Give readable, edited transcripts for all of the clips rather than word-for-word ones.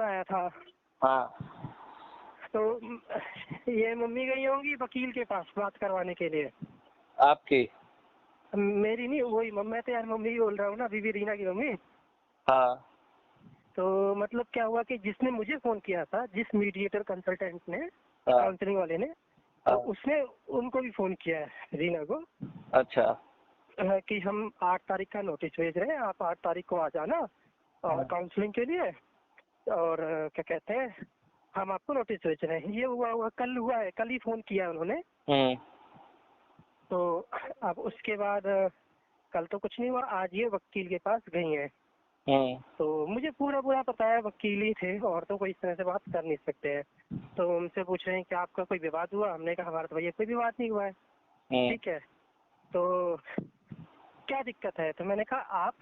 आया था। हाँ। तो ये मम्मी गई होंगी वकील के पास बात करवाने के लिए। आपकी? मेरी नहीं, वही मैं तो यार मम्मी ही बोल रहा हूँ ना, बीबी रीना की मम्मी। हाँ। तो मतलब क्या हुआ कि जिसने मुझे फोन किया था, जिस मीडिएटर कंसल्टेंट ने, हाँ। काउंसलिंग वाले ने, तो हाँ। उसने उनको भी फोन किया है रीना को। अच्छा। कि हम 8 तारीख का नोटिस भेज रहे हैं, आप 8 तारीख को आ जाना और काउंसलिंग के लिए, और क्या कहते हैं, हम आपको नोटिस भेज रहे हैं। ये हुआ कल हुआ है, कल ही फोन किया उन्होंने। तो अब उसके बाद कल तो कुछ नहीं हुआ, आज ये वकील के पास गई हैं। तो मुझे पूरा पता है, वकील ही थे और तो कोई इस तरह से बात कर नहीं सकते हैं। तो उनसे पूछ रहे हैं कि आपका कोई विवाद हुआ? हमने कहा हमारा तो भैया कोई विवाद नहीं हुआ है। ठीक है, तो क्या दिक्कत है? तो मैंने कहा आप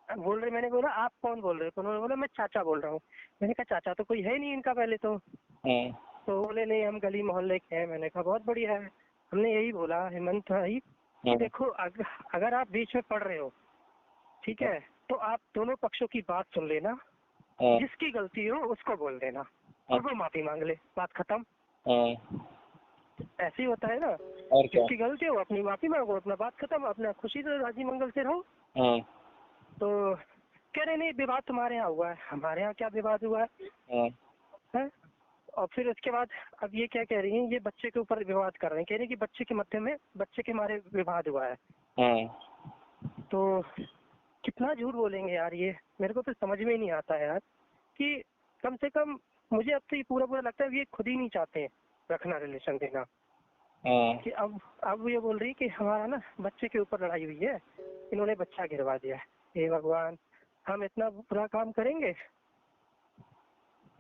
बोल रहे, मैंने बोला आप कौन बोल रहे हो? तो उन्होंने बोला मैं चाचा बोल रहा हूँ। मैंने कहा चाचा तो कोई है नहीं इनका पहले तो। तो बोले नहीं हम गली मोहल्ले के हैं। मैंने कहा बहुत बढ़िया है। हमने यही बोला हेमंत भाई कि देखो अगर आप बीच में पड़ रहे हो, ठीक है, तो आप दोनों पक्षों की बात सुन लेना, जिसकी गलती हो उसको बोल देना और वो माफी मांग ले, बात खत्म। ऐसे ही होता है ना, जिसकी गलती हो अपनी माफी मांगो, अपना बात खत्म, अपना खुशी से राजी मंगल से रहो। तो कह रहे नहीं विवाद तुम्हारे यहाँ हुआ है। हमारे यहाँ क्या विवाद हुआ है? और फिर उसके बाद अब ये क्या कह रही हैं, ये बच्चे के ऊपर विवाद कर रहे हैं, कह रहे हैं कि बच्चे के मध्य में, बच्चे के मारे विवाद हुआ है। तो कितना झूठ बोलेंगे यार, ये मेरे को तो समझ में ही नहीं आता है यार, कि कम से कम मुझे अब तो ये पूरा लगता है ये खुद ही नहीं चाहते हैं रखना रिलेशन देना। कि अब ये बोल रही कि हमारा ना बच्चे के ऊपर लड़ाई हुई है, इन्होंने बच्चा गिरवा दिया है। हे भगवान, हम इतना बुरा काम करेंगे?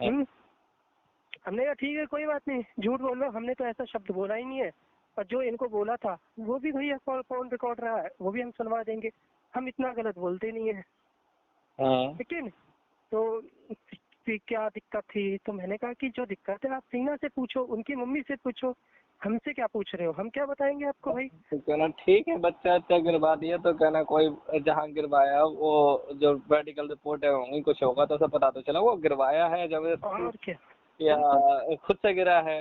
हमने कहा ठीक है कोई बात नहीं, झूठ बोलो, हमने तो ऐसा शब्द बोला ही नहीं है, और जो इनको बोला था वो भी भैया कॉल रिकॉर्ड रहा है, वो भी हम सुनवा देंगे, हम इतना गलत बोलते नहीं है। लेकिन तो क्या दिक्कत थी? तो मैंने कहा कि जो दिक्कत है आप रीना से पूछो, उनकी मम्मी से पूछो, हमसे क्या पूछ रहे हो? हम क्या बताएंगे आपको भाई? तो कहना ठीक है, बच्चा अच्छा गिरवा दिया तो कहना कोई जहाँ गिरवाया वो जो मेडिकल रिपोर्ट है होंगी, कुछ होगा तो सब पता तो चला वो गिरवाया है जब और क्या, या खुद से गिरा है।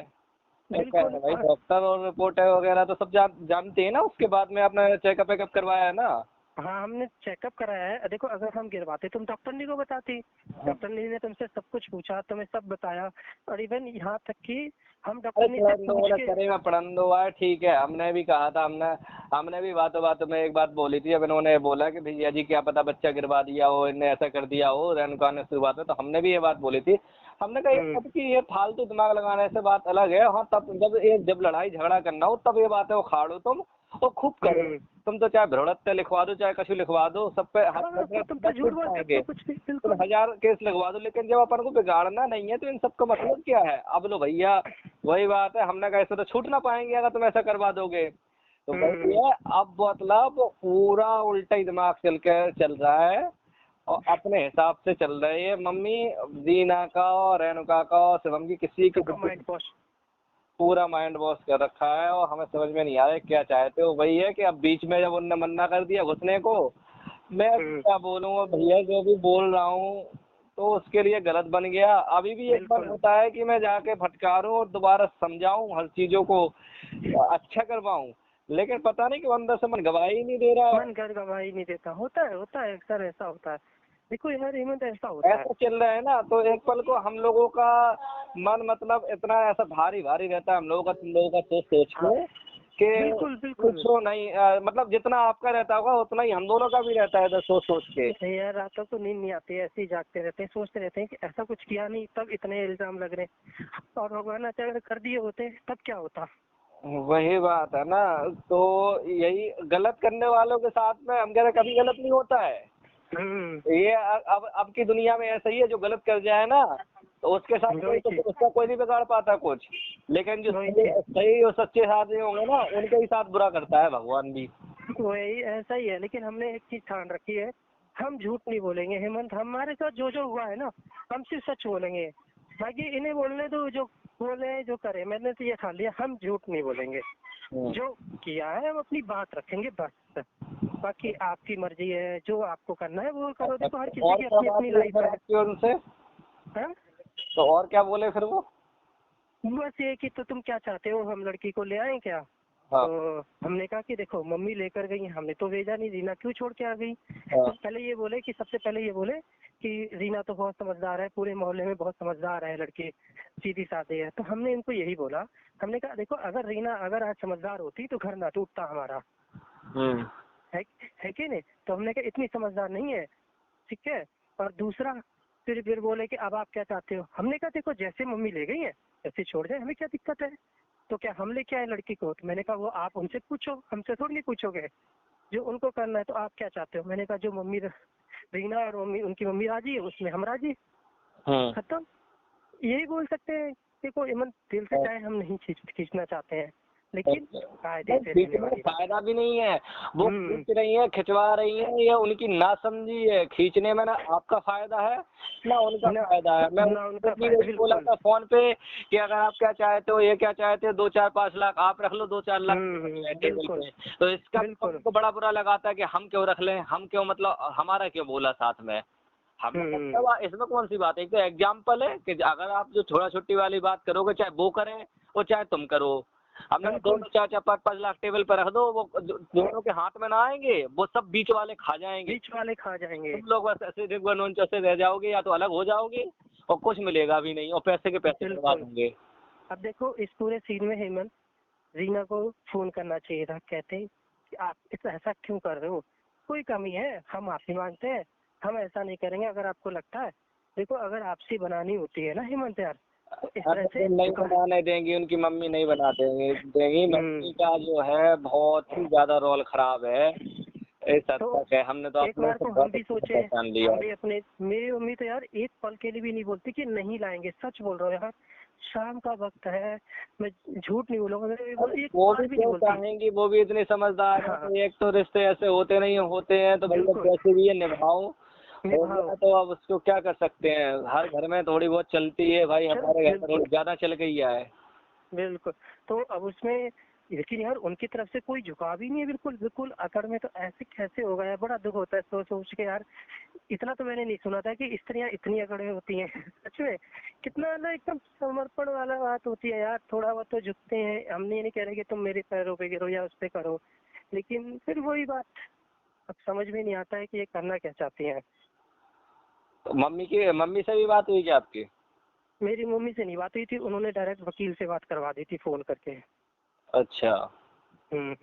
बिल्कुल। भाई डॉक्टर और रिपोर्ट है वगैरह तो सब जानते हैं ना, उसके बाद में आपने चेकअप वेकअप करवाया है ना। हाँ हमने चेकअप कराया है। देखो अगर हम गिरवाते तुम डॉक्टर नी को बताती, डॉक्टर नी ने तुमसे सब कुछ पूछा, तुम्हें सब बताया, और इवन यहाँ तक कि हम डॉक्टर नी से पूछ के करे पढ़न दो है, ठीक है, हमने भी कहा था, हमने भी बातों में एक बात बोली थी, जब इन्होंने बोला कि भैया जी क्या पता बच्चा गिरवा दिया हो, इन्हें ऐसा कर दिया हो रेणुका ने शुरुआत में, तो हमने भी ये बात बोली थी। हमने कहा अब की ये फालतू दिमाग लगाने से बात अलग है। हाँ तब जब लड़ाई झगड़ा करना हो तब ये बातें उखाड़ो तुम और खूब करो। तुम तो चाहे भ्रौणत्व लिखवा दो, चाहे कछु लिखवा दो, सब पे तुम तो झूठ बोल सकते हो कुछ भी, तुम 1000 केस लगवा दो, लेकिन जब अपन को बिगाड़ना नहीं है तो इन सबका मतलब क्या है? अब लो भैया वही बात है, हमने कहा ऐसे तो छूट ना पाएंगे अगर तुम ऐसा करवा दोगे। तो भैया अब मतलब पूरा उल्टा ही दिमाग चल रहा है और अपने हिसाब से चल रही है मम्मी। रीना का और रेणुका का और शिवम की किसी की पूरा माइंड वॉश कर रखा है और हमें समझ में नहीं आ रहा है क्या चाहते हो। वही है कि अब बीच में जब उनने मना कर दिया घुसने को, मैं क्या बोलूँगा भैया, जो भी बोल रहा हूँ तो उसके लिए गलत बन गया। अभी भी एक बार होता है कि मैं जाके फटकारूं और दोबारा समझाऊं, हर चीजों को अच्छा करवाऊं, लेकिन पता नहीं कि अंदर से मन गवाही ही नहीं दे रहा है। मन गवाही नहीं देता। होता है अक्सर ऐसा होता है। देखो यार हेमंत ऐसा होता है, ऐसा चल रहा है ना, तो एक पल को हम लोगों का मन मतलब इतना ऐसा भारी रहता है हम लोगों का, तुम लोगों का सोच के कि बिल्कुल पूछो नहीं। मतलब जितना आपका रहता होगा उतना ही हम दोनों का भी रहता है सोच के। यार रातों को नींद नहीं आती है, ऐसे ही जागते रहते हैं, सोचते रहते हैं कि ऐसा कुछ किया नहीं तब इतने इल्जाम लग रहे हैं, और भगवान अगर कर दिए होते तब क्या होता? वही बात है ना, तो यही गलत करने वालों के साथ में हम कह रहे कभी गलत नहीं होता है। ये अब की दुनिया में ऐसा ही है, जो गलत कर जाए ना तो उसके साथ उसका कोई नहीं बिगाड़ पाता कुछ, लेकिन जो सही और सच्चे साथी होंगे ना उनके ही साथ बुरा करता है भगवान भी। वही ऐसा ही है। लेकिन हमने एक चीज ठान रखी है, हम झूठ नहीं बोलेंगे हेमंत। हमारे साथ जो हुआ है ना, हम सिर्फ सच बोलेंगे। बाकी इन्हें बोलने दो, जो बोले जो करे। मैंने तो ये ठान लिया, हम झूठ नहीं बोलेंगे। जो किया है हम अपनी बात रखेंगे बस। बाकी आपकी मर्जी है, जो आपको करना है वो करो। देखो हर किसी की अपनी अपनी लाइफ है। उनसे तो और क्या बोले फिर वो? बस ये कि तो तुम क्या चाहते हो, हम लड़की को ले आए क्या? हाँ तो हमने कहा कि देखो मम्मी लेकर गई, हमने तो भेजा नहीं, रीना क्यों छोड़ के आ गई? हाँ तो पहले ये बोले कि सबसे पहले ये बोले कि रीना तो बहुत समझदार है, पूरे मोहल्ले में बहुत समझदार है लड़की, सीधी सादी है। तो हमने इनको यही बोला, हमने कहा देखो अगर रीना अगर आज समझदार होती तो घर ना टूटता हमारा, हम्म है कि नहीं? तो हमने कहा इतनी समझदार नहीं है, ठीक है। और दूसरा फिर बोले कि अब आप क्या चाहते हो? हमने कहा देखो जैसे मम्मी ले गई है ऐसे छोड़ जाए, हमें क्या दिक्कत है? तो क्या हम लेके आए लड़की को? तो मैंने कहा वो आप उनसे पूछो, हमसे थोड़ी नहीं पूछोगे, जो उनको करना है। तो आप क्या चाहते हो? मैंने कहा जो मम्मी रीना और मम्मी उनकी मम्मी राजी है उसमें हम राजी, खत्म। यही बोल सकते हैं। देखो इमन दिल से चाहे हम नहीं खींचना चाहते हैं, लेकिन कायदे से रहने खींचने में वाली बात फायदा भी नहीं है, वो है। खींच रही है खिंचवा रही है, ये उनकी नासमझी है। खींचने में ना आपका फायदा है ना उनका ना फायदा है। मैं ना उनका उनकी फायदा, वही बोला बिल्कुल। था फोन पे कि अगर आप क्या चाहते हो, ये क्या चाहते हो, 2-4-5 लाख आप रख लो, 2-4 लाख टेबल बिल्कुल पे। तो इसका बिल्कुल। उनको बड़ा बुरा लगा था कि हम क्यों रख लें, हम क्यों, मतलब हमारा क्यों बोला साथ में। हमने कहा हम्म "चलो, इसमें कौन सी बात है, एक तो एग्जाम्पल है कि अगर आप जो छोटा छोटी वाली बात करोगे, चाहे वो करें और चाहे तुम करो। हमने कहा बिल्कुल। दोनों 4-5 लाख टेबल पर रख दो, वो दोनों के हाथ में ना आएंगे, वो सब बीच वाले खा जाएंगे। बीच वाले खा जाएंगे। तुम लोग बस ऐसे रिगवन से रह जाओगे, या तो अलग हो जाओगे और कुछ मिलेगा भी नहीं, और पैसे के पैसे बर्बाद बिल्कुल। होंगे। अब देखो इस पूरे सीन में हेमंत, रीना को फोन करना चाहिए था, कहते कि आप ऐसा क्यों कर रहे हो, कोई कमी है हम माफी मांगते हैं, हम ऐसा नहीं करेंगे अगर आपको लगता है। देखो अगर आपसी बनानी होती है ना हेमंत यार, तो इस तरह अरे से नहीं बनाने देंगी, उनकी मम्मी नहीं बना देंगी। मम्मी का जो है बहुत ही ज्यादा रोल खराब है, इस हद तो तक है। हमने तो एक अपने बार से को हम बहुत भी अच्छे से सोचे, पहचान लिया। हम भी अपने, मेरी मम्मी तो यार एक पल के लिए भी नहीं बोलती कि नहीं लाएंगे, सच बोल रहा हूँ यार, शाम का वक्त है, मैं झूठ नहीं बोलूंगा, मेरे अरे एक वो भी बार भी नहीं क्यों बोलती। चाहेंगी, वो भी इतनी समझदार है। हाँ तो एक तो रिश्ते ऐसे होते नहीं होते हैं, तो भैया बिल्कुल। जैसे भी ये निभाओ, हो निभाओ। गया तो अब उसको क्या कर सकते हैं। हर घर में थोड़ी बहुत चलती है भाई, हमारे घर में बिल्कुल थोड़ी ज्यादा चल गई है। बिल्कुल। तो अब उसमें लेकिन यार उनकी तरफ से कोई झुकाव ही नहीं है, बिल्कुल बिल्कुल अकड़ में। तो ऐसे कैसे हो गया, बड़ा दुख होता है सोच सोच के यार। इतना तो मैंने नहीं सुना था कि स्त्रियां इतनी अकड़े होती हैं सच में। कितना ना एकदम समर्पण वाला बात होती है यार, थोड़ा बहुत तो झुकते हैं। हम ये नहीं कह रहे कि तुम मेरे पैरों पे गिरो या उस पे करो, लेकिन फिर वही बात, अब समझ में नहीं आता है कि ये करना क्या चाहती हैं। तो मम्मी से भी बात हुई क्या आपकी? मेरी मम्मी से नहीं बात हुई थी, उन्होंने डायरेक्ट वकील से बात करवा दी थी फोन करके। अच्छा। हम्म।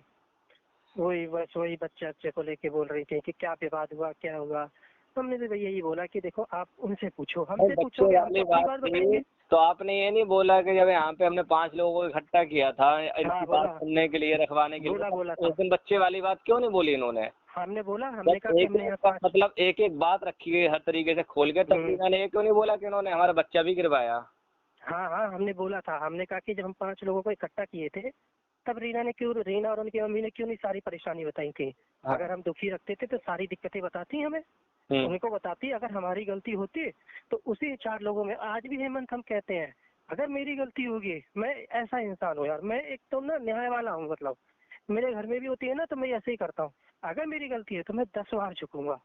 वही बस वही बच्चे को लेके बोल रही थी कि क्या विवाद हुआ, क्या हुआ। तो हमने तो भैया यही बोला कि देखो आप उनसे पूछो, नहीं, हमसे बच्चे पूछोगे हम वाली तो अपनी बात बात थी। बताएंगे। तो आपने ये नहीं बोला कि जब यहाँ पे हमने 5 लोगों को इकट्ठा किया था हाँ इनकी बात बोला, सुनने के लिए, रखवाने के लिए, बोला तो था। उस दिन बच्चे वाली बात क्यों नहीं बोली इन्होंने? हमने बोला, हमने कहा जब कि एक हमने एक यहाँ का 5। मतलब एक एक बात रखी गई हर तरीके से खोल के, तब इन्होंने ये क्यों नहीं बोला कि इन्होंने हमारा बच्चा भी गिरवाया? हाँ हाँ हमने बोला था, हमने कहा कि जब हम 5 लोगों को इकट्ठा किए थे तब रीना और उनकी मम्मी ने क्यों नहीं सारी परेशानी बताई थी। हाँ। अगर हम दुखी रखते थे तो सारी दिक्कतें बताती हमें, उनको बताती। अगर हमारी गलती होती तो उसी 4 लोगों में, आज भी हेमंत हम कहते हैं अगर मेरी गलती होगी, मैं ऐसा इंसान हूँ यार, मैं एक तो ना न्याय वाला हूँ, मतलब मेरे घर में भी होती है ना, तो मैं ऐसे ही करता हूँ। अगर मेरी गलती है तो मैं 10 बार झुकूंगा,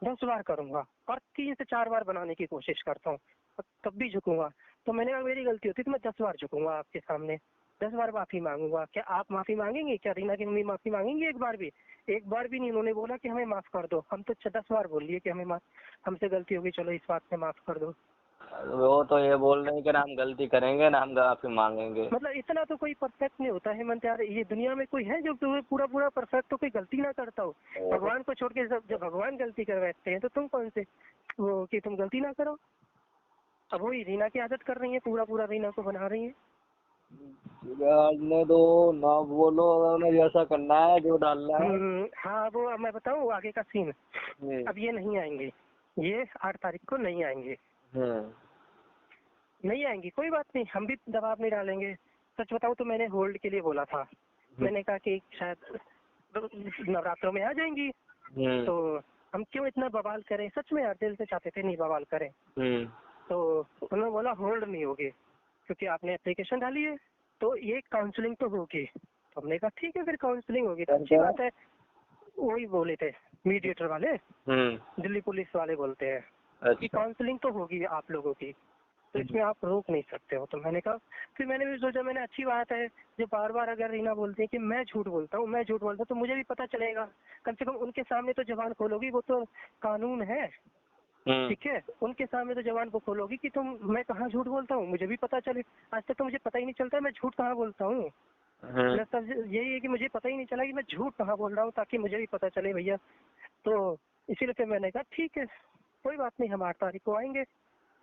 10 बार करूंगा, और 3 से 4 बार बनाने की कोशिश करता हूँ, तब भी झुकूंगा। तो मैंने कहा मेरी गलती होती तो मैं 10 बार झुकूंगा आपके सामने, 10 बार माफी मांगूंगा। क्या आप माफी मांगेंगे? क्या रीना की मम्मी माफी मांगेंगी एक बार भी? एक बार भी नहीं। उन्होंने बोला कि हमें माफ कर दो, हम तो 10 बार बोल लिए कि हमें हमसे गलती होगी, चलो इस बात में माफ कर दो। वो तो ये बोल रहे हैं कि ना हम गलती करेंगे ना हम माफी मांगेंगे। मतलब इतना तो कोई परफेक्ट नहीं होता है हेमंत यार, ये दुनिया में कोई है जो पूरा पूरा परफेक्ट, तो कोई गलती ना करता हो। भगवान को छोड़ के जब भगवान गलती कर बैठते हैं तो तुम कौन से वो कि तुम गलती ना करो। अब वही रीना की आदत कर रही है, पूरा पूरा रीना को बना रही है। डालने दो, ना बोलो, उन्होंने जैसा करना है, जो डालना है। हाँ वो अब मैं बताऊँ आगे का सीन। हम्म अब ये नहीं आएंगे, ये 8 तारीख को नहीं आएंगे, हम्म नहीं आएंगी, कोई बात नहीं, हम भी दबाव नहीं डालेंगे। सच बताऊँ तो मैंने होल्ड के लिए बोला था, मैंने कहा कि शायद नवरात्रों में आ जाएंगी, तो हम क्यों इतना बवाल करें। सच में यार दिल से चाहते थे नहीं बवाल करें। तो उन्होंने बोला होल्ड नहीं होगी क्योंकि आपने एप्लीकेशन डाली है, तो ये काउंसलिंग तो होगी। तो हमने कहा ठीक है फिर काउंसलिंग होगी तो अच्छी बात है। वही बोले थे मीडिएटर वाले, दिल्ली पुलिस वाले बोलते हैं कि अच्छा। काउंसलिंग तो होगी आप लोगों की। तो इसमें आप रोक नहीं सकते हो। तो मैंने कहा, फिर मैंने भी सोचा, मैंने अच्छी बात है, जो बार बार अगर रीना बोलती है कि मैं झूठ बोलता हूँ, तो मुझे भी पता चलेगा, कम से कम उनके सामने तो जबान खोलोगी, वो तो कानून है, ठीक है, उनके सामने तो जबान को खोलोगी कि मैं कहाँ झूठ बोलता हूँ, मुझे भी पता चले। आज तक तो मुझे पता ही नहीं चलता मैं झूठ कहाँ बोलता हूँ। मेरा सब यही है कि मुझे पता ही नहीं चला कि मैं झूठ कहाँ बोल रहा हूँ, ताकि मुझे भी पता चले भैया। तो इसीलिए फिर मैंने कहा ठीक है, कोई बात नहीं, हम 8 तारीख को आएंगे।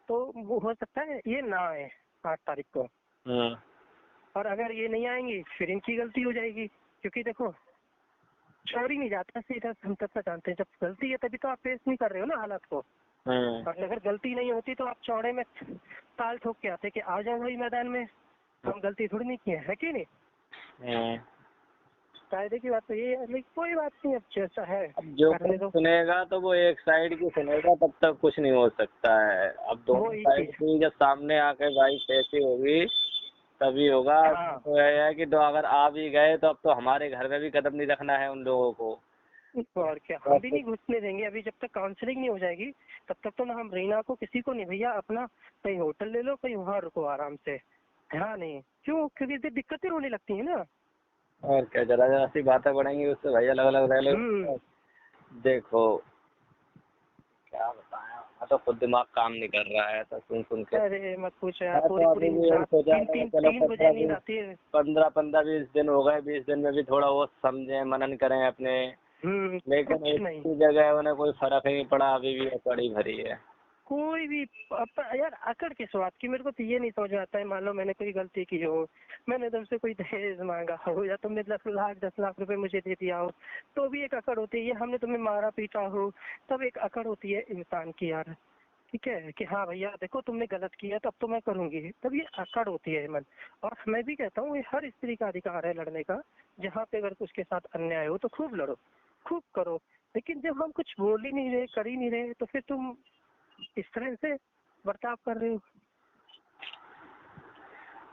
तो वो हो सकता है ये ना आए 8 तारीख को, और अगर ये नहीं आएंगी फिर इनकी गलती हो जाएगी, क्योंकि देखो चोरी नहीं जाता सीधा, हम तब जानते हैं जब गलती है तभी तो आप फेस नहीं कर रहे हो ना हालात को। और अगर गलती नहीं होती तो आप चौड़े में ताल ठोक के आते कि आ जाओ भाई मैदान में, हम गलती थोड़ी नहीं किए है कि नहीं। कायदे की बात तो ये है, लेकिन कोई बात नहीं, अब जैसा है जो सुनेगा तो वो एक साइड की सुनेगा, तब तक कुछ नहीं हो सकता है। अब दोनों साइड की जब सामने आके भाई कैसी होगी तभी होगा। हाँ। तो यह है कि तो अगर आ भी गए तो अब तो हमारे घर में भी कदम नहीं रखना है उन लोगों को। और क्या, हम भी नहीं घुसने देंगे अभी, जब तक काउंसलिंग नहीं हो जाएगी तब तक तो ना हम रीना को किसी को नहीं, भैया अपना कहीं होटल ले लो, कहीं वहाँ रुको आराम से। हाँ नहीं क्यों, क्योंकि दिक्कतें होने लगती है ना। और क्या, जरा जरा सी बातें बढ़ेंगी उससे भाई अलग अलग रह लो। देखो क्या बताएं, मैं तो खुद दिमाग काम नहीं कर रहा है तो सुन के। अरे मत पूछो यार, तो अभी भी यही सोचा था चलो 15-20 दिन हो गए, 20 दिन में भी थोड़ा वो समझें मनन करें अपने, लेकिन इसकी जगह उन्हें कोई फर्क ही नहीं पड़ा, अभी भी पड़ी भरी है। कोई भी यार अकड़ के स्वाद की, मेरे को तो ये नहीं समझ आता है, मान लो मैंने कोई गलती की हो, मैंने तुमसे कोई दहेज मांगा हो, या तुमने 10 लाख रुपए मुझे दे दिया हो, तो भी एक अकड़ होती है। ये हमने तुम्हें मारा पीटा हो, तब एक अकड़ होती है इंसान की यार, ठीक है, कि हाँ भैया देखो तुमने गलत किया तो अब तो मैं करूंगी, तब ये अकड़ होती है मन। और मैं भी कहता हूँ ये हर स्त्री का अधिकार है लड़ने का, जहाँ पे अगर उसके साथ अन्याय हो तो खूब लड़ो, खूब करो, लेकिन जब हम कुछ बोल ही नहीं रहे, कर ही नहीं रहे, तो फिर तुम इस तरह से बर्ताव कर रहे हो।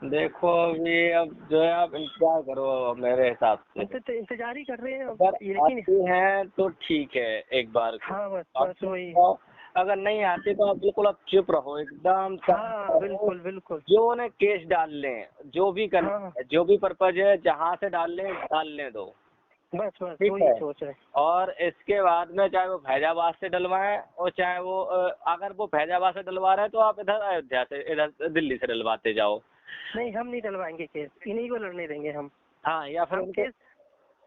देखो अभी अब जो है आप इंतजार करो मेरे हिसाब से, तो इंतजार ही कर रहे हैं अगर लेकिन आती हैं तो ठीक है एक बार। हाँ बस वही, अगर नहीं आती तो आप बिल्कुल अब चुप रहो एकदम। हाँ बिल्कुल बिल्कुल, जो उन्हें केस डाल लें, जो भी कर जो भी पर्पज है जहाँ से डाल लें दो, बस ठीक वही है। सोच रहे। और इसके बाद में चाहे वो फैजाबाद से डलवाएं, और चाहे वो अगर वो फैजाबाद से डलवा रहे हैं तो आप इधर अयोध्या से, इधर दिल्ली से डलवाते जाओ। नहीं हम नहीं डलवाएंगे केस, इन्हीं को लड़ने देंगे हम। हाँ, या फिर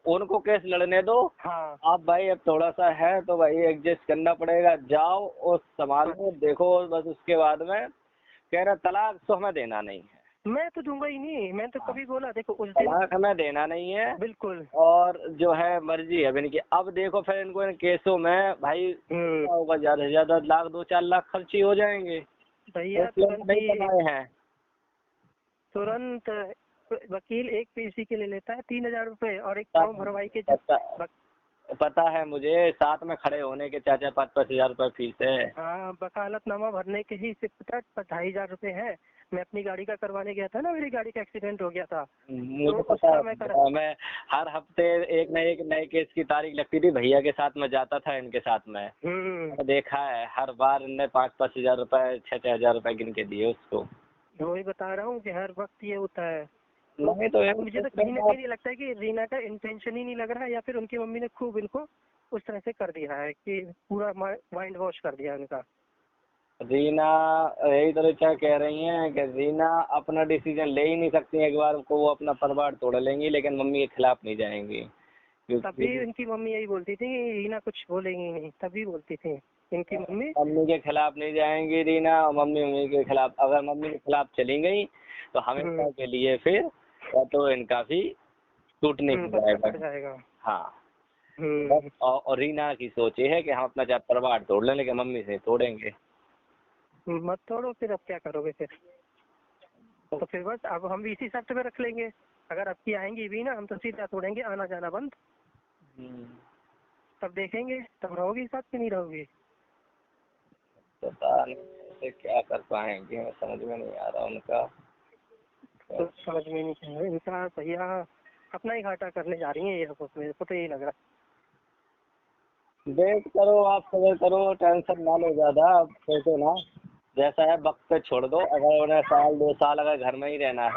उनको केस लड़ने दो। हाँ आप भाई अब थोड़ा सा है तो भाई एडजस्ट करना पड़ेगा, जाओ और संभालो, देखो बस। उसके बाद में कह रहा तलाक तो हमें देना नहीं है, मैं तो दूंगा ही नहीं, मैं तो कभी बोला देखो उस दिन तलाक हमें देना नहीं है बिल्कुल। और जो है मर्जी है इनकी। अब देखो फिर इनको इन केसों में भाई होगा, ज्यादा से ज्यादा लाख 2-4 लाख खर्ची हो जाएंगे भैया, नहीं कमाए हैं। तुरंत वकील एक पेशी के ले लेता है 3,000 रुपए, और एक फॉर्म भरवाई के पता है मुझे, साथ में खड़े होने के 4-5 हजार रुपए फीस है। हाँ, वकालतनामा भरने के ही सिर्फ 2,500 रुपए है। मैं अपनी गाड़ी का करवाने गया था ना, मेरी गाड़ी का एक्सीडेंट हो गया था, मुझे तो पता है। मैं हर हफ्ते एक नए केस की तारीख लगती थी, भैया के साथ में जाता था, इनके साथ में देखा है हर बार इनने 5-5 हजार रुपए 6-6 हजार रुपए गिन के दिए उसको। वही बता रहा हूँ कि हर वक्त ये होता है। नहीं तो मुझे तो कहीं ना कहीं नहीं लगता है कि रीना का इंटेंशन ही नहीं लग रहा है, या फिर उनकी मम्मी ने खूब इनको उस तरह से कर दिया है कि पूरा माइंड वॉश कर दिया उनका। रीना यही तो क्या कह रही हैं कि रीना अपना डिसीजन ले ही नहीं सकती है, एक बार को वो अपना परिवार तोड़ लेंगी लेकिन मम्मी के खिलाफ नहीं जाएंगी। तभी उनकी मम्मी यही बोलती थी कि रीना कुछ बोलेगी नहीं, तभी बोलती थी इनकी मम्मी के खिलाफ नहीं जाएंगी रीना, और मम्मी के खिलाफ, अगर मम्मी के खिलाफ चली गई तो हमेशा के लिए फिर तो इनका भी टूटने की जाएगा। हाँ बस, और रीना की सोच ये है कि हम अपना चाहे परिवार तोड़ लें लेकिन मम्मी से तोड़ेंगे मत तोड़ो, फिर अब क्या करोगे फिर? तो फिर बस अब हम भी इसी शर्त पे रख लेंगे, अगर आपकी आएंगी भी ना, हम तो सीधा तोड़ेंगे, आना जाना बंद। तब देखेंगे तब रहोगी साथ कि नहीं रहोगी। पता नहीं क्या कर पाएंगे, समझ में नहीं आ रहा उनका। तो समझ में नहीं आ रहा इनका, भैया अपना ही घाटा करने जा रही है ये, मेरे को तो यही लग रहा। वेट करो, आप सबर करो, टेंशन ना लो ज्यादा, सोचो ना। जैसा है वक्त पे छोड़ दो। अगर उन्हें साल 2 साल अगर घर में ही रहना है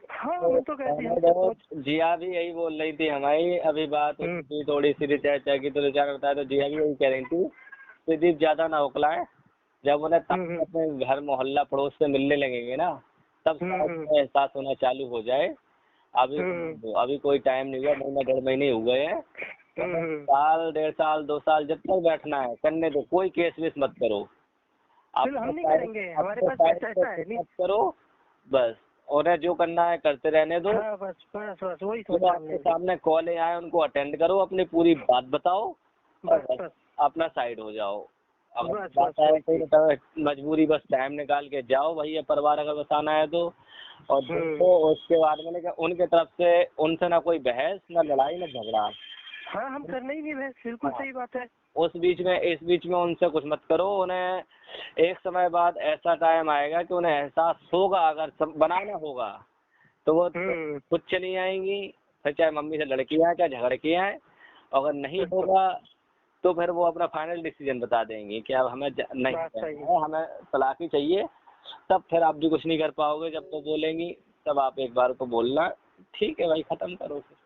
हाँ हम तो कहते हैं तो जिया भी यही बोल रही थी हमारी अभी बात थी थोड़ी सी रिचार्ज की, तो रिचार्ज बताया तो जिया भी यही कह रही थी प्रदीप ज्यादा ना उकलाए। जब उन्हें तब अपने घर मोहल्ला पड़ोस से मिलने लगेंगे ना तब एहसास होना चालू हो जाए। अभी कोई टाइम नहीं हुआ, महीना 1.5 महीने हो गए हैं। साल 1.5 साल 2 साल जब तक बैठना है करने दो, कोई केस वेस मत करो। आप हम नहीं करेंगे, हमारे पास पैसा है नहीं। मत करो बस, उन्हें जो करना है करते रहने दो। हाँ, बस बस बस वही जब आपके सामने कॉल आए उनको अटेंड करो, अपनी पूरी बात बताओ और बस अपना साइड हो जाओ। अगर बात है तो मजबूरी बस टाइम निकाल के जाओ भैया, परिवार अगर बसाना है तो। और तो उसके बाद में लेकिन उनके तरफ से उनसे ना कोई बहस ना लड़ाई ना झगड़ा। हाँ हम करना ही नहीं बहस, बिल्कुल सही बात है। इस बीच में उनसे कुछ मत करो। उन्हें एक समय बाद ऐसा टाइम आएगा कि उन्हें एहसास होगा, अगर बनाना होगा तो वो खुद चली आएंगी, फिर चाहे मम्मी से लड़की आए चाहे झगड़ के आए। अगर नहीं होगा तो फिर वो अपना फाइनल डिसीजन बता देंगी कि अब हमें नहीं है, हमें तलाक ही चाहिए। तब फिर आप भी कुछ नहीं कर पाओगे। जब तो बोलेंगी तब आप एक बार को बोलना ठीक है भाई खत्म करो, फिर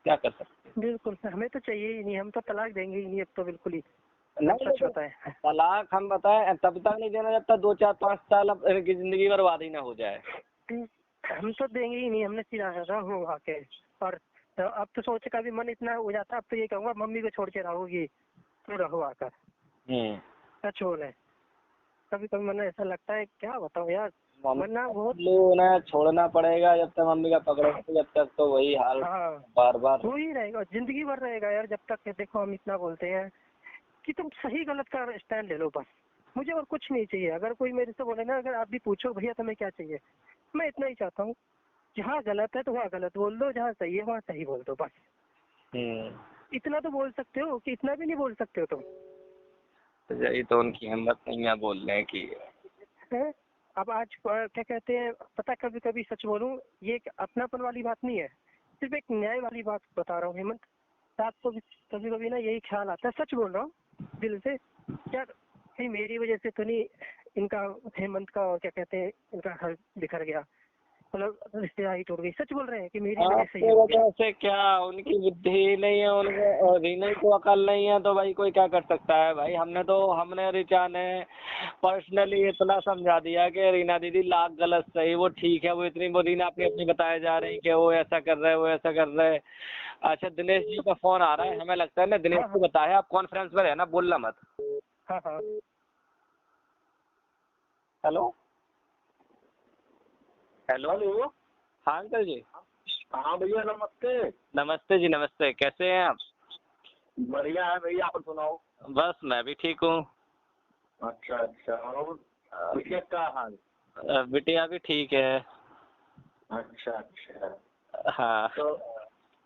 क्या कर सकते। बिल्कुल हमें तो चाहिए ही नहीं, हम तो तलाक देंगे ही नहीं अब तो, बिल्कुल ही नहीं सच बताएं। तलाक हम बताएं तब तक नहीं देना जब तक 2 4 5 साल की जिंदगी बर्बाद ही ना हो जाए। हम तो देंगे ही नहीं, हमने सीधा रहो आके। और अब तो सोच का भी मन इतना हो जाता है, अब तो ये कहूँगा मम्मी को छोड़ के रहोगी तो रहो आकर। सच बोले कभी कभी मन ऐसा लगता है, क्या बताऊँ यार, वरना बहुत उन्हें छोड़ना पड़ेगा जब तक मम्मी का पकड़े, जब तक तो वही हाल बार बार हो ही रहेगा, जिंदगी भर रहेगा यार। जब तक देखो हम इतना बोलते हैं कि तुम सही गलत का स्टैंड ले लो बस, मुझे और कुछ नहीं चाहिए। अगर कोई मेरे से बोले ना, अगर आप भी पूछो भैया तुम्हें क्या चाहिए, मैं इतना ही चाहता हूँ, जहाँ गलत है तो वहाँ गलत बोल दो, जहाँ सही है वहाँ सही बोल दो बस। इतना तो बोल सकते हो, कि इतना भी नहीं बोल सकते हो तुम? तो यही तो उनकी हिम्मत नहीं है बोलने की है। अब आज क्या कहते हैं पता, कभी कभी सच बोलूं ये एक अपनापन वाली बात नहीं है, सिर्फ एक न्याय वाली बात बता रहा हूँ हेमंत। रात को भी कभी कभी ना यही ख्याल आता है, सच बोल रहा हूँ दिल से, यार कहीं मेरी वजह से तो नहीं इनका, हेमंत का और क्या कहते हैं इनका घर बिखर गया, मतलब रिश्तेदारी टूट गई। सच बोल रहे हैं कि मेरी वजह से ही हो गया। से क्या उनकी बुद्धि नहीं है, उनको रीना को अकल नहीं है तो भाई कोई क्या कर सकता है भाई। हमने रिचा ने पर्सनली इतना समझा दिया कि रीना दीदी लाख गलत सही वो ठीक है, वो इतनी वो रीना अपनी अपनी बताए जा रही कि वो ऐसा कर रहे वो ऐसा कर रहे। अच्छा दिनेश जी का फोन आ रहा है, हमें लगता है ना दिनेश को बताया, आप कॉन्फ्रेंस में रहना, बोलना मत। हाँ हेलो हेलो हेलो हाँ अंकल जी। हाँ भैया नमस्ते। नमस्ते जी नमस्ते, कैसे हैं आप? बढ़िया है भैया, आप सुनाओ। बस मैं भी ठीक हूँ। अच्छा अच्छा, और बिटिया का हाल? बिटिया भी ठीक है। अच्छा अच्छा हाँ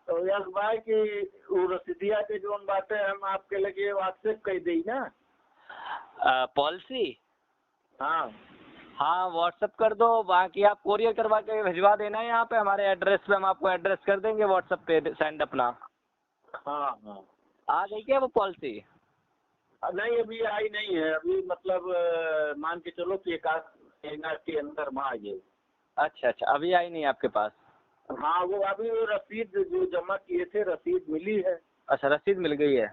तो यार भाई कि वो रसीदिया के जो बातें हम आपके लगे व्हाट्सएप कर दी ना पॉलिसी। हाँ हाँ व्हाट्सएप कर दो, बाकी आप कोरियर करवा के भिजवा देना यहाँ पे हमारे एड्रेस पे, हम आपको एड्रेस कर देंगे व्हाट्सएप पे सेंड अपना। हाँ हाँ आ गई क्या वो पॉलिसी? नहीं अभी आई नहीं है, अभी मतलब मान के चलो कि 1 महीना के अंदर में आ जाए। अच्छा अच्छा, अभी आई नहीं आपके पास? हाँ वो अभी वो रसीद जो जमा किए थे रसीद मिली है। अच्छा रसीद मिल गई है।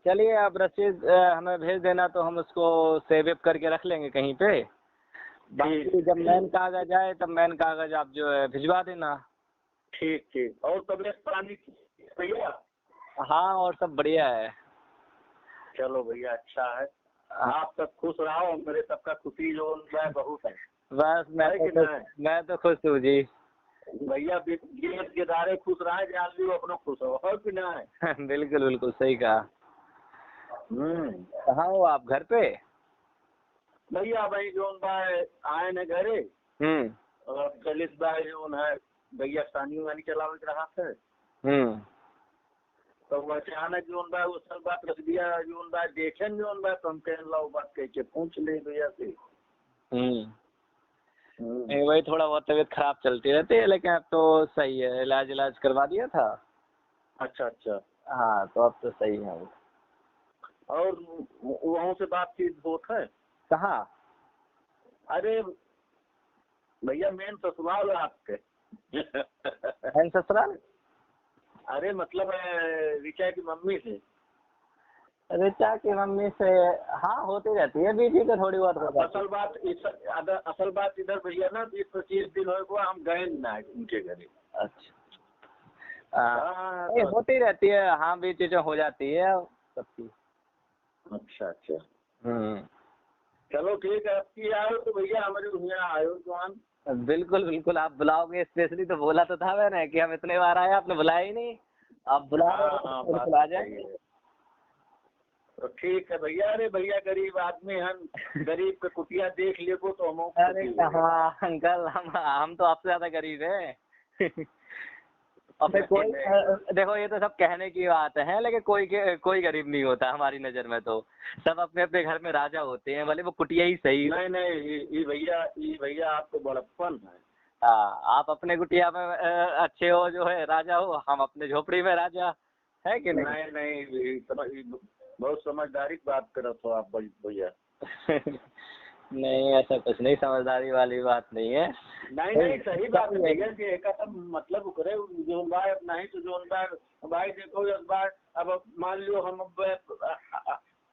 चलिए आप रसीद हमें भेज देना तो हम उसको सेव करके रख लेंगे कहीं पे। बाकी जब मेन कागज आए तब मेन कागज आप जो है भिजवा देना। ठीक ठीक, और तबियत पानी भैया? हाँ और सब बढ़िया है। चलो भैया अच्छा है, आप सब खुश रहो, मेरे सबका खुशी जो है बहुत है। बस मैं तो खुश हूँ जी। भैया के दारे खुश रहे जान ली अपना खुश हो कि ना है? बिल्कुल बिल्कुल सही कहा। कहाँ हो आप, घर पे? भैया भाई जो आए न घरे और चलिस भाई जो है भैया सानी वानी चलावे रहा थे तो वो अचानक जो वो सब बात रख दिया जो देखे जो तो हम कह लो बात कह के पूछ ले भैया से। वही थोड़ा बहुत तबीयत खराब चलती रहती है, लेकिन अब तो सही है, इलाज करवा दिया था। अच्छा अच्छा हाँ तो अब तो सही है। और वहाँ से बातचीत होत है? कहाँ? अरे भैया मेन ससुराल है आपके। है ससुराल? अरे मतलब ऋचा की मम्मी से। ऋचा की मम्मी से हाँ होती रहती है बीच में, थोड़ी बहुत हो जाती है। असल बात इधर भैया ना 20-25 दिन हो हम गए ना उनके घरे। अच्छा नहीं, होती रहती है हाँ, बीच बीच में हो जाती है सबकी। अच्छा। चलो ठीक है, आपकी आयो तो भैया हमारे यहाँ आयो जवान। बिल्कुल बिल्कुल, आप बुलाओगे स्पेशली तो बोला तो था मैंने कि हम इतने बार आए, आपने बुलाया ही नहीं। आप बुला रहे हो तो बिल्कुल आ जाएंगे। तो ठीक है भैया। अरे भैया गरीब आदमी हम, गरीब के कुटिया देख ले को तो हम। अरे हाँ अंकल, हम तो आपसे ज्यादा गरीब है। और फिर कोई देखो ये तो सब कहने की बात है, लेकिन कोई गरीब नहीं होता हमारी नजर में, तो सब अपने अपने घर में राजा होते हैं, भले वो कुटिया ही सही। नहीं ये भैया आपको बड़प्पन है। हाँ, आप अपने कुटिया में अच्छे हो, जो है राजा हो, हम अपने झोपड़ी में राजा, है कि नहीं? नहीं बहुत समझदारी की बात करत हो आप भैया। नहीं ऐसा कुछ नहीं, समझदारी वाली बात नहीं है। नहीं सही बात है भैया कि एक मतलब करे जोन भाई अब नहीं तो जोन भाई देखो इस बार अब मान लो हम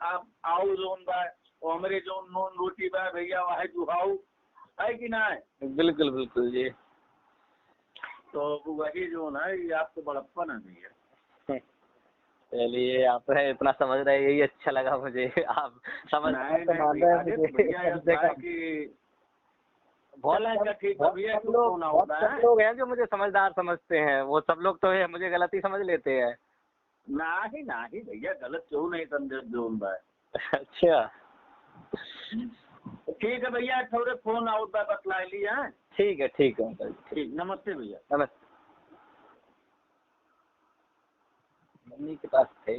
आप आओ जोन भाई और हमारे जो नॉन रोटी बा भैया वह जुहाऊ है कि ना है? बिल्कुल बिल्कुल जी। तो वही जो ना ये आपको बड़प्पन है भैया। चलिए आप इतना समझ रहे हैं, यही अच्छा लगा मुझे। आप समझ बहुत लोग हैं जो मुझे समझदार समझते हैं, वो सब लोग तो है मुझे गलत ही समझ लेते हैं। नहीं भैया गलत क्यों नहीं समझे जोन भाई। अच्छा ठीक है भैया, थोड़े फोन आउट बतला लिया। ठीक है अंकल, ठीक, नमस्ते भैया। नमस्ते। मम्मी के पास थे,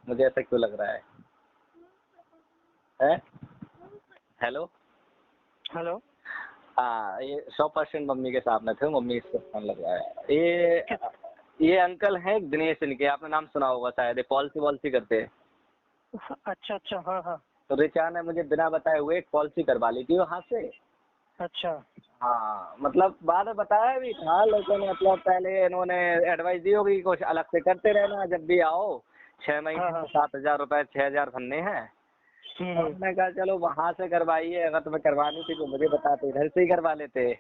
मुझे ऐसा क्यों लग रहा है? हेलो हाँ, ये 100% मम्मी के सामने थे, मम्मी इसको फोन लग रहा है। ये अंकल हैं दिनेश इनके, आपने नाम सुना होगा शायद, पॉलिसी करते हैं। अच्छा हाँ। तो रिचा ने मुझे बिना बताए हुए एक पॉलिसी करवा ली थी वहाँ से। अच्छा हाँ, मतलब बाद में बताया भी था, लेकिन मतलब पहले इन्होंने एडवाइस दी होगी कुछ अलग से करते रहना, जब भी आओ 6 महीने में 7,000 रुपए 6,000 भरने हैं। हमने कहा चलो वहाँ से करवाइए, अगर तुम्हें करवानी थी तो मुझे बताते, इधर से ही करवा लेते।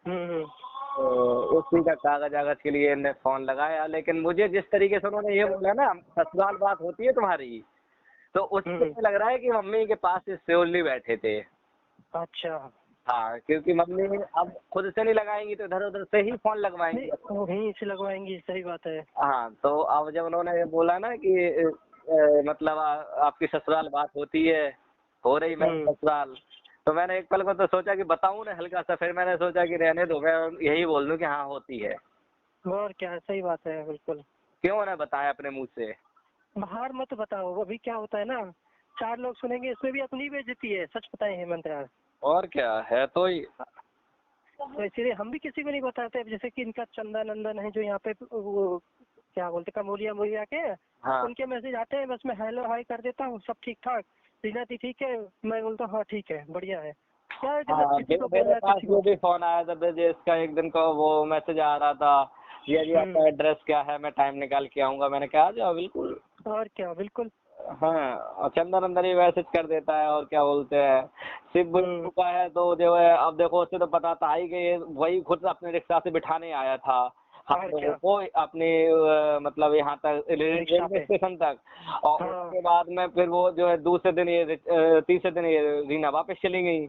तो उसी का कागज के लिए इन्हें फोन लगाया, लेकिन मुझे जिस तरीके से उन्होंने ये बोला ना ससुराल बात होती है तुम्हारी, तो उससे लग रहा है कि मम्मी के पास श्योरली बैठे थे। अच्छा हाँ, क्योंकि मम्मी अब खुद से नहीं लगाएंगी तो इधर उधर से ही फोन लगवाएंगी, वहीं से लगवाएंगी, सही बात है। हाँ, तो अब जब उन्होंने बोला ना कि मतलब आपकी ससुराल बात होती है, हो रही मेरे ससुराल, तो मैंने एक पल को तो सोचा कि बताऊं ना हल्का सा, फिर मैंने सोचा कि रहने दो, मैं यही बोल दूं कि हाँ होती है। और क्या, सही बात है बिल्कुल। क्यों ना बताया अपने मुंह से? बाहर मत बताओ, अभी क्या होता है ना, 4 लोग सुनेंगे, इसमें भी अपनी बेइज्जती है, सच बताए हेमंत यार। और क्या है, तो तो इसीलिए हम भी किसी को नहीं बताते। जैसे कि इनका चंदन नंदन है जो यहाँ पे वो क्या बोलते कमोलिया मोलिया के, हाँ। उनके मैसेज आते हैं, बस मैं हेलो हाय कर देता हूँ, सब ठीक ठाक, रीना दी ठीक है, मैं बोलता हूँ हाँ ठीक है बढ़िया है। क्या मेरे पास वो भी फोन आया था इसका, एक दिन का वो मैसेज आ रहा था, ये आपका एड्रेस क्या है, मैं टाइम निकाल के आऊंगा। मैंने कहा जाओ बिल्कुल। और क्या बिल्कुल। हाँ, चंदन अंदर ही मैसेज कर देता है, और क्या बोलते हैं शिव का है तो जो है, अब देखो उससे तो पता था ही कि वही खुद अपने रिक्शा से बिठाने आया था हम लोगों को अपने मतलब यहाँ तक रेलवे स्टेशन तक, और उसके बाद में फिर वो जो है दूसरे दिन ये तीसरे दिन ये रीना वापस चली गई।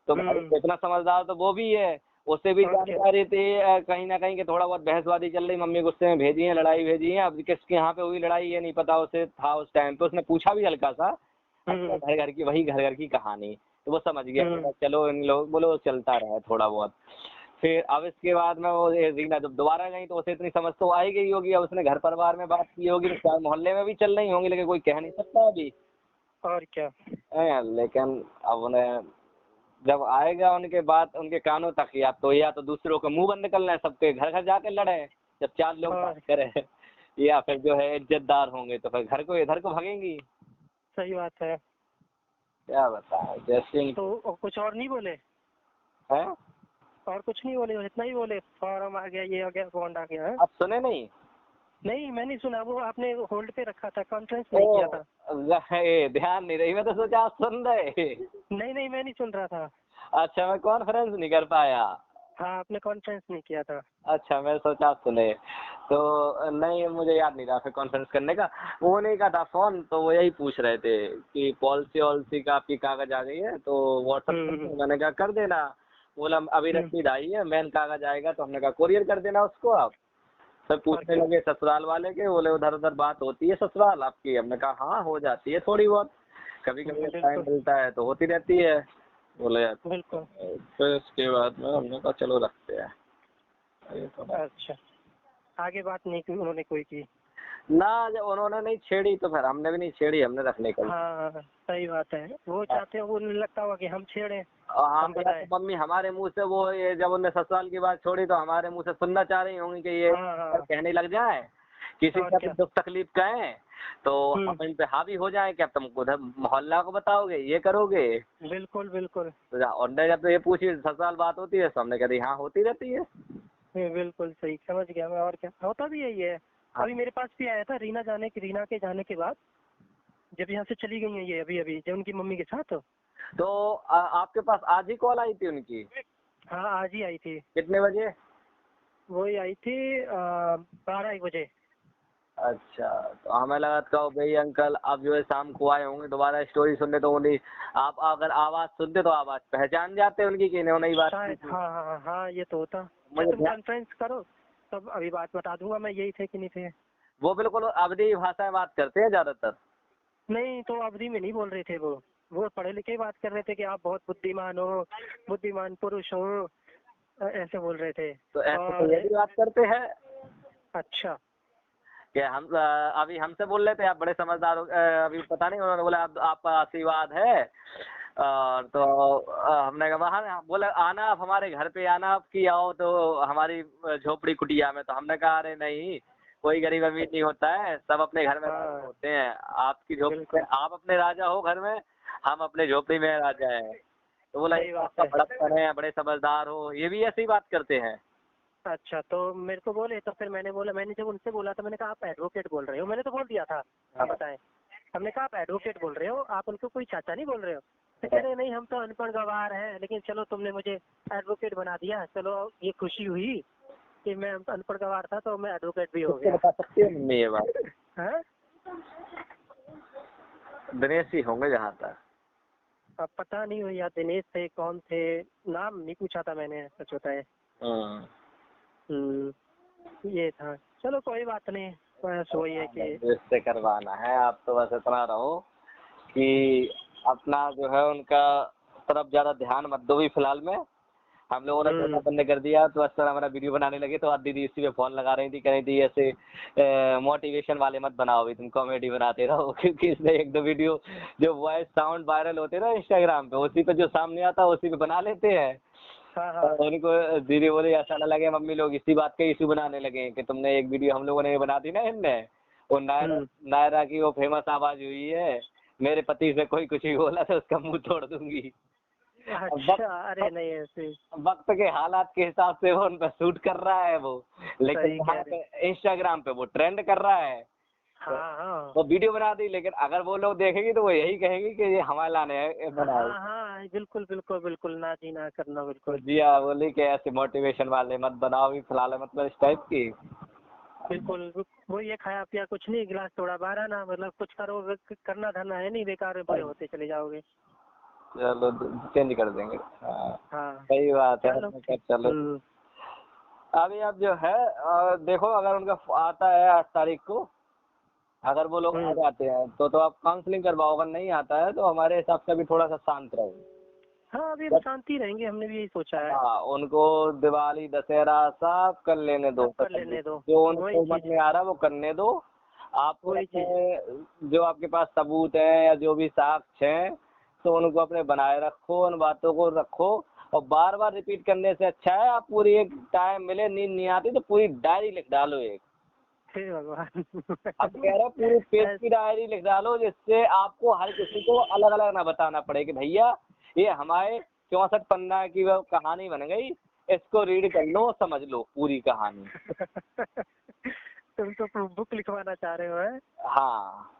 तो इतना समझदार तो वो भी है, उससे भी जानकारी थी कहीं ना कहीं कि थोड़ा बहुत बहसबाजी चल रही, मम्मी गुस्से में भेजी है, लड़ाई भेजी है, अब किसके यहाँ पे हुई लड़ाई ये नहीं पता उसे था उस टाइम पे, उसने पूछा भी हल्का सा घर की, वही घर की कहानी, तो वो समझ गया चलो इन लोग बोलो चलता रहा थोड़ा बहुत। फिर अब इसके बाद में वो रीना जब दोबारा गई तो उसे इतनी समझ तो आई गई होगी, अब उसने घर परिवार में बात की होगी, तो मोहल्ले में भी चल रही होंगी, लेकिन कोई कह नहीं सकता अभी। और क्या लेकिन अब उन्हें जब आएगा उनके बात उनके कानों तक, या तो दूसरों का मुंह बंद करना है, सबके घर घर जाकर लड़े, जब 4 लोग बात करें, या फिर जो है इज्जतदार होंगे तो फिर घर को इधर को भागेंगी। सही बात है। क्या बताएं, जैसे तो और कुछ और नहीं बोले? है। और कुछ नहीं बोले, इतना ही बोले फॉर्म आ गया, ये आ गया, बॉन्ड आ गया है? आप सुने नहीं? नहीं मैं नहीं सुना, वो आपने होल्ड पे रखा था, कॉन्फ्रेंस नहीं किया था। ध्यान नहीं रही, मैं तो सोचा आप सुन रहे। नहीं नहीं मैं नहीं सुन रहा था। अच्छा, मैं कॉन्फ्रेंस नहीं कर पाया। हाँ आपने कॉन्फ्रेंस नहीं किया था। अच्छा, मैं सोचा आप सुने। तो नहीं, मुझे याद नहीं रहा फिर कॉन्फ्रेंस करने का। वो नहीं का था फोन, तो वो यही पूछ रहे थे कि पॉलिसी वॉलिसी का आपकी कागज आ गई है तो व्हाट्सएप कर दो। मैंने कहा कर देना। बोला अभी रसीद आई है, मेन कागज आएगा तो हमने कहा कोरियर कर देना उसको आप। सब पूछने लगे ससुराल वाले के, बोले उधर उधर बात होती है ससुराल आपकी? हमने कहा हाँ हो जाती है थोड़ी बहुत, कभी कभी टाइम मिलता है तो होती रहती है। बोले बिल्कुल। फिर इसके बाद में हमने कहा चलो रखते हैं। अच्छा, आगे बात नहीं की उन्होंने कोई की? ना, जब उन्होंने नहीं छेड़ी तो फिर हमने भी नहीं छेड़ी, हमने रखने का। हाँ सही बात है, वो चाहते हैं, वो लगता हुआ कि हम छेड़े। हाँ, हम बताएं। तो मम्मी हमारे मुंह से वो ये जब उन्होंने ससुराल की बात छोड़ी तो हमारे मुंह से सुनना चाह रही होंगी कि ये हाँ कहने लग जाए, किसी और का क्या। भी दुख तकलीफ कहें तो हम इन पे हावी हो जाएं, क्या तुम उधर मोहल्ला को बताओगे, ये करोगे? बिल्कुल बिल्कुल। तो उन्होंने जब तो ये पूछी ससुराल बात होती है तो हमने कह दी हाँ होती रहती है। बिल्कुल सही, समझ गया मैं, और क्या होता भी यही है। अभी मेरे पास भी आया था रीना के जाने के बाद, जब यहाँ से चली गई है ये अभी अभी, जब उनकी मम्मी के साथ। तो आपके पास आज ही कॉल आई थी उनकी? हाँ आज ही आई थी। कितने बजे? वही आई थी 12-1 बजे। अच्छा, तो हमें लगा था भाई अंकल अब जो है शाम को आए होंगे दोबारा स्टोरी सुनने, तो उन्हें आप अगर आवाज सुनते तो आवाज पहचान जाते उनकी कि इन्होंने ही बात की शायद थी। हाँ हाँ हाँ, ये तो होता। मुझे तुम कॉन्फ्रेंस करो तब अभी बात बता दूंगा मैं, यही थे कि नहीं थे। वो बिल्कुल अवधी भाषा में बात करते हैं ज्यादातर। नहीं तो अवधि में नहीं बोल रहे थे वो पढ़े लिखे बात कर रहे थे कि आप बहुत बुद्धिमान हो, बुद्धिमान पुरुष हो, ऐसे बोल रहे थे। तो ऐसे तो और ये भी बात करते हैं अच्छा, कि हम अभी हमसे बोल रहे थे आप बड़े समझदार हो, अभी पता नहीं उन्होंने बोला आपका आशीर्वाद है। तो हमने कहा वहाँ बोले आना आप हमारे घर पे आना, आप की आओ तो हमारी झोपड़ी कुटिया में। तो हमने कहा अरे नहीं, कोई गरीब अमीर नहीं होता है, सब अपने घर में राजा होते हैं। आपकी झोपड़ी में आप अपने राजा हो घर में, हम अपने झोपड़ी में राजा हैं। तो बोला आपका बड़प्पन है, बड़े समझदार हो, ये भी ऐसी बात करते हैं। अच्छा तो मेरे को बोले, तो फिर मैंने बोला, मैंने जब उनसे बोला तो मैंने कहा आप एडवोकेट बोल रहे हो, मैंने तो बोल दिया था। आप बताएं, हमने कहा आप एडवोकेट बोल रहे हो, आप उनको कोई चाचा नहीं बोल रहे हो? तो कह रहे नहीं हम तो अनपढ़ गवार हैं, लेकिन चलो तुमने मुझे एडवोकेट बना दिया, चलो ये खुशी हुई कि मैं अनपढ़ गवार था तो मैं एडवोकेट भी हो गया। बता सकती है मम्मी ये बात? हाँ दिनेश ही होंगे जहाँ तक। अब पता नहीं हो या दिनेश थे, कौन थे, नाम नहीं पूछा था मैंने, सच बताए। ये था, चलो कोई बात नहीं, बस वही है कि इससे करवाना है। आप तो बस इतना रहो कि अपना जो है उनका तरफ ज्यादा ध्यान मत दो भी फिलहाल में। हम लोगों ने धंधा बंद कर दिया तो अक्सर हमारा वीडियो बनाने लगे तो आज दीदी इसी पे फोन लगा रही थी, कह रही थी ऐसे मोटिवेशन वाले मत बनाओ, तुम कॉमेडी बनाते रहो। क्योंकि इसने 1-2 वीडियो जो वॉइस साउंड वायरल होते ना इंस्टाग्राम पे, उसी पे जो सामने आता उसी पे बना लेते हैं। उनको दीदी बोले ऐसा ना लगे मम्मी लोग इसी बात का इशू बनाने लगे कि तुमने एक वीडियो हम लोगों ने बना दी ना इनने, वो नायरा की वो फेमस आवाज हुई है, मेरे पति से कोई कुछ भी बोला तो उसका मुंह तोड़ दूंगी। अच्छा, अरे नहीं ऐसे वक्त के हालात के हिसाब से वो उन पर शूट कर रहा है वो, लेकिन वहाँ पे इंस्टाग्राम पे वो ट्रेंड कर रहा है। हाँ वो वीडियो बना दी, लेकिन अगर वो लोग देखेंगे तो वो यही कहेंगे कि ये हमारा ने बनाया। हाँ बिल्कुल बिल्कुल बिल्कुल, ना जी ना करना बिल्कुल। जी हाँ, बोली कि ऐसे मोटिवेशन वाले मत बनाओ भी फिलहाल, मतलब इस टाइप की। बिल्कुल वो ये खाया पिया कुछ नहीं, गिलास थोड़ा बारह ना, मतलब कुछ करो, करना धरना है नहीं, बेकार में बड़े होते चले जाओगे। चलो चेंज कर देंगे। हाँ सही बात है। चलो अभी अब जो है देखो अगर उनका आता है 8 तारीख को, अगर वो लोग आ जाते हैं तो आप काउंसलिंग करवाओ, अगर नहीं आता है तो हमारे हिसाब से भी थोड़ा सा शांत रहो। हाँ अभी हम शांति रहेंगे, हमने भी यही सोचा है। हाँ, उनको दिवाली दशहरा सब कर लेने दो, जो उनको मन में आ रहा है वो करने दो। आप जो आपके पास सबूत है या जो भी साक्ष्य हैं तो उनको अपने बनाए रखो, उन बातों को रखो, और बार बार रिपीट करने से अच्छा है आप पूरी एक टाइम मिले नींद नहीं आती तो पूरी डायरी लिख डालो एक, हे भगवान। अब कह रहे पूरी पेज की डायरी लिख डालो जिससे आपको हर किसी को अलग अलग ना बताना पड़े कि भैया ये हमारे 64 पन्ना की वो कहानी बन गई, इसको रीड कर लो, समझ लो पूरी कहानी। तुम तो बुक लिखवाना चाह रहे हो है? हाँ,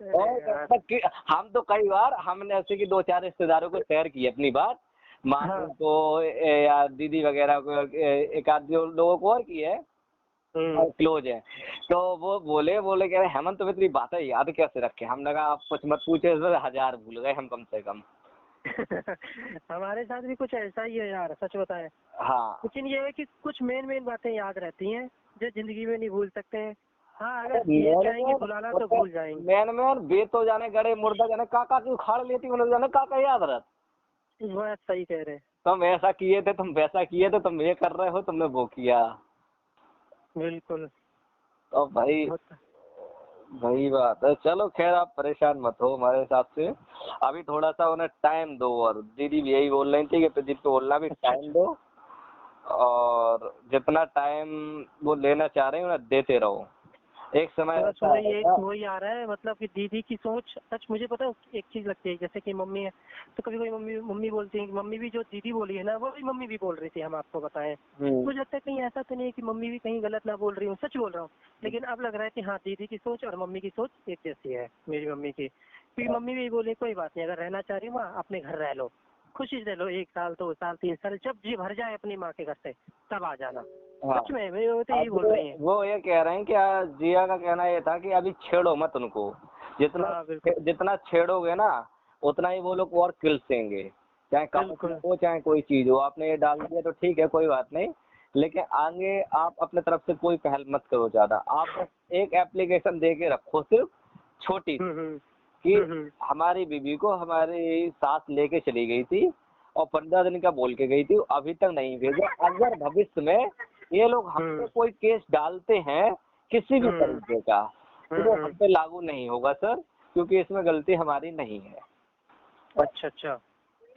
अरे और जब यार। तक कि हम तो कई बार हमने ऐसे कि 2-4 रिश्तेदारों को शेयर की अपनी बात, माँ हाँ। को या दीदी वगैरह को, एक आध जो लोगों को और की है और क्लोज है, तो वो बोले कह रहे हेमंत तुम्हें इतनी बातें याद कैसे रखे? हमने कहा आप कुछ मत पूछे, इसमें 1000 भूल गए हम कम से कम। हमारे साथ भी कुछ ऐसा ही है यार, सच बताएं। हाँ, लेकिन ये है कि कुछ मेन बातें याद रहती हैं जो जिंदगी में नहीं भूल सकते हैं। हाँ, अगर ये चाहेंगे भुलाना तो भूल जाएंगे। मैन बे तो जाने गड़े मुर्दा जाने काका की उखाड़ लेती, उन्हें जाने काका याद रहता। वो सही कह रहे हैं। तुम ऐसा किए थे, तुम वैसा किए थे, तुम ये कर रहे हो, तुमने वो किया। बिल्कुल। तो भाई होता। वही बात है। चलो खैर आप परेशान मत हो हमारे हिसाब से, अभी थोड़ा सा उन्हें टाइम दो, और दीदी भी यही बोल रही थी कि प्रदीप को बोलना भी अच्छा टाइम दो, और जितना टाइम वो लेना चाह रहे हैं उन्हें देते रहो। एक समय बस ऐसा वही एक आएगा। वही आ रहा है, मतलब कि दीदी की सोच सच मुझे पता है। एक चीज लगती है, जैसे कि मम्मी है तो कभी कभी मम्मी मम्मी बोलती है, मम्मी भी जो दीदी बोली है ना वो भी मम्मी भी बोल रही थी, हम आपको बताएं। मुझे लगता है कहीं ऐसा तो नहीं है कि मम्मी भी कहीं गलत ना बोल रही हूँ, सच बोल रहा हूँ। लेकिन अब लग रहा है कि हाँ, दीदी की सोच और मम्मी की सोच एक जैसी है, मेरी मम्मी की। क्योंकि मम्मी भी बोले कोई बात नहीं, अगर रहना चाह रही हो माँ अपने घर रह लो, खुशी से रह लो, 1 साल 2 साल 3 साल, जब जी भर जाए अपनी माँ के घर से तब आ जाना। हाँ, सच में वो तो यही बोल रही है। वो ये कह रहे हैं कि जिया का कहना ये था कि अभी छेड़ो मत उनको, जितना हाँ बिल्कुल जितना छेड़ोगे ना उतना ही वो लोग और किलसेंगे, चाहे बिल्कुल। काम हो चाहे कोई चीज हो। आपने ये डाल दिया तो ठीक है, कोई बात नहीं, लेकिन आगे आप अपने तरफ से कोई पहल मत करो ज्यादा। आप बस एक एप्लीकेशन दे के रखो सिर्फ, छोटी सी, हम्म कि हम्म हमारी बीबी को हमारी सास लेके चली गई थी और 15 दिन का बोल के गई थी, अभी तक नहीं भेजा। अगर भविष्य में ये लोग हम पे कोई केस डालते हैं किसी भी तरीके का, तो वो हम पे लागू नहीं होगा सर, क्योंकि इसमें गलती हमारी नहीं है। अच्छा अच्छा।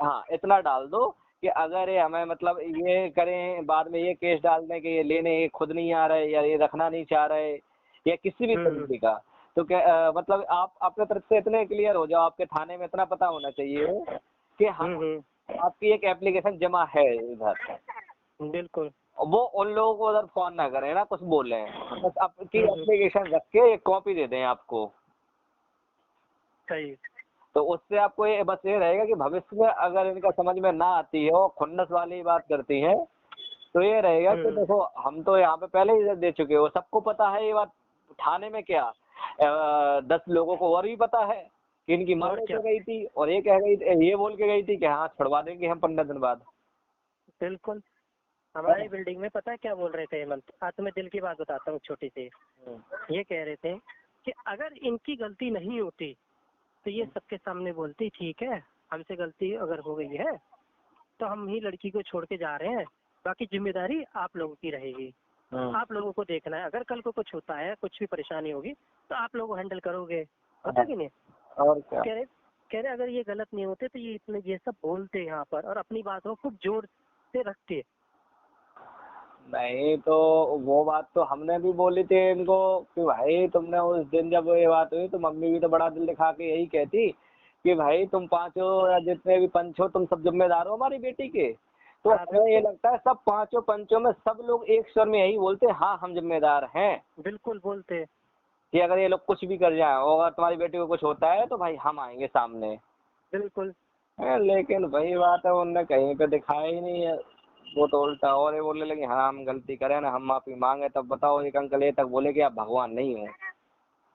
हाँ, इतना डाल दो कि अगर ये हमें मतलब ये करें बाद में, ये केस डाल दें कि ये लेने ये खुद नहीं आ रहे या ये रखना नहीं चाह रहे या किसी भी तरीके का, तो क्या मतलब आप अपने तरफ से इतने क्लियर हो जाओ, आपके थाने में इतना पता होना चाहिए कि हम आपकी एक एप्लीकेशन जमा है इधर, बिल्कुल वो उन लोगों को उधर फोन ना करें ना कुछ बोले, बस आपकी एप्लीकेशन रख के एक कॉपी दे दें आपको, सही। तो उससे आपको ये बस ये रहेगा कि भविष्य में अगर इनका समझ में ना आती है और खुन्नस वाली बात करती है, तो ये रहेगा कि देखो हम तो यहाँ पे पहले ही दे चुके हो, सबको पता है ये बात। थाने में क्या 10 लोगों को और भी पता है कि इनकी माँ और क्या। लेके गई थी और ये कह गई, ये बोल के गई थी कि हाँ छुड़वा देंगे हम 15 दिन बाद। बिल्कुल। हमारी बिल्डिंग में पता है क्या बोल रहे थे हेमंत, आज तुम्हें दिल की बात बताता हूँ छोटी सी। ये कह रहे थे कि अगर इनकी गलती नहीं होती तो ये सबके सामने बोलती ठीक है, हमसे गलती अगर हो गई है तो हम ही लड़की को छोड़ के जा रहे हैं, बाकी जिम्मेदारी आप लोगों की रहेगी। आप लोगों को देखना है, अगर कल को कुछ होता है, कुछ भी परेशानी होगी तो आप लोग हैंडल करोगे, होता कि नहीं। और क्या। कह रहे अगर ये गलत नहीं होते तो ये इतने ये सब बोलते यहाँ पर और अपनी बातों को खूब जोर से रखते। नहीं तो वो बात तो हमने भी बोली थी इनको कि भाई तुमने उस दिन जब ये बात हुई तो मम्मी भी तो बड़ा दिल दिखा के यही कहती कि भाई तुम पांचों या जितने भी पंच हो तुम सब जिम्मेदार हो हमारी बेटी के। तो हमें ये लगता है सब पांचों पंचों में सब लोग एक स्वर में यही बोलते हैं हाँ हम जिम्मेदार हैं। बिल्कुल बोलते कि अगर ये लोग कुछ भी कर जाए और अगर तुम्हारी बेटी को कुछ होता है तो भाई हम आएंगे सामने। बिल्कुल। लेकिन वही बात है उनने कहीं पे दिखाया ही नहीं है। वो तो उल्टा और ये बोलने लगे हाँ हम गलती करें ना, हम माफी मांगे। तब बताओ एक अंकल ये तक बोले कि आप भगवान नहीं हो।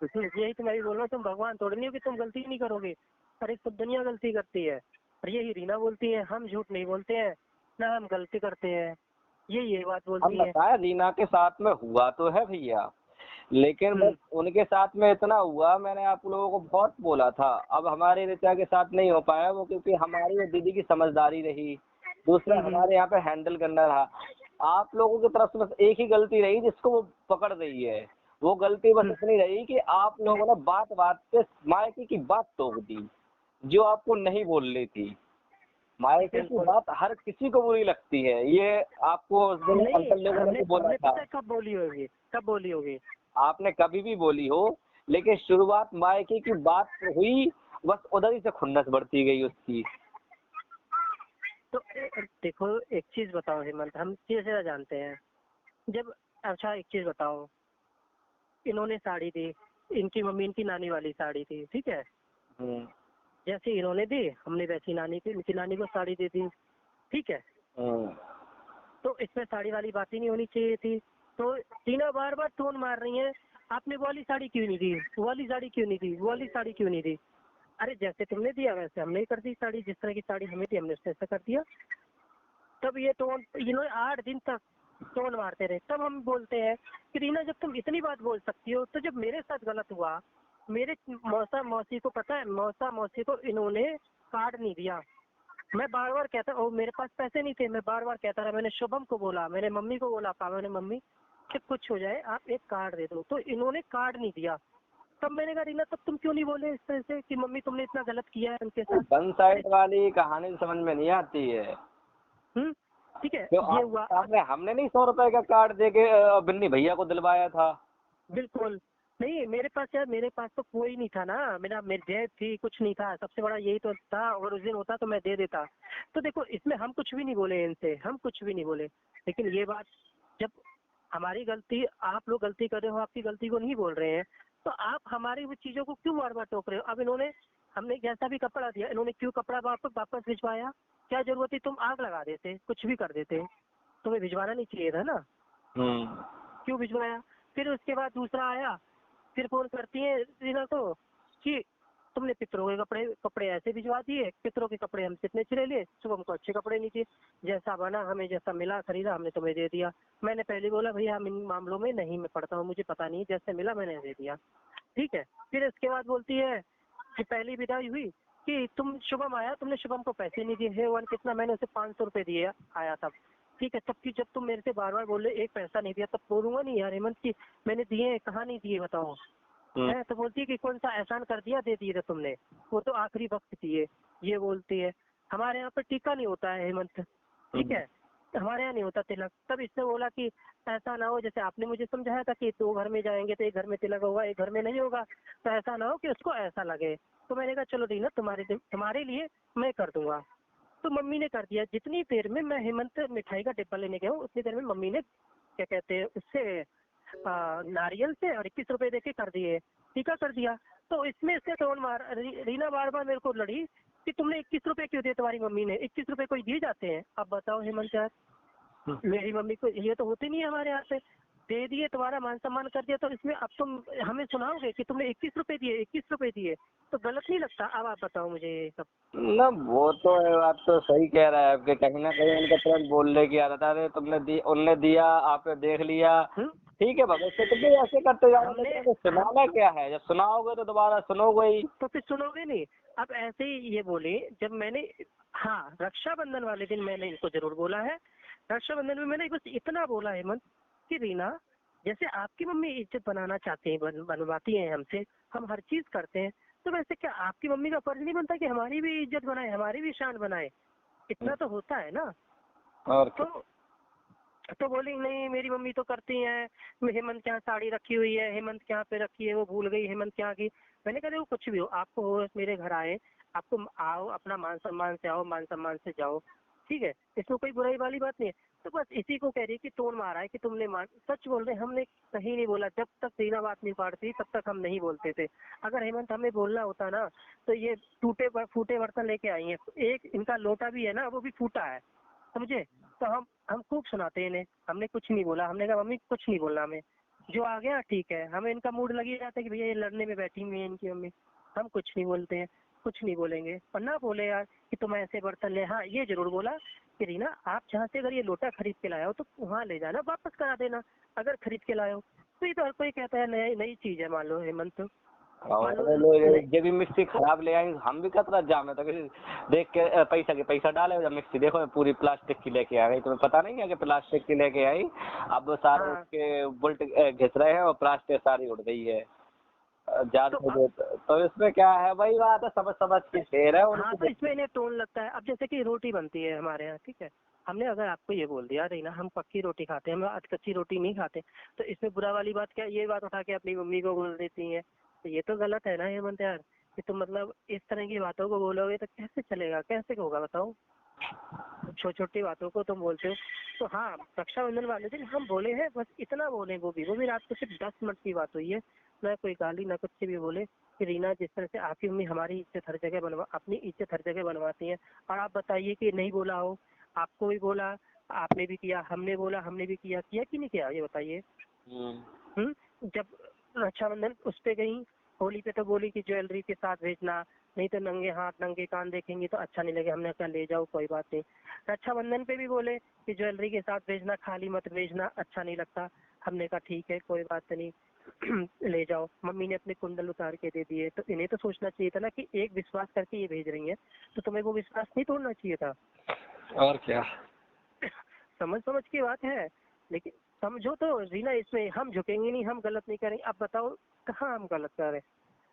यही तो मैं भी बोल रहा हूँ, तुम भगवान थोड़ी नहीं हो कि तुम गलती नहीं करोगे। अरे सब दुनिया गलती करती है और यही रीना बोलती है हम झूठ नहीं बोलते हैं ना हम गलती करते हैं, ये बात हम बोलती है। बताया रीना के साथ में हुआ तो है भैया, लेकिन बस उनके साथ में इतना हुआ, मैंने आप लोगों को बहुत बोला था। अब हमारी ऋचा के साथ नहीं हो पाया वो, क्योंकि हमारी और दीदी की समझदारी रही, दूसरा हमारे यहाँ पे हैंडल करना रहा। आप लोगों की तरफ से बस एक ही गलती रही जिसको वो पकड़ रही है। वो गलती बस इतनी रही कि आप लोगों ने बात बात पे मायके की बात टोक दी जो आपको नहीं बोल रही थी। मायके की बात हर किसी को बुरी लगती है, ये आपको उस दिन अंकल लोगों ने भी बोला था। कब बोली होगी आपने कभी भी बोली हो, लेकिन शुरुआत मायके की बात हुई, बस उधर ही से खुन्नस बढ़ती गई उसकी। तो देखो एक चीज बताओ हेमंत, हम कैसे जानते हैं जब, अच्छा एक चीज बताओ, इन्होंने साड़ी दी, इनकी मम्मी इनकी नानी वाली साड़ी थी, ठीक है, हम्म, जैसे इन्होंने दी हमने वैसी नानी की इनकी नानी को साड़ी दे दी, ठीक है। हम्म, तो इसमें साड़ी वाली बात ही नहीं होनी चाहिए थी। तो टीना बार बार टोन मार रही है, आपने वो वाली साड़ी क्यों नहीं दी, वो वाली साड़ी क्यों नहीं दी, वो वाली साड़ी क्यों नहीं दी। अरे जैसे तुमने दिया वैसे हमने ही कर दी साड़ी, जिस तरह की साड़ी हमें थी हमने ऐसा कर दिया। तब ये टोन, इन्होंने 8 दिन तक टोन मारते रहे। तब हम बोलते हैं कि रीना जब तुम इतनी बात बोल सकती हो, तो जब मेरे साथ गलत हुआ, मेरे मौसा मौसी को पता है, मौसा मौसी को इन्होंने कार्ड नहीं दिया। मैं बार बार कहता, और मेरे पास पैसे नहीं थे, मैं बार बार कहता रहा, मैंने शुभम को बोला, मैंने मम्मी को बोला, पापा ने मम्मी कि कुछ हो जाए आप एक कार्ड दे दो, तो इन्होंने कार्ड नहीं दिया। तब मैंने कहा रीना तब तुम क्यों नहीं बोले इस तरह से कि मम्मी तुमने इतना गलत किया है उनके साथ। वन साइड वाली कहानी समझ में नहीं आती है। ठीक है, तो ये हुआ। आपने हमने नहीं 100 रुपए का कार्ड दे के बिन्नी भैया को दिलवाया था। बिल्कुल नहीं, मेरे पास यार, मेरे पास तो कोई नहीं था ना, मेरी जेब थी, कुछ नहीं था, सबसे बड़ा यही तो था। और उस दिन होता तो मैं दे देता। तो देखो इसमें हम कुछ भी नहीं बोले इनसे, हम कुछ भी नहीं बोले। लेकिन ये बात, जब हमारी गलती, आप लोग गलती कर रहे हो, आपकी गलती को नहीं बोल रहे हैं, तो आप हमारी वो चीजों को क्यों बार बार टोक रहे हो। अब इन्होंने, हमने जैसा भी कपड़ा दिया, इन्होंने क्यों कपड़ा वापस भिजवाया, क्या जरूरत थी, तुम आग लगा देते, कुछ भी कर देते, तुम्हें भिजवाना नहीं चाहिए था ना, क्यों भिजवाया। फिर उसके बाद दूसरा आया, फिर फोन करती है रीना को कि तुमने पितरों के कपड़े ऐसे भिजवा दिए, पितरों के कपड़े हमसे इतने चुरा लिए, शुभम को अच्छे कपड़े नहीं दिए, जैसा बना हमें जैसा मिला खरीदा हमने तुम्हें दे दिया। मैंने पहले बोला भैया हम इन मामलों में नहीं मैं पढ़ता हूँ, मुझे पता नहीं, जैसे मिला मैंने दे दिया, ठीक है। फिर इसके बाद बोलती है कि पहली विदाई हुई कि तुम, शुभम आया, तुमने शुभम को पैसे नहीं दिए है, वन कितना, मैंने उसे 500 रुपए दिए आया तब, ठीक है। तब की जब तुम मेरे से बार बार बोल रहे एक पैसा नहीं दिया, तब बोलूंगा नहीं यार हेमंत की मैंने दिए, कहाँ नहीं दिए बताओ। है तो बोलती है कि कौन सा एहसान कर दिया, दे दिए थे तुमने, वो तो आखिरी वक्त दिए, ये बोलती है। हमारे यहाँ पर टीका नहीं होता है हेमंत, ठीक है, हमारे यहाँ नहीं होता तिलक। तब इसने बोला कि ऐसा ना हो, जैसे आपने मुझे समझाया था कि 2 घर में जाएंगे तो एक घर में तिलक होगा, एक घर में नहीं होगा, तो ऐसा ना हो कि उसको ऐसा लगे। तो मैंने कहा चलो रीना तुम्हारे लिए मैं कर दूंगा। तो मम्मी ने कर दिया। जितनी देर में मैं हेमंत मिठाई का डिब्बा लेने गया हूँ, उतनी देर में मम्मी ने क्या कहते हैं उससे नारियल से और 21 रुपए देके कर दिए, टीका कर दिया। तो इसमें इससे टोन मार रीना बार बार मेरे को लड़ी कि तुमने 21 रुपए क्यों दिए, तुम्हारी मम्मी ने 21 रुपए कोई दिए जाते हैं। अब बताओ हेमंत यार, मेरी मम्मी को ये तो होते नहीं है हमारे यहाँ पे, दे दिए, तुम्हारा मान सम्मान कर दिया, तो इसमें अब तुम हमें सुनाओगे कि तुमने 21 रुपए दिए, 21 रुपए दिए, तो गलत नहीं लगता। अब आप बताओ मुझे ये सब। ना वो तो है, बात तो सही कह रहा है आपके, कहीं ना कहीं उनका तुरंत बोलने की आदत है, तुमने दी, उनने दिया, आपने देख लिया, ठीक है भगत से तुम भी ऐसे करते जाओगे, तो सुनाना क्या है, जब सुनाओगे तो दोबारा सुनोगे ही, तो फिर सुनोगे नहीं। अब ऐसे ही ये बोले जब मैंने, हाँ रक्षाबंधन वाले दिन मैंने इनको जरूर बोला है। रक्षाबंधन में मैंने बस इतना बोला हेमंत कि रीना, जैसे आपकी मम्मी इज्जत बनाना चाहते हैं, बनवाती हैं हमसे, हम हर चीज करते हैं, तो वैसे क्या आपकी मम्मी का फर्ज नहीं बनता कि हमारी भी इज्जत बनाए, हमारी भी शान बनाए, इतना तो होता है ना। और तो बोली नहीं मेरी मम्मी तो करती है, हेमंत के यहाँ साड़ी रखी हुई है, हेमंत के यहाँ पे रखी है, वो भूल गई हेमंत के यहाँ की। मैंने कहा देखो कुछ भी हो, आपको हो मेरे घर आए, आपको आओ, अपना मान सम्मान से आओ, मान सम्मान से जाओ, ठीक है, इसमें कोई बुराई वाली बात नहीं है। तो बस इसी को कह रही है कि टोन मारा है कि तुमने सच बोल रहे, हमने कहीं नहीं बोला, जब तक रीना बात नहीं काटती तब तक हम नहीं बोलते थे। अगर हेमंत हमें बोलना होता ना, तो ये फूटे बर्तन लेके आई है, एक इनका लोटा भी है ना वो भी फूटा है, समझे। तो हम खूब सुनाते हैं इन्हें, हमने कुछ नहीं बोला, हमने कहा मम्मी कुछ नहीं बोलना हमें, जो आ गया ठीक है। हमें इनका मूड लग ही जाता है कि भैया ये लड़ने में बैठी हुई है इनकी मम्मी, हम कुछ नहीं बोलते हैं, कुछ नहीं बोलेंगे। पर ना बोले यार कि तुम ऐसे बर्तन ले, हाँ ये जरूर बोला कि रीना आप जहाँ से अगर ये लोटा खरीद के लाए हो तो वहाँ ले जाना, वापस करा देना अगर खरीद के लाए हो। तो ये तो हर कोई कहता है नई नई चीज है, मान लो हेमंत, ये भी मिक्सी खराब ले आई, हम भी कतरा जामे तो देख के पैसा डाले, जब मिक्सी देखो पूरी प्लास्टिक की लेके आ गई, तुम्हें पता नहीं है कि प्लास्टिक की लेके आई, अब सारे हाँ। उसके बुल्ट घिस रहे हैं और प्लास्टिक सारी उड़ गई है ज्यादा। तो इसमें क्या है, वही बात है, समझ के शेर है हाँ, तो इसमें इन्हें टोन लगता है। अब जैसे कि रोटी बनती है हमारे यहाँ, ठीक है, हमने अगर आपको ये बोल दिया रीना हम पक्की रोटी खाते हैं, हम कच्ची रोटी नहीं खाते, तो इसमें बुरा वाली बात क्या है? ये बात उठा के अपनी मम्मी को बोल देती है, तो ये तो गलत है ना हेमंत यार, कि तुम मतलब इस तरह की बातों को बोलोगे तो कैसे चलेगा, कैसे होगा बताओ? छोटी छोटी बातों को तुम बोलते हो। तो हाँ, रक्षाबंधन वाले दिन हम बोले हैं, बस इतना बोले, वो भी रात को सिर्फ 10 मिनट की बात हुई है, ना कोई गाली ना कुछ भी बोले कि रीना जिस तरह से आपकी मम्मी हमारी इज्जत हर जगह बनवा अपनी इज्जत हर जगह बनवाती है, और आप बताइए कि नहीं बोला हो, आपको भी बोला, आपने भी किया, हमने बोला, हमने भी किया, किया कि नहीं किया, ये बताइए। जब रक्षाबंधन उस पे गई, होली पे तो बोली कि ज्वेलरी के साथ भेजना, नहीं तो नंगे हाथ नंगे कान देखेंगे तो अच्छा नहीं लगे, हमने कहा ले जाओ कोई बात नहीं। रक्षाबंधन पे भी बोले कि ज्वेलरी के साथ भेजना, खाली मत भेजना, अच्छा नहीं लगता, हमने कहा ठीक है कोई बात नहीं ले जाओ। मम्मी ने अपने कुंडल उतार के दे दिए, तो इन्हें तो सोचना चाहिए था ना कि एक विश्वास करके ये भेज रही है, तो तुम्हें वो विश्वास नहीं तोड़ना चाहिए था। और क्या। समझ की बात है, लेकिन समझो तो रीना, इसमें हम झुकेंगे नहीं, हम गलत नहीं करेंगे। अब बताओ कहाँ हम गलत कर रहे हैं?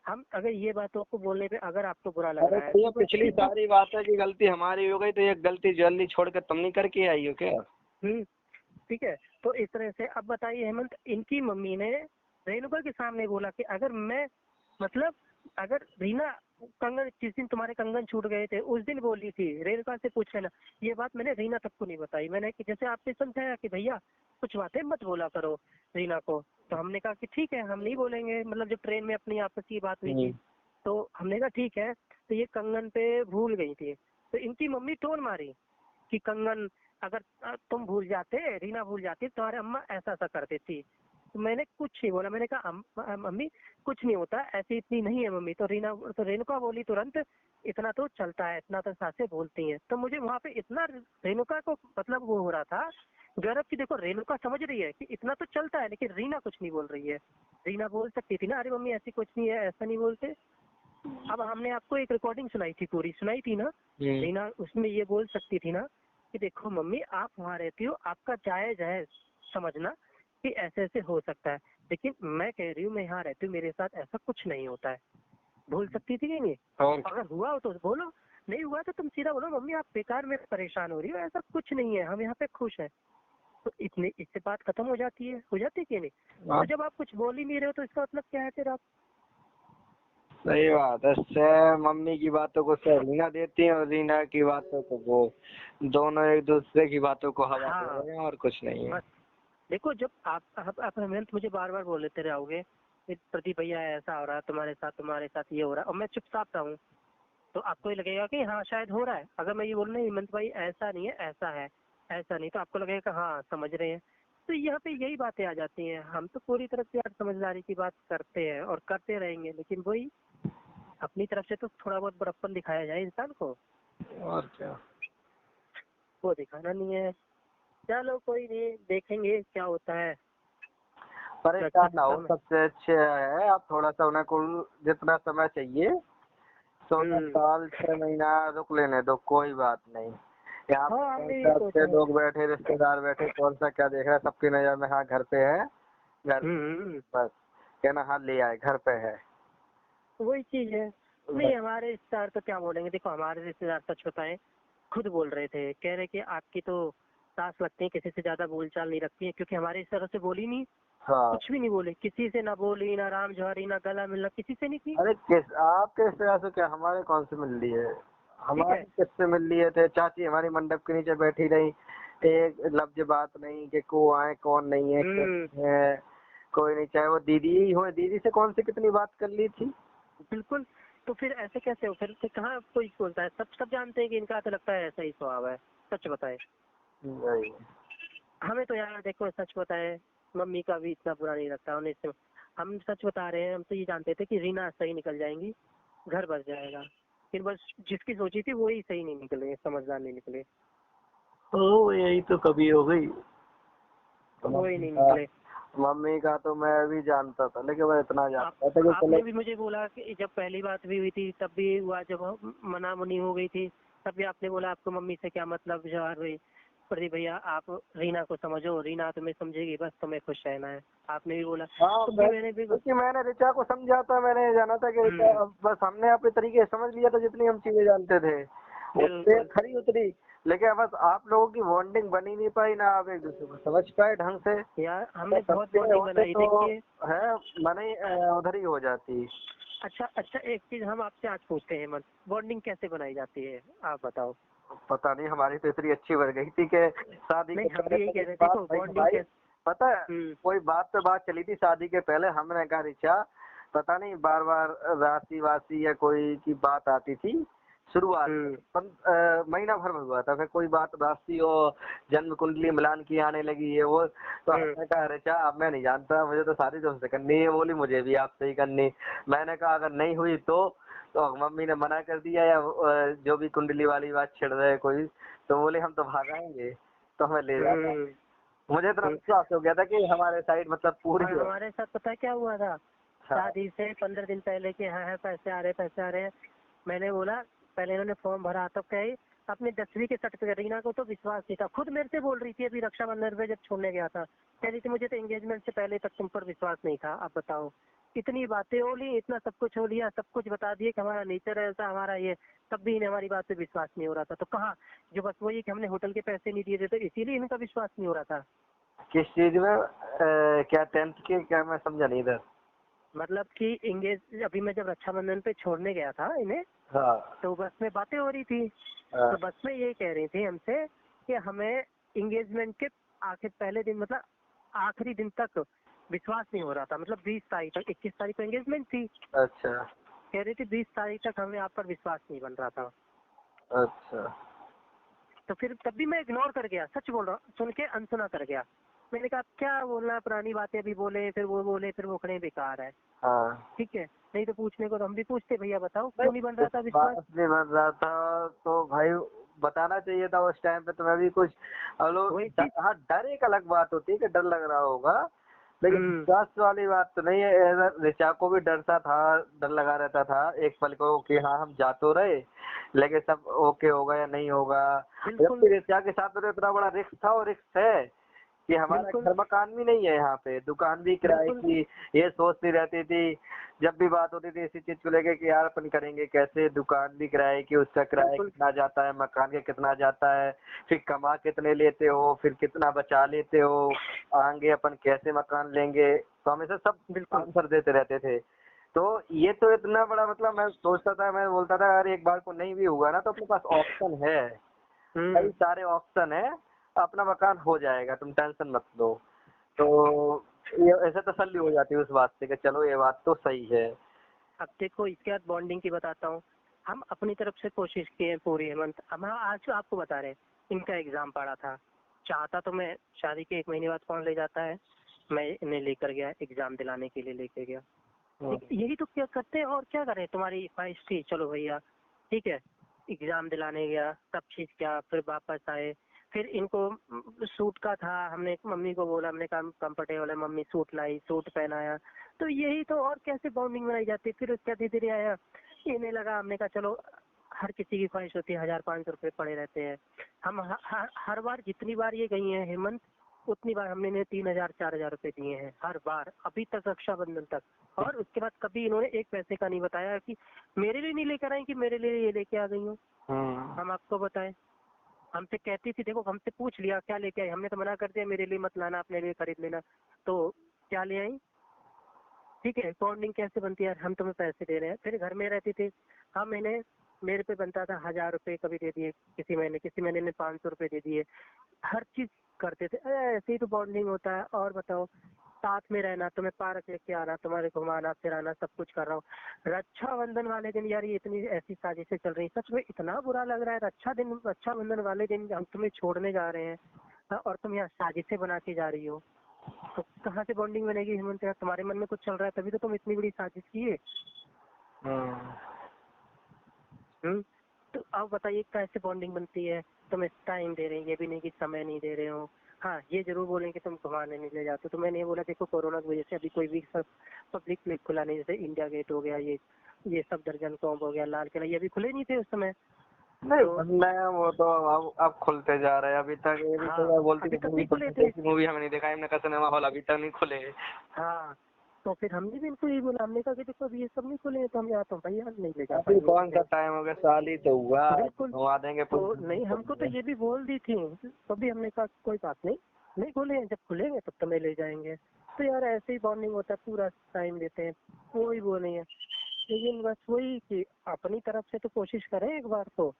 हम अगर ये बातों को बोलने पे अगर आपको बुरा लग रहा है ये पिछली सारी बातें की गलती हमारी हो गई, तो ये गलती ज्वेलरी छोड़ के तुम नहीं करके आई हो क्या? ठीक है, तो इस तरह से अब बताइए हेमंत, इनकी मम्मी ने रेणुका के सामने बोला कि अगर मैं मतलब अगर रीना कंगन, जिस दिन तुम्हारे कंगन छूट गए थे उस दिन बोली थी, रेणुका से पूछ लेना, ये बात मैंने रीना तक को नहीं बताई। मैंने कि जैसे आपने समझाया कि भैया कुछ बातें मत बोला करो रीना को, तो हमने कहा कि ठीक है हम नहीं बोलेंगे, मतलब जब ट्रेन में अपनी आपस की बात हुई थी तो हमने कहा ठीक है। तो ये कंगन पे भूल गई थी, तो इनकी मम्मी टोन मारी कि कंगन अगर तुम भूल जाते, रीना भूल जाती, तुम्हारे अम्मा ऐसा ऐसा कर देती। तो मैंने कुछ नहीं बोला, मैंने कहा मम्मी कुछ नहीं होता, ऐसी इतनी नहीं है मम्मी। तो रेणुका बोली तुरंत, इतना तो चलता है, इतना तो सासें बोलती हैं। तो मुझे वहाँ पे इतना रेणुका को मतलब वो हो रहा था गौरव की, देखो रेणुका समझ रही है कि इतना तो चलता है, लेकिन रीना कुछ नहीं बोल रही है। रीना बोल सकती थी ना, अरे मम्मी ऐसी कुछ नहीं है, ऐसा नहीं बोलते। अब हमने आपको एक रिकॉर्डिंग सुनाई थी, पूरी सुनाई थी ना, रीना उसमें ये बोल सकती थी ना कि देखो मम्मी आप वहाँ रहती हो, आपका जायज है समझना कि ऐसे ऐसे हो सकता है, लेकिन मैं कह रही हूँ मैं यहाँ रहती हूँ, मेरे साथ ऐसा कुछ नहीं होता है। बोल सकती थी कि नहीं? अगर हुआ हो तो बोलो, नहीं हुआ तो तुम सीधा बोलो मम्मी आप बेकार में परेशान हो रही हो, ऐसा कुछ नहीं है, हम यहाँ पे खुश हैं। तो इतने इससे बात खत्म हो जाती है कि नहीं? तो जब आप कुछ बोल ही नहीं रहे हो तो इसका मतलब क्या है फिर आप? सही बात है, मम्मी की बातों को रीना देती है और रीना की बातों को वो, दोनों एक दूसरे की बातों को हवा दे रहे हैं और कुछ नहीं है। बस देखो, जब आप हेमंत मुझे बार बार बोल लेते रहोगे प्रदीप भैया ऐसा हो रहा है तुम्हारे साथ ये हो रहा है, और मैं चुपचाप रहूँ, तो आपको ये लगेगा कि हाँ शायद हो रहा है। अगर मैं ये बोल रहा हूँ हेमंत भाई ऐसा नहीं है, ऐसा है, ऐसा नहीं, तो आपको लगेगा हाँ समझ रहे हैं। तो यहाँ पे यही बातें आ जाती हैं। हम तो पूरी तरफ से यार समझदारी की बात करते हैं और करते रहेंगे, लेकिन वही अपनी तरफ से तो थोड़ा बहुत बड़प्पन दिखाया जाए इंसान को, और क्या, वो दिखाना नहीं है। चलो कोई नहीं, देखेंगे क्या होता है। परेशान ना हो, सबसे अच्छे है आप थोड़ा सा उन्हें को जितना समय चाहिए 16 साल 6 महीना रुक लेने दो, कोई बात नहीं। यहाँ पे लोग बैठे, रिश्तेदार बैठे, कौन सा क्या देख रहा है, सबकी नजर में हाँ घर पे है, घर बस कहना हाँ ले आए घर पे है, वही चीज है। नहीं हमारे रिश्तेदार तो क्या बोलेंगे, देखो हमारे रिश्तेदार सच बताएं खुद बोल रहे थे, कह रहे कि आपकी तो सास लगती है, किसी से ज्यादा बोलचाल नहीं रखती है, क्योंकि हमारे इस तरह से बोली नहीं। हाँ। कुछ भी नहीं बोले, किसी से ना बोली, ना राम जवारी, ना गला मिलना, किसी से नहीं की। अरे किस आपके रिश्तेदार से क्या, हमारे कौन से मिल रही है, हमारे किससे मिल रही है? थे चाची हमारी मंडप के नीचे बैठी रही, एक लफ्ज बात नहीं कि को आए कौन नहीं है, कोई नहीं, चाहे वो दीदी ही हो, दीदी से कौन सी कितनी बात कर ली थी। बिल्कुल, तो फिर ऐसे कैसे हो, फिर कहाँ कोई बोलता है, सब जानते हैं कि इनका तो लगता है ऐसा ही स्वभाव है। सच बताए हमें तो यार, देखो सच बताए मम्मी का भी इतना बुरा नहीं लगता उन्हें, हम सच बता रहे हैं। हम तो ये जानते थे कि रीना सही निकल जाएंगी, घर बस जाएगा, फिर बस जिसकी सोची थी वही सही नहीं निकले, समझदार नहीं निकले। तो यही तो कभी हो गई, वही नहीं निकले। मम्मी का तो मैं भी जानता था, लेकिन मैं इतना जानता था कि आपने भी मुझे बोला कि जब पहली बात भी हुई थी तब भी हुआ, जब मना मुनी हो गई थी तब भी आपने बोला आपको मम्मी से क्या मतलब, जवाब हुई प्रदीप भैया आप रीना को समझो, रीना तुम्हें समझेगी, बस तुम्हें खुश रहना है, आपने भी बोला। हाँ, मैंने ऋचा को समझा था, मैंने जाना था कि बस हमने अपने तरीके से समझ लिया था, जितनी हम चीजें जानते थे उससे खरी उतरी। लेकिन बस आप लोगों की बॉन्डिंग बनी नहीं पाई ना, आप एक दूसरे को समझ पाए ढंग से। यार हमने तो बहुत सबके बॉन्डिंग होते बनाई, तो देखिए। है मने उधर ही हो जाती। अच्छा, एक चीज हम आपसे आज पूछते हैं हेमंत, बॉन्डिंग कैसे बनाई जाती है, आप बताओ। पता नहीं, हमारी तो इतनी अच्छी बन गई थी कि शादी नहीं, के हम पहले भी यही तो कह एक रहे थे, बात देखो भाई बॉन्डिंग भाई, कैसे। पता है कोई बात पे बात चली थी शादी के पहले, हमने कहा रिचा पता नहीं बार बार राशि वासी या कोई की बात आती थी शुरुआत में, महीना भर में हुआ था, फिर कोई बात राशि और जन्म कुंडली मिलान की आने लगी है वो, तो हमने कहा रिचा अब मैं नहीं जानता, मुझे तो शादी तुमसे करनी है। बोली मुझे भी आपसे ही करनी। मैंने कहा अगर नहीं हुई तो मम्मी ने मना कर दिया या जो भी कुंडली वाली बात छिड़ रहे कोई, तो बोले हम तो भागाएंगे, तो हमें ले जाना। मुझे इतना विश्वास हो गया था कि हमारे साइड मतलब पूरी और है। हमारे साथ पता है क्या हुआ था, हाँ। शादी से 15 दिन पहले के, हाँ पैसे आ रहे हैं। मैंने बोला, पहले इन्होंने फॉर्म भरा तो कही अपने 10वीं के सर्टिफिकेट, रीना को तो विश्वास नहीं था, खुद मेरे से बोल रही थी अभी रक्षाबंधन पे जब छोड़ने गया था, कह रही थी मुझे तो एंगेजमेंट से पहले तक तुम पर विश्वास नहीं था। अब बताओ, इतनी बातें हो ली, इतना सब कुछ हो लिया, सब कुछ बता दिए कि हमारा नेचर है ऐसा, हमारा ये, तब भी इन्हें हमारी बात पे विश्वास नहीं हो रहा था। तो कहाँ, जो बस वही कि हमने होटल के पैसे नहीं दिए थे, तो इसीलिए इनका विश्वास नहीं हो रहा था। किस चीज में क्या 10th के, क्या मैं समझा नहीं इधर। मतलब कि इंगेज, अभी मैं जब रक्षाबंधन पे छोड़ने गया था इन्हें, हाँ तो बस में बातें हो रही थी, हाँ। तो बस में ये कह रही थी हमसे कि हमें इंगेजमेंट के आखिर पहले दिन, मतलब आखिरी दिन तक विश्वास नहीं हो रहा था। मतलब 20 तारीख तक, 21 तारीख को एंगेजमेंट थी, अच्छा कह रही थी 20 तारीख तक हमें आप पर विश्वास नहीं बन रहा था। अच्छा। तो फिर तब भी मैं इग्नोर कर गया, सच बोल रहा हूँ, सुन के अनसुना कर गया। मैंने कहा क्या बोलना, पुरानी बातें अभी बोले, फिर वो बोले, फिर वो खड़े, बेकार है। हाँ ठीक है, नहीं तो पूछने को तो हम भी पूछते, भैया बताओ क्यों नहीं बन रहा था विश्वास। विश्वास नहीं बन रहा था तो भाई बताना चाहिए था उस टाइम पे, तुम्हें भी कुछ। अब लोग वही चीज। हाँ, डर एक अलग बात होती है कि डर लग रहा होगा, लेकिन हम्म, विश्वास वाली बात तो नहीं है। इधर ऋचा को भी डर सा था, डर लगा रहता था एक पल को कि हाँ हम जा तो रहे, लेकिन सब ओके होगा या नहीं होगा। बिल्कुल जबकि ऋचा के साथ तो इतना बड़ा रिस्क था, और रिस्क है कि हमारा बिल्कुल घर मकान भी नहीं है यहाँ पे, दुकान भी किराए बिल्कुल की। ये सोचती रहती थी जब भी बात होती थी इसी चीज को लेके कि यार अपन करेंगे कैसे, दुकान भी किराए की, उसका किराया बिल्कुल कितना जाता है, मकान के कितना जाता है, फिर कमा कितने लेते हो, फिर कितना बचा लेते हो, आगे अपन कैसे मकान लेंगे, तो हमेशा सब बिल्कुल। आंसर देते रहते थे। तो ये तो इतना बड़ा मतलब मैं सोचता था, मैं बोलता था अगर एक बार को नहीं भी हुआ ना तो अपने पास ऑप्शन है, कई सारे ऑप्शन है, अपना मकान हो जाएगा, तुम टेंशन मत लो। तो ये ऐसे तसल्ली हो जाती है उस बात से कि चलो ये बात तो सही है। अब देखो, इसके बाद बॉन्डिंग की बताता हूँ। हम अपनी तरफ से कोशिश किए पूरी, हेमंत। हम आज आपको बता रहे हैं, इनका एग्जाम पड़ा था, चाहता तो मैं शादी के 1 महीने बाद कौन ले जाता है, मैं इन्हें लेकर गया, एग्जाम दिलाने के लिए लेकर गया। ठीक, यही तो क्या करते हैं, और क्या करें, तुम्हारी ख्वाहिश थी, चलो भैया ठीक है, एग्जाम दिलाने गया, सब चीज किया, फिर वापस आए। फिर इनको सूट का था, हमने मम्मी को बोला, हमने कहा कंफर्टेबल है, मम्मी सूट लाई, सूट पहनाया। तो यही तो, और कैसे बॉन्डिंग बनाई जाती है। फिर उसके धीरे धीरे आया, इन्हें लगा, हमने कहा चलो, हर किसी की ख्वाहिश होती है, 1,000-500 रुपए पड़े रहते हैं। हम हर बार जितनी बार ये गई हैं हेमंत, उतनी बार हमने इन्हें 3,000-4,000 रुपए दिए हैं, हर बार, अभी तक, रक्षाबंधन तक। और उसके बाद कभी इन्होंने एक पैसे का नहीं बताया कि मेरे लिए नहीं लेकर आई, कि मेरे लिए ये लेके आ गई हूँ। हम आपको बताएं, हमसे कहती थी, देखो हमसे पूछ लिया क्या लेके आई, हमने तो मना कर दिया, मेरे लिए मत लाना, अपने लिए खरीद लेना। तो क्या ले आई। ठीक है, बॉन्डिंग कैसे बनती है, हम तुम्हें पैसे दे रहे हैं, फिर घर में रहती थी, हम इन्हें, मेरे पे बनता था 1,000 रुपए कभी दे दिए, किसी महीने ने 500 रुपए दे दिए, हर चीज करते थे। ऐसे ही तो बॉन्डिंग होता है। और बताओ, साथ में रहना, तुम्हें पार्क लेके आना, तुम्हारे घुमाना फिराना, सब कुछ कर रहा हूँ। रक्षाबंधन वाले दिन यार, ये इतनी ऐसी साजिशें चल रही, सच में इतना बुरा लग रहा है। रक्षाबंधन वाले दिन हम तुम्हें छोड़ने जा रहे हैं, और तुम यहाँ साजिशें बना के जा रही हो, तो कहाँ से बॉन्डिंग बनेगी हेमंत यार। तुम्हारे मन में कुछ चल रहा है तभी तो तुम इतनी बड़ी साजिश की है। तो अब बताइए कैसे बॉन्डिंग बनती है। तुम इस टाइम दे रहे हैं, ये भी नहीं कि समय नहीं दे रहे हो। हाँ, ये जरूर बोलें कि तुम घुमाने नहीं ले जाते, तो मैंने ये बोला, देखो कोरोना की वजह से अभी कोई भी पब्लिक प्लेस खुला नहीं, जैसे इंडिया गेट हो गया, ये सब दर्जन टॉप हो गया, लाल किला, ये अभी खुले नहीं थे उस समय। नहीं तो मैं वो तो अब खुलते जा रहे हैं, अभी तक ये भी हाँ, तो बोलती अभी थी तक मूवी नहीं खुले खुलते थे। थे, मूवी हमने नहीं देखा, हमने कहा सिनेमा हॉल अभी तक नहीं खुले। हाँ, तो फिर हमने भी इनको यही बोला, हमने कहा कि देखो अभी ये सब नहीं खोले तो हम यहाँ तो भैया नहीं ले जा अभी पाएंगे। कौन सा टाइम हो गया, साल ही तो हुआ, बिल्कुल। घुमा देंगे तो नहीं, हमको तो ये भी बोल दी थी, तो भी हमने कहा कोई बात नहीं, नहीं खोले हैं, जब खुलेंगे तब तुम्हें ले जाएंगे। तो यार ऐसे ही बॉन्डिंग होता है, पूरा टाइम देते हैं, कोई वो नहीं है। लेकिन बस वही कि अपनी तरफ से तो कोशिश करें एक बार तो।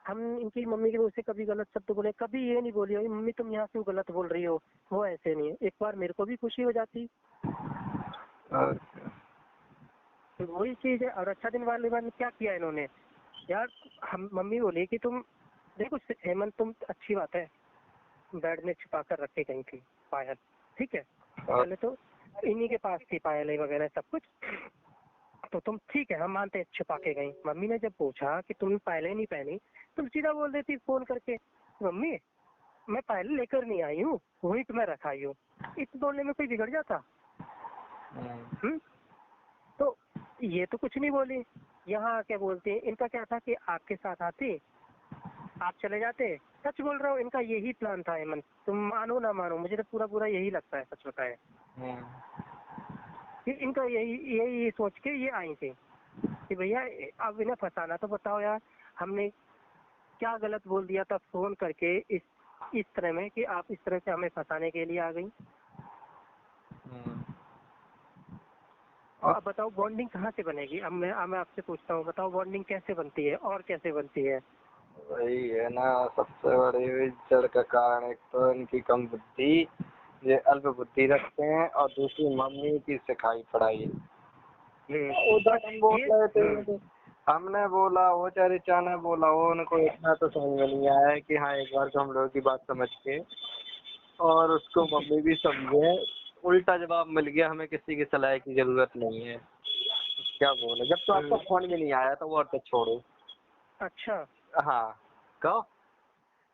हम इनकी मम्मी के मुँह से कभी गलत शब्द बोले, कभी ये नहीं बोली "अरे मम्मी तुम यहाँ क्यों गलत बोल रही हो", वो ऐसे नहीं है। एक बार मेरे को भी खुशी हो जाती, तो वही चीज है। और अच्छा दिन वाले बार क्या किया इन्होंने यार, हम मम्मी बोली कि तुम देखो हेमंत, तुम अच्छी बात है बेड में छिपा कर रखे गई थी पायल, ठीक है, पहले तो इन्हीं के पास थी पायल वगैरह सब कुछ, तो तुम ठीक है हम मानते हैं छिपा के गई। मम्मी ने जब पूछा कि तुम पायलें नहीं पहनी, तुम सीधा बोल देती फोन करके मम्मी मैं पायल लेकर नहीं आई हूँ, वहीं पे मैं रखाई हूँ, इस बोलने में कोई बिगड़ जाता। तो ये तो कुछ नहीं बोली, यहाँ आके बोलती है। इनका क्या था कि आपके साथ आती, आप चले जाते। सच बोल रहा हूँ, इनका यही प्लान था हेमंत, तुम मानो ना मानो, मुझे तो पूरा पूरा यही लगता है, सच बताए कि इनका यही सोच के ये आई थी कि भैया अब इन्हें फंसाना तो बताओ यार, हमने क्या गलत बोल दिया था फोन करके इस तरह में कि आप इस तरह से हमें फंसाने के लिए आ गई। अब बताओ बॉन्डिंग कहाँ से बनेगी। अब मैं आपसे पूछता हूँ, बताओ बॉन्डिंग कैसे बनती है और कैसे बनती है। वही है ना सबसे बड़ी जड़ का कारण, एक तो इनकी कम बुद्धि, ये अल्प बुद्धि रखते हैं, और दूसरी मम्मी की सिखाई पढ़ाई। उधर हम बोल रहे थे, हमने बोला, वो चाहे ऋचा ने बोला, वो उनको इतना तो समझ में नहीं आया कि हाँ एक बार तो हम लोगों की बात समझ के, और उसको मम्मी भी समझे। उल्टा जवाब मिल गया, हमें किसी की सलाह की जरूरत नहीं है। क्या बोले, जब तो आपका फोन भी नहीं आया था, वो और तो छोड़ो। अच्छा हाँ कहो,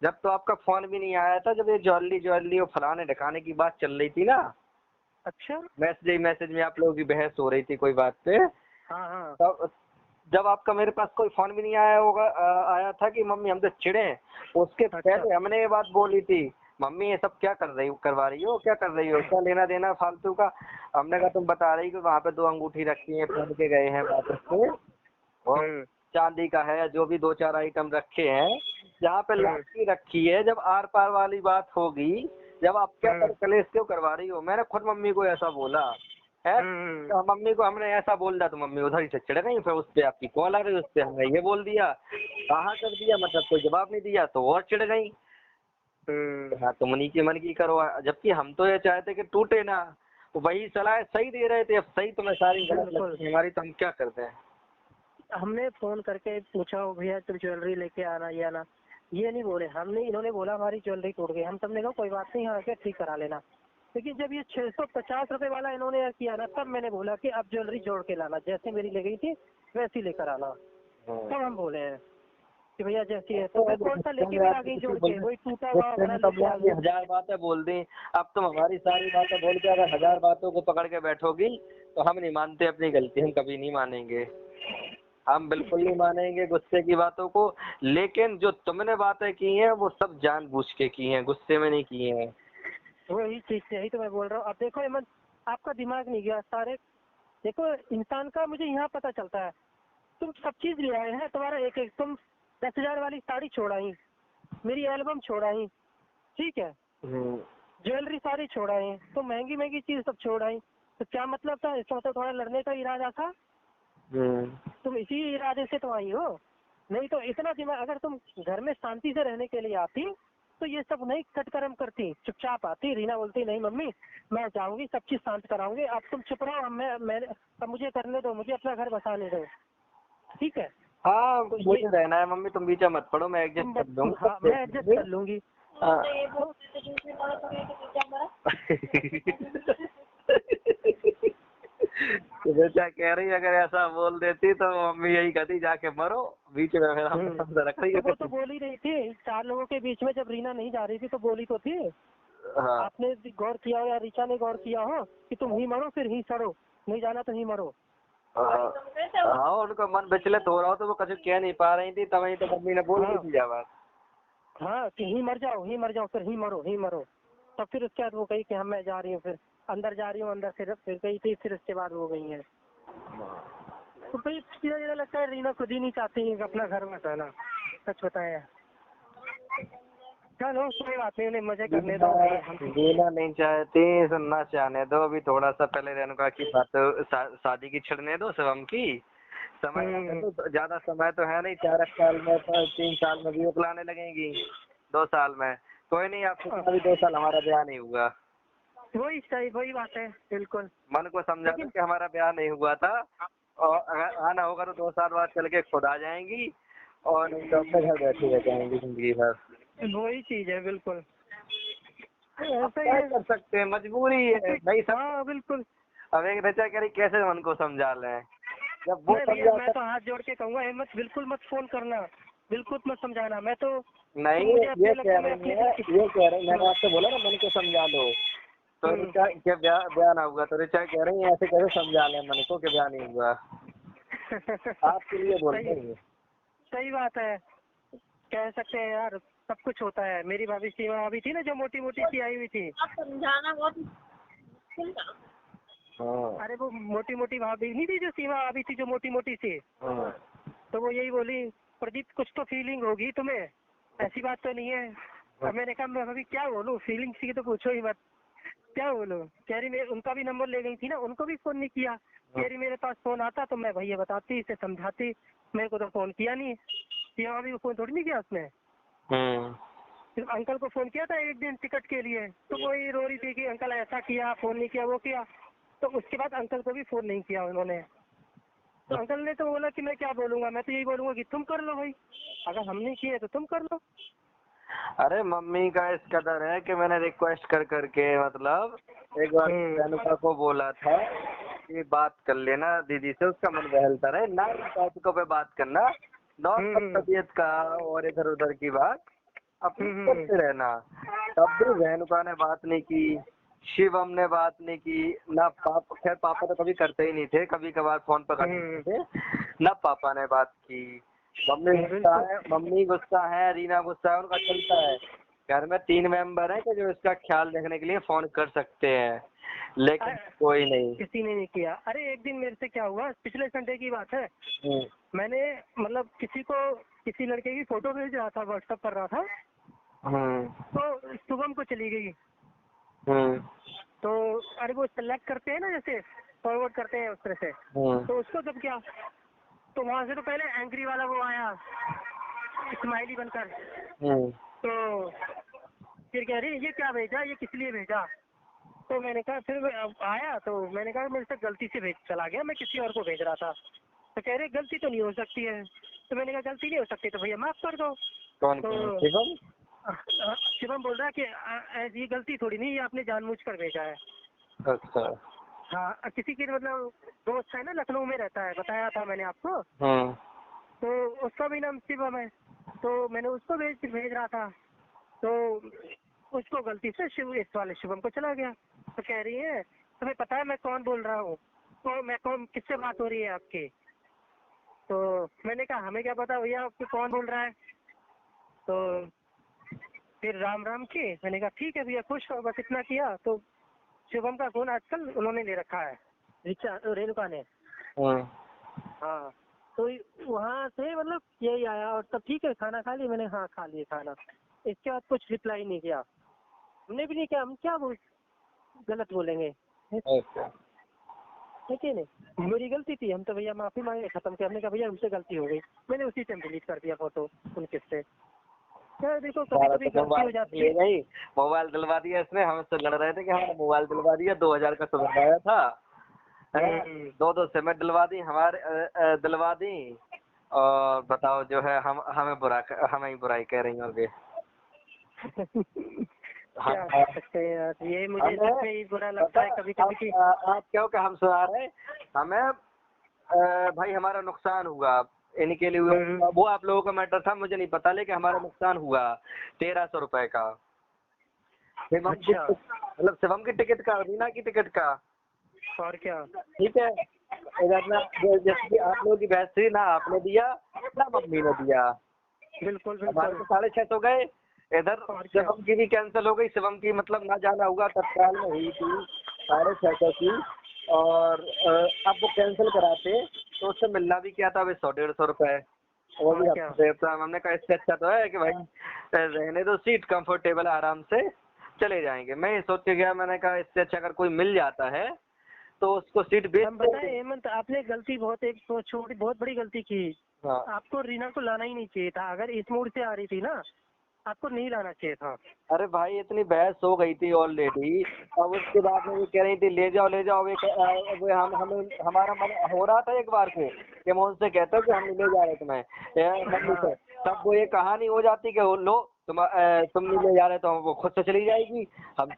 जब तो आपका फोन भी नहीं आया था, जब ये ज्वेलरी और फलाने ढकाने की बात चल रही थी ना, अच्छा मैसेज में आप लोगों की बहस हो रही थी कोई बात पे, हाँ तब जब आपका मेरे पास कोई फोन भी नहीं आया होगा, आया था कि मम्मी हम तो चिढ़े, उसके पहले हमने ये बात बोली थी, मम्मी ये सब क्या करवा रही हो, क्या कर रही हो, क्या लेना देना फालतू का। हमने कहा तुम बता रही कि वहाँ पे 2 अंगूठी रखी है, पहन के गए हैं वापस से, और चांदी का है, जो भी 2-4 आइटम रखे हैं, जहाँ पे लड़की रखी है। जब आर पार वाली बात होगी, जब आप क्या कलेश क्यों करवा रही हो, मैंने खुद मम्मी को ऐसा बोला है। तो मम्मी को हमने ऐसा बोल दिया तो मम्मी उधर ही से चिढ़ गई, फिर उस पे आपकी कॉल आ रही, उस पे हमने ये बोल दिया, कहा कर दिया, मतलब कोई जवाब नहीं दिया तो और चिढ़ गई। हाँ तुम उन्हीं की मन की करो, जबकि हम तो ये चाहते कि टूटे ना, वही सलाह सही दे रहे थे, अब सही तुम्हें सारी गलत लगती है हमारी, तो हम क्या करते हैं। हमने फोन करके पूछा भैया तुम ज्वेलरी लेके आना या ना, ये नहीं बोले हमने, इन्होंने बोला हमारी ज्वेलरी टूट गई, हम सबने कहा कोई बात नहीं यहाँ आके ठीक करा लेना। लेकिन जब ये 650 रुपए वाला इन्होंने किया ना, तब मैंने बोला कि अब ज्वेलरी जोड़ के लाना, जैसे मेरी ले गई थी वैसी लेकर आना। तब हम बोले हैं कि भैया जैसी है, तो मैं कौन सा लेके भी आ गई जोड़ के, वही टूटा हुआ लेके आ गई। 1000 बातें बोल दी, अब तुम हमारी सारी बातें बोल के अगर 1000 बातों को पकड़ के बैठोगी तो हम नहीं मानते अपनी गलती, हम कभी नहीं मानेंगे, हम बिल्कुल नहीं मानेंगे गुस्से की बातों को। लेकिन जो तुमने बातें की हैं वो सब जानबूझ के की हैं, गुस्से में नहीं की हैं। वही चीज, यही तो मैं बोल रहा हूँ। अब देखो हेमंत, आपका दिमाग नहीं गया सारे, देखो इंसान का मुझे यहाँ पता चलता है, तुम सब चीज ले आए हैं, तुम्हारा एक एक, तुम 10,000 वाली साड़ी छोड़ाई, मेरी एल्बम छोड़ाई, ठीक है, ज्वेलरी सारी छोड़ाई, तो महंगी महंगी चीज सब छोड़ाई, तो क्या मतलब था, इसका तो थोड़ा लड़ने का इरादा था। तुम इसी इरादे से तो आई हो, नहीं तो इतना दिमाग, अगर तुम घर में शांति से रहने के लिए आती तो ये सब नहीं कटकर्म करती, चुपचाप आती। रीना बोलती नहीं मम्मी मैं जाऊंगी, सब चीज शांत कराऊंगी, अब तुम चुप रहो, अब मुझे करने दो, मुझे अपना घर बसाने दो, ठीक है। हाँ मुझे रहना है मम्मी, तुम बीच मत पड़ो, मैं एडजस्ट कर लूंगा। हाँ मैं एडजस्ट कर लूंगी। तो बेटा कह रही अगर ऐसा बोल देती तो मम्मी यही कहती जाके मरो, बीच में मेरा रख रही है। वो तो बोल ही रही थी, 4 लोगों के बीच में जब रीना नहीं जा रही थी तो बोली तो थी। हाँ। आपने गौर किया हो या ऋचा ने गौर किया हो कि तुम ही मरो फिर ही सड़ो, नहीं जाना तो ही मरो। हाँ उनका मन विचलित हो रहा हो तो वो कुछ कह नहीं पा रही थी, तभी तो मम्मी ने बोल दी थी जब। हाँ कि ही मर जाओ फिर ही मरो ही मरो। तब फिर उसके बाद वो कही कि हम मैं जा रही हूँ फिर अंदर जा रही हूँ, अंदर फिर गई थी, फिर उसके बाद वो गई है। तो भाई सीधा लगता है रीना खुद ही नहीं चाहती है कि अपना घर में रहना, सच बताया। चलो कोई बात नहीं, उन्हें मजे करने दो भाई। रीना नहीं चाहती, सुनना चाहने दो। अभी थोड़ा सा पहले रेणुका की बात शादी की छिड़ने दो, शिवम की। समय तो ज्यादा समय तो है नहीं, 4 साल में तो 3 साल में भी लाने लगेंगी, 2 साल में। कोई नहीं, आपको अभी 2 साल हमारा ब्याह नहीं हुआ। वही सही, वही बात है बिल्कुल। मन को समझा दो कि हमारा ब्याह नहीं हुआ था, और अगर आना होगा तो 2 साल बाद चल के खुद आ जाएंगी, और नहीं तो अपने घर बैठे रह जाएंगी जिंदगी भर। वही चीज है बिल्कुल, ऐसा ही कर सकते हैं, मजबूरी है नहीं सब। हाँ बिल्कुल। अब एक बच्चा कह रही कैसे मन को समझा लें, जब वो मैं तो हाथ जोड़ के कहूँगा हिम्मत बिल्कुल मत फोन करना, बिल्कुल मत समझाना। मैं तो नहीं, ये कह रही है, मैंने आपसे बोला ना मन को समझा लो। तो ऋचा क्या ब्याह ना हुआ, तो ऋचा कह रही है ऐसे कैसे समझा लें मन को कि ब्याह नहीं हुआ। आपके लिए बोल रही है। सही बात है, कह सकते हैं यार, सब कुछ होता है। मेरी भाभी सीमा भाभी थी ना, जो मोटी मोटी सी आई हुई थी, समझाना बहुत। अरे वो मोटी मोटी भाभी नहीं थी जो सीमा भाभी थी, जो मोटी मोटी सी। तो वो यही बोली, प्रदीप कुछ तो फीलिंग होगी तुम्हें, ऐसी बात तो नहीं है। अब मैंने कहा मैं भाभी क्या बोलूं, फीलिंग की तो पूछो ही मत, क्या बोलूं। कह रही मैं उनका भी नंबर ले गई थी ना, उनको भी फोन नहीं किया। कह रही मेरे पास फोन आता तो मैं भैया बताती, इसे समझाती, मेरे को तो फोन किया नहीं। सीमा भाभी को फोन थोड़ी नहीं किया उसने। अंकल को फोन किया था एक दिन टिकट के लिए, तो वही रो रही थी कि अंकल ऐसा किया, फोन नहीं किया, वो किया। तो उसके बाद अंकल को भी फोन नहीं किया उन्होंने। तो अंकल ने तो बोला कि मैं क्या बोलूंगा, मैं तो यही बोलूंगा कि तुम कर लो भाई, अगर हम नहीं किए तो तुम कर लो। अरे मम्मी का इस कदर है कि मैंने रिक्वेस्ट कर करके, मतलब एक बार रेणुका को बोला था कि बात कर लेना दीदी से, उसका मन बहलता रहे ना, टॉपिकों पे बात करना, नॉर्मल तबीयत का और इधर उधर की बात अपनी करते रहना। तब भी रेणुका ने बात नहीं की, शिवम ने बात नहीं की ना, खैर पापा तो कभी करते ही नहीं थे, कभी कभार फोन पर करते थे ना, पापा ने बात की। मम्मी गुस्सा है, रीना गुस्सा है, उनका चलता है। घर में 3 मेंबर हैं कि जो इसका ख्याल रखने के लिए फोन कर सकते हैं, लेकिन कोई नहीं, किसी ने नहीं किया। अरे एक दिन मेरे से क्या हुआ, पिछले संडे की बात है, मैंने मतलब किसी लड़के की फोटो भेज रहा था, व्हाट्सएप कर रहा था, तो शुभम को चली गई। तो अरे वो सेलेक्ट करते हैं ना, जैसे फॉरवर्ड करते हैं उस तरह से, तो उसको जब क्या, तो वहां से तो पहले एंग्री वाला वो आया, स्माइली बनकर। तो फिर कह रही ये क्या भेजा, ये किस लिए भेजा। तो मैंने कहा, फिर आया तो मैंने कहा मेरे से गलती से चला गया, मैं किसी और को भेज रहा था। तो कह रहे गलती तो नहीं हो सकती है। तो मैंने कहा गलती नहीं हो सकती तो भैया माफ कर दो। तो शिवम बोल रहा है कि ऐसी गलती थोड़ी नहीं, ये आपने जानबूझकर भेजा है। अच्छा। हाँ, किसी की मतलब दोस्त है ना, लखनऊ में रहता है, बताया था मैंने आपको। तो उसका भी नाम शिवम है, तो मैंने उसको भेज रहा था, तो उसको गलती से इस वाले शिवम को चला गया। तो कह रही है तुम्हें पता है मैं कौन बोल रहा हूँ, तो मैं कौन, किससे बात हो रही है आपकी। तो मैंने कहा हमें क्या पता भैया आपको कौन बोल रहा है। तो फिर राम राम की, मैंने कहा ठीक है भैया, खुश हो, बस इतना किया। तो शिवम का फोन आजकल उन्होंने ले रखा है, रेणुका ने। हाँ, तो वहाँ से मतलब यही आया, और तब ठीक है खाना खा लिया, मैंने हाँ खा लिया खाना। इसके बाद कुछ रिप्लाई नहीं किया, हमने भी नहीं किया, हम क्या गलत बोलेंगे, ठीक है नहीं, मेरी गलती थी, हम तो भैया माफी मांगे, खत्म किया। हमने कहा भैया हमसे गलती हो गई, मैंने उसी टाइम डिलीट कर दिया फोटो उनके से। देखो कभी कभी गलती हो जाती है। मोबाइल दिलवा दिया इसने, हम इससे लड़ रहे थे कि हमारा मोबाइल दिलवा दिया, 2000 का सुबह आया था, 2 सिमेंट दिलवा दी, हमारे दिलवा दी, और बताओ जो है हमें ही बुराई कह रही होंगे। क्या कर सकते हैं यार, ये मुझे इसमें ही बुरा लगता है कभी कभी। आप क्यों कि हम सुना रहे हमें, भाई हमारा नुकसान हुआ इनके लिए, वो आप लोगों का मैटर था, मुझे नहीं पता, लेकिन हमारा नुकसान हुआ 1300 रुपए का। मतलब शिवम की टिकट का, रीना की टिकट का, और क्या। ठीक है, इधर ना जैसे कि आप लोगों की बहस थी ना, आपने दिया ना मम्मी ने दिया, बिल्कुल हमारे तो 650 गए। इधर शिवम की भी कैंसिल हो गई, शिवम की मतलब ना जाना हुआ तत्काल में हुई थी, 650 की, और अब वो कैंसिल कराते तो उससे मिलना भी क्या था, अभी 100-150 रुपए, वो भी और क्या। हफ्ते देता। हमने कहा इससे अच्छा तो है कि भाई रहने दो, सीट कंफर्टेबल, आराम से चले जाएंगे। मैं ये सोच के गया, मैंने कहा इससे अच्छा अगर कोई मिल जाता है तो उसको सीट बेच हम बताए हेमंत, आपने गलती बहुत, एक तो छोटी बहुत बड़ी गलती की। हाँ। आपको रीना को लाना ही नहीं चाहिए था। अगर इस मूड से आ रही थी ना, आपको नहीं लाना चाहिए था। अरे भाई इतनी बहस हो गई थी ऑलरेडी, अब उसके बाद में वो कह रही थी ले जाओ ले जाओ, वो हम हमारा मन हो रहा था एक बार को कि मैं उनसे कहता कि हम नहीं ले जा रहे तुम्हें मम्मी से, तब वो ये कहानी हो जाती कि लो तुम नहीं ले जा रहे तो वो खुद से चली जाएगी, हम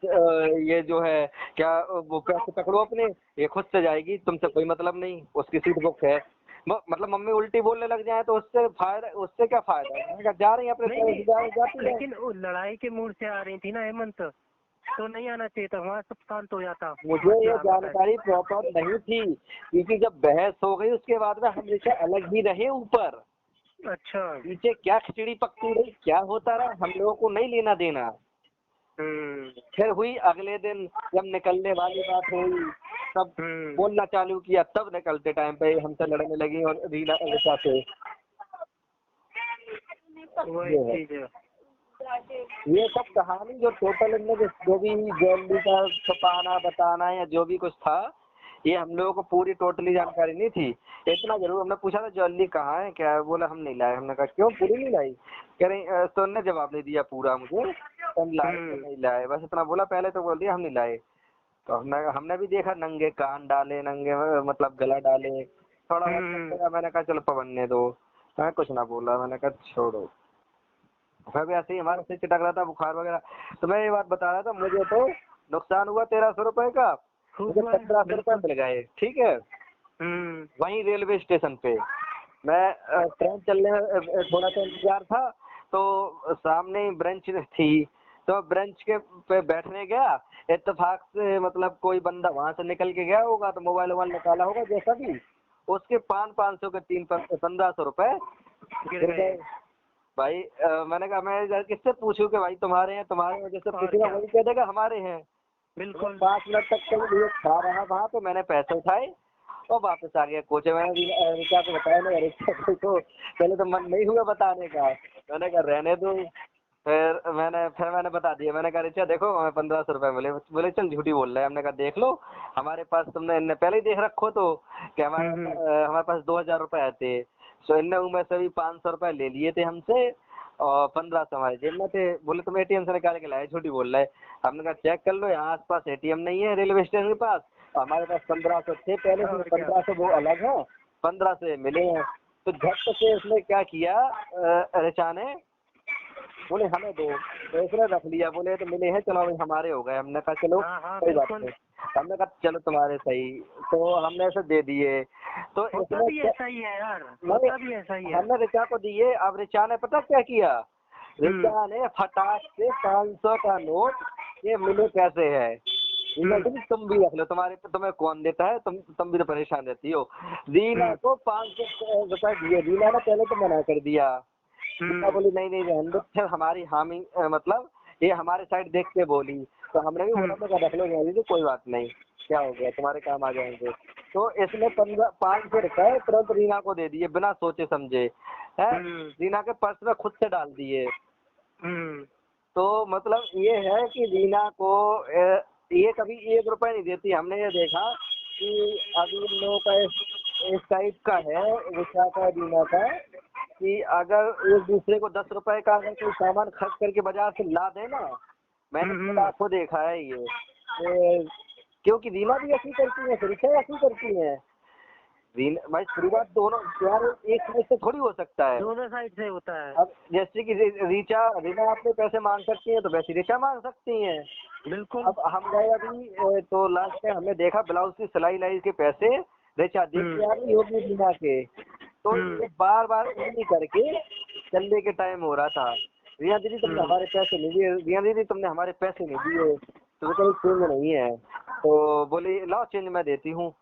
ये जो है क्या वो पैसे पकड़ो अपने, ये खुद से जाएगी, तुमसे कोई मतलब नहीं, उसकी सीट बुक है। मतलब मम्मी उल्टी बोलने लग जाए तो उससे फायदा, उससे क्या फायदा है, मैंने कहा जा रही है अपने नहीं, जाती है। लेकिन वो लड़ाई के मूड से आ रही थी ना हेमंत, तो नहीं आना चाहिए था, वहाँ सब शांत हो जाता। मुझे ये जानकारी प्रॉपर नहीं थी, क्योंकि जब बहस हो गई उसके बाद में हम जैसे अलग भी रहे ऊपर, अच्छा। नीचे क्या खिचड़ी पकती रही, क्या होता रहा, हम लोगों को नहीं लेना देना। फिर हुई अगले दिन जब निकलने वाली बात हुई, तब बोलना चालू किया, तब निकलते टाइम पे हमसे लड़ने लगी और रीना ऋचा से। वही चीज है। ये सब कहानी जो टोटल इनमें जो भी ज्वेलरी का छुपाना बताना या जो भी कुछ था, ये हम लोगों को पूरी टोटली जानकारी नहीं थी। इतना जरूर हमने पूछा था ज्वेलरी कहाँ है, क्या है, बोला हम नहीं लाए। हमने कहा क्यों, पूरी नहीं लाई, कह रही तो उन्होंने जवाब नहीं दिया पूरा मुझे, हम लाए तो नहीं लाए, बस इतना बोला। पहले तो बोल दिया हम नहीं लाए, तो हमने भी देखा नंगे कान डाले, नंगे मतलब गला डाले, थोड़ा बहुत मैंने कहा चलो पवनने दो, मैं कुछ ना बोला, मैंने कहा छोड़ो। फिर भी ऐसे ही हमारे से चिटक रहा था बुखार वगैरह। तो मैं ये बात बता रहा था, मुझे तो नुकसान हुआ 1300 रुपए का, मुझे 1500 रुपए मिल गए, ठीक है। वहीं रेलवे स्टेशन पे मैं ट्रेन चलने थोड़ा सा इंतजार था, तो सामने ब्रेंच थी, तो ब्रेंच के पे बैठने गया, इत्तेफाक से मतलब कोई बंदा वहां से निकल के गया होगा तो मोबाइल वोबाइल निकाला होगा जैसा भी, उसके 500 के 1500 रुपए गिर गए। भाई मैंने कहा मैं किससे पूछूं कि भाई तुम्हारे हैं, तुम्हारे वजह से पूछेगा वही कह देगा हमारे हैं। बिल्कुल। 5 मिनट तक के लिए खा रहा वहाँ, तो मैंने पैसे उठाए और वापस आ गया कोच। मैंने ऋचा को बताया ना, ऋचा को पहले तो मन नहीं हुआ बताने का, मैंने कहा रहने दो। फिर मैंने बता दिया, मैंने कहा ऋचा देखो हमें 1500 रुपए मिले। बोले चल झूठी बोल रहा है। हमने कहा देख लो हमारे पास, तुमने इनने पहले ही देख रखो तो कि हमारे पास 2000 रुपए आए थे, सो इनने उनमें से भी 500 रुपए ले लिए थे हमसे और 1500 हमारे जेब में थे। बोले तुम एटीएम से निकाल के लाए, झूठी बोल रहे। हमने कहा चेक कर लो, यहाँ आस पास एटीएम नहीं है रेलवे स्टेशन के पास, हमारे पास 1500 थे पहले से, 1500 वो अलग है, 15 से मिले हैं। तो झट से उसने क्या किया, ऋचा ने बोले हमें दो, तो इसने रख लिया, बोले तो मिले हैं चलो भाई हमारे हो गए। हमने कहा चलो कोई बात नहीं, हमने कहा चलो तुम्हारे सही, तो हमने ऐसे दे दिए। तो होता भी ऐसा ही है यार, होता भी ऐसा ही है। हमने ऋचा को दिए। अब ऋचा ने पता क्या किया, ऋचा ने फटाक से 500 का नोट, ये मिले कैसे है, तुम भी रख लो, तुम्हें कौन देता है, तुम भी तो परेशान रहती हो। रीना को 500 रुपए दिए। रीना ने पहले तो मना कर दिया, रीना बोली नहीं नहीं रहने दो, फिर हमारी हामी मतलब ये हमारे साइड देख के बोली, तो हमने भी बोला मैं रख लो दीदी कोई बात नहीं, क्या हो गया तुम्हारे काम आ जाएंगे। तो इसने 500 रुपए तुरंत रीना को दे दिए बिना सोचे समझे है, रीना के पर्स में खुद से डाल दिए। तो मतलब ये है कि रीना को ये कभी 1 रुपए नहीं देती। हमने ये देखा कि अभी इन लोगों का इस टाइप का है, ऋचा का रीना का, कि अगर एक दूसरे को 10 रुपए का अगर कोई सामान खर्च करके बाजार से ला दे ना, मैंने खुद आंखों देखा है ये, क्योंकि रीना भी ऐसी करती है, ऋचा ऐसी करती है। रीना भाई शुरुआत दोनों यार एक साइड से थोड़ी हो सकता है, दोनों साइड से होता है। अब जैसे कि रीना अपने पैसे मांग सकती है तो वैसे ऋचा मांग सकती है। बिल्कुल। अब हम गए अभी तो लास्ट में हमने देखा ब्लाउज की सिलाई के पैसे ऋचा देख के आ रही होगी रीना के, तो ये बार बार उंगली करके चलने के टाइम हो रहा था, रिया दीदी तुमने हमारे पैसे नहीं दिए, रिया दीदी तुमने हमारे पैसे नहीं दिए, तो कोई चेंज नहीं है। तो बोली लाओ चेंज मैं देती हूँ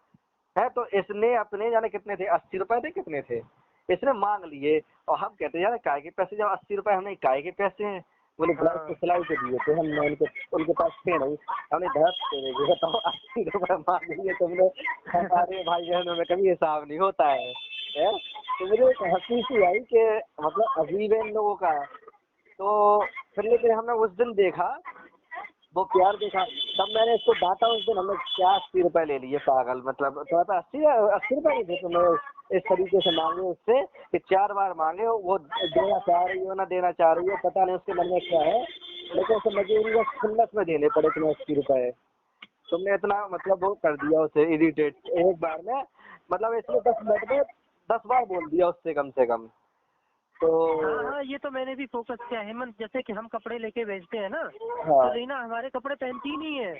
है। तो इसने अपने जाने कितने थे, 80 रुपए थे, कितने थे, इसने मांग लिए। और हम कहते यार काय के पैसे, जब 80 रुपए हमने काय के पैसे हैं, बोले ब्लाउज हाँ। तो सिलाई के दिए थे हमने, उनके पास थे नहीं, हमने धड़प दे देंगे। बताओ 80 रुपए मांग लिए तुमने, हमारे भाई बहनों में कभी हिसाब नहीं होता है। तो मुझे एक हंसी सी आई कि मतलब अजीब है इन लोगों का। तो फिर लेकिन हमने उस दिन देखा वो प्यार देखा, तब मैंने इसको डांटा उस दिन। हमने क्या 80 रुपए ले लिए पागल, मतलब तो 80 रुपए नहीं थे तुम्हें इस तरीके से मांगे उससे कि 4 बार मांगे, वो देना चाह रही हो ना देना चाह रही हो, पता नहीं उसके मन में क्या है, लेकिन उसे मजबूरी में खुन्नस में देने पड़े तुम्हें 80 रुपए। तुमने इतना मतलब वो कर दिया उसे इरिटेट एक बार में, मतलब इसने 10 मिनट में 10 बार बोल दिया उससे कम से कम। तो हाँ हाँ, ये तो मैंने भी फोकस किया हेमंत। जैसे कि हम कपड़े लेके बेचते हैं ना, हाँ तो रीना हमारे कपड़े पहनती ही नहीं है।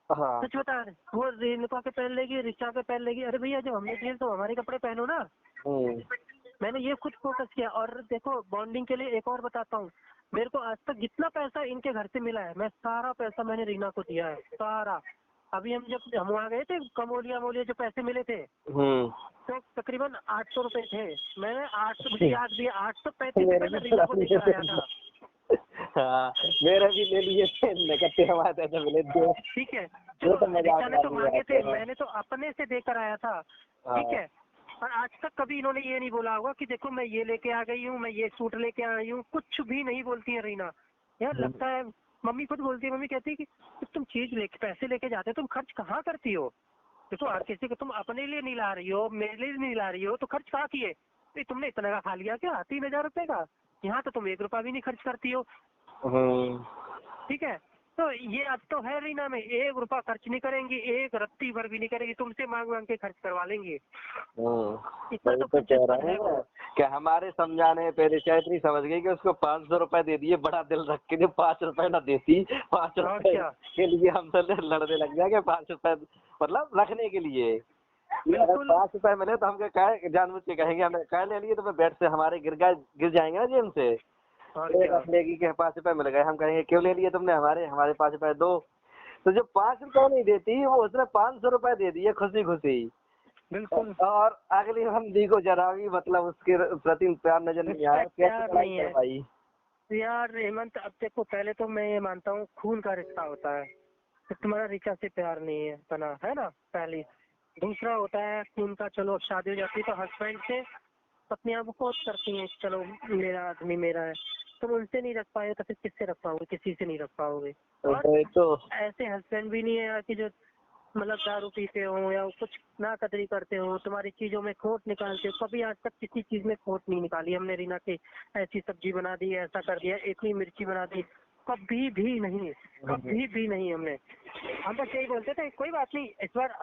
हाँ सच बता रहे, वो रेणुका के पहन लेगी, ऋचा के पहन लेगी। अरे भैया जब हमने दिए तो हमारे कपड़े पहनो ना। हम्म, मैंने ये खुद फोकस किया। और देखो बॉन्डिंग के लिए एक और बताता हूँ, मेरे को आज तक जितना पैसा इनके घर से मिला है, मैं सारा पैसा मैंने रीना को दिया है, सारा। अभी हम वहाँ गए थे कमोलिया मोलिया, जो पैसे मिले थे तो तकरीबन 800 रुपए थे। मैंने 800, मुझे याद भी 835 मेरे रुपए भी मैं रीना को देकर आया था। हाँ मेरे भी ले लिए थे, नकद हमारे तो मिले थे। ठीक है, वो जो तो मजाक ऋचा ने तो वाली मांगे बात थे, है। मैंने तो अपने से देकर आया था। ठीक है, और आज तक कभी इन्होंने ये नहीं बोला होगा कि देखो मैं ये लेके आ गई हूँ, मैं ये सूट लेके आई हूँ, कुछ भी नहीं बोलती है रीना। यार लगता है, मम्मी खुद बोलती है, मम्मी कहती है कि तुम चीज लेके पैसे लेके जाते हो, तुम खर्च कहाँ करती हो? देखो हर किसी को तुम अपने लिए नहीं ला रही हो, मेरे लिए नहीं ला रही हो, तो खर्च कहाँ किए? तो तुमने इतना का खा लिया क्या 3000 रुपए का? यहाँ तो तुम 1 रुपया भी नहीं खर्च करती हो। ठीक है, तो ये अब तो है रीना में, 1 रुपया खर्च नहीं करेंगी, 1 रत्ती भर भी नहीं करेंगी, तुमसे मांग मांग के खर्च करवा लेंगे। इतना वही तो तो कह कंजूसपन रहा है हूँ वो। कि हमारे समझाने पे ऋचा इतनी समझ गई कि उसको 500 रुपए दे दिए, बड़ा दिल रख के, जो 5 रुपए ना देती, 5 और रुपए क्या, के लिए हमसे लड़ने लग जाएंगे। 5 रुपए मतलब रखने के लिए, कि अगर बिल्कुल। 5 रुपए मिले तो हम क्या जानबूझ के कहेंगे हमें क्या ले लिए, तो बेड से हमारे गिर जाएंगे ना जेब से। और तो क्या, रख लेगी कि 5 रुपए मिल गए, हम कहेंगे क्यों ले लिए तुमने हमारे 5 रुपए दो। तो जो 5 रुपए नहीं देती, वो उसने 500 रुपए दे दिए खुशी खुशी। बिल्कुल। और अगली बंदी को जरा भी मतलब उसके प्रति प्यार नजर नहीं आया, रिस्पेक्ट कैसे प्यार लड़ाई नहीं है करवाई। यार हेमंत। अब देखो, पहले तो मैं ये मानता हूँ खून का रिश्ता होता है, तो तुम्हारा ऋचा से प्यार नहीं है बना, है ना, पहली। दूसरा होता है खून का, चलो शादी हो जाती है तो हस्बैंड से पत्नियां बहुत करती हैं, चलो मेरा आदमी मेरा है। तुम उनसे नहीं रख पाए तो फिर किससे रख पाओगे? किसी से नहीं रख पाओगे। और वही तो। ऐसे हस्बैंड भी नहीं है यार कि जो मतलब दारू पीते हो या कुछ ना कदरी करते हो, तुम्हारी चीजों में खोट निकालते हो। कभी आज तक किसी चीज में खोट नहीं निकाली हमने रीना की, ऐसी सब्जी बना दी, ऐसा कर दिया, इतनी मिर्ची बना दी, कभी भी नहीं, कभी भी नहीं। हम बस यही बोलते थे कोई बात नहीं, इस बार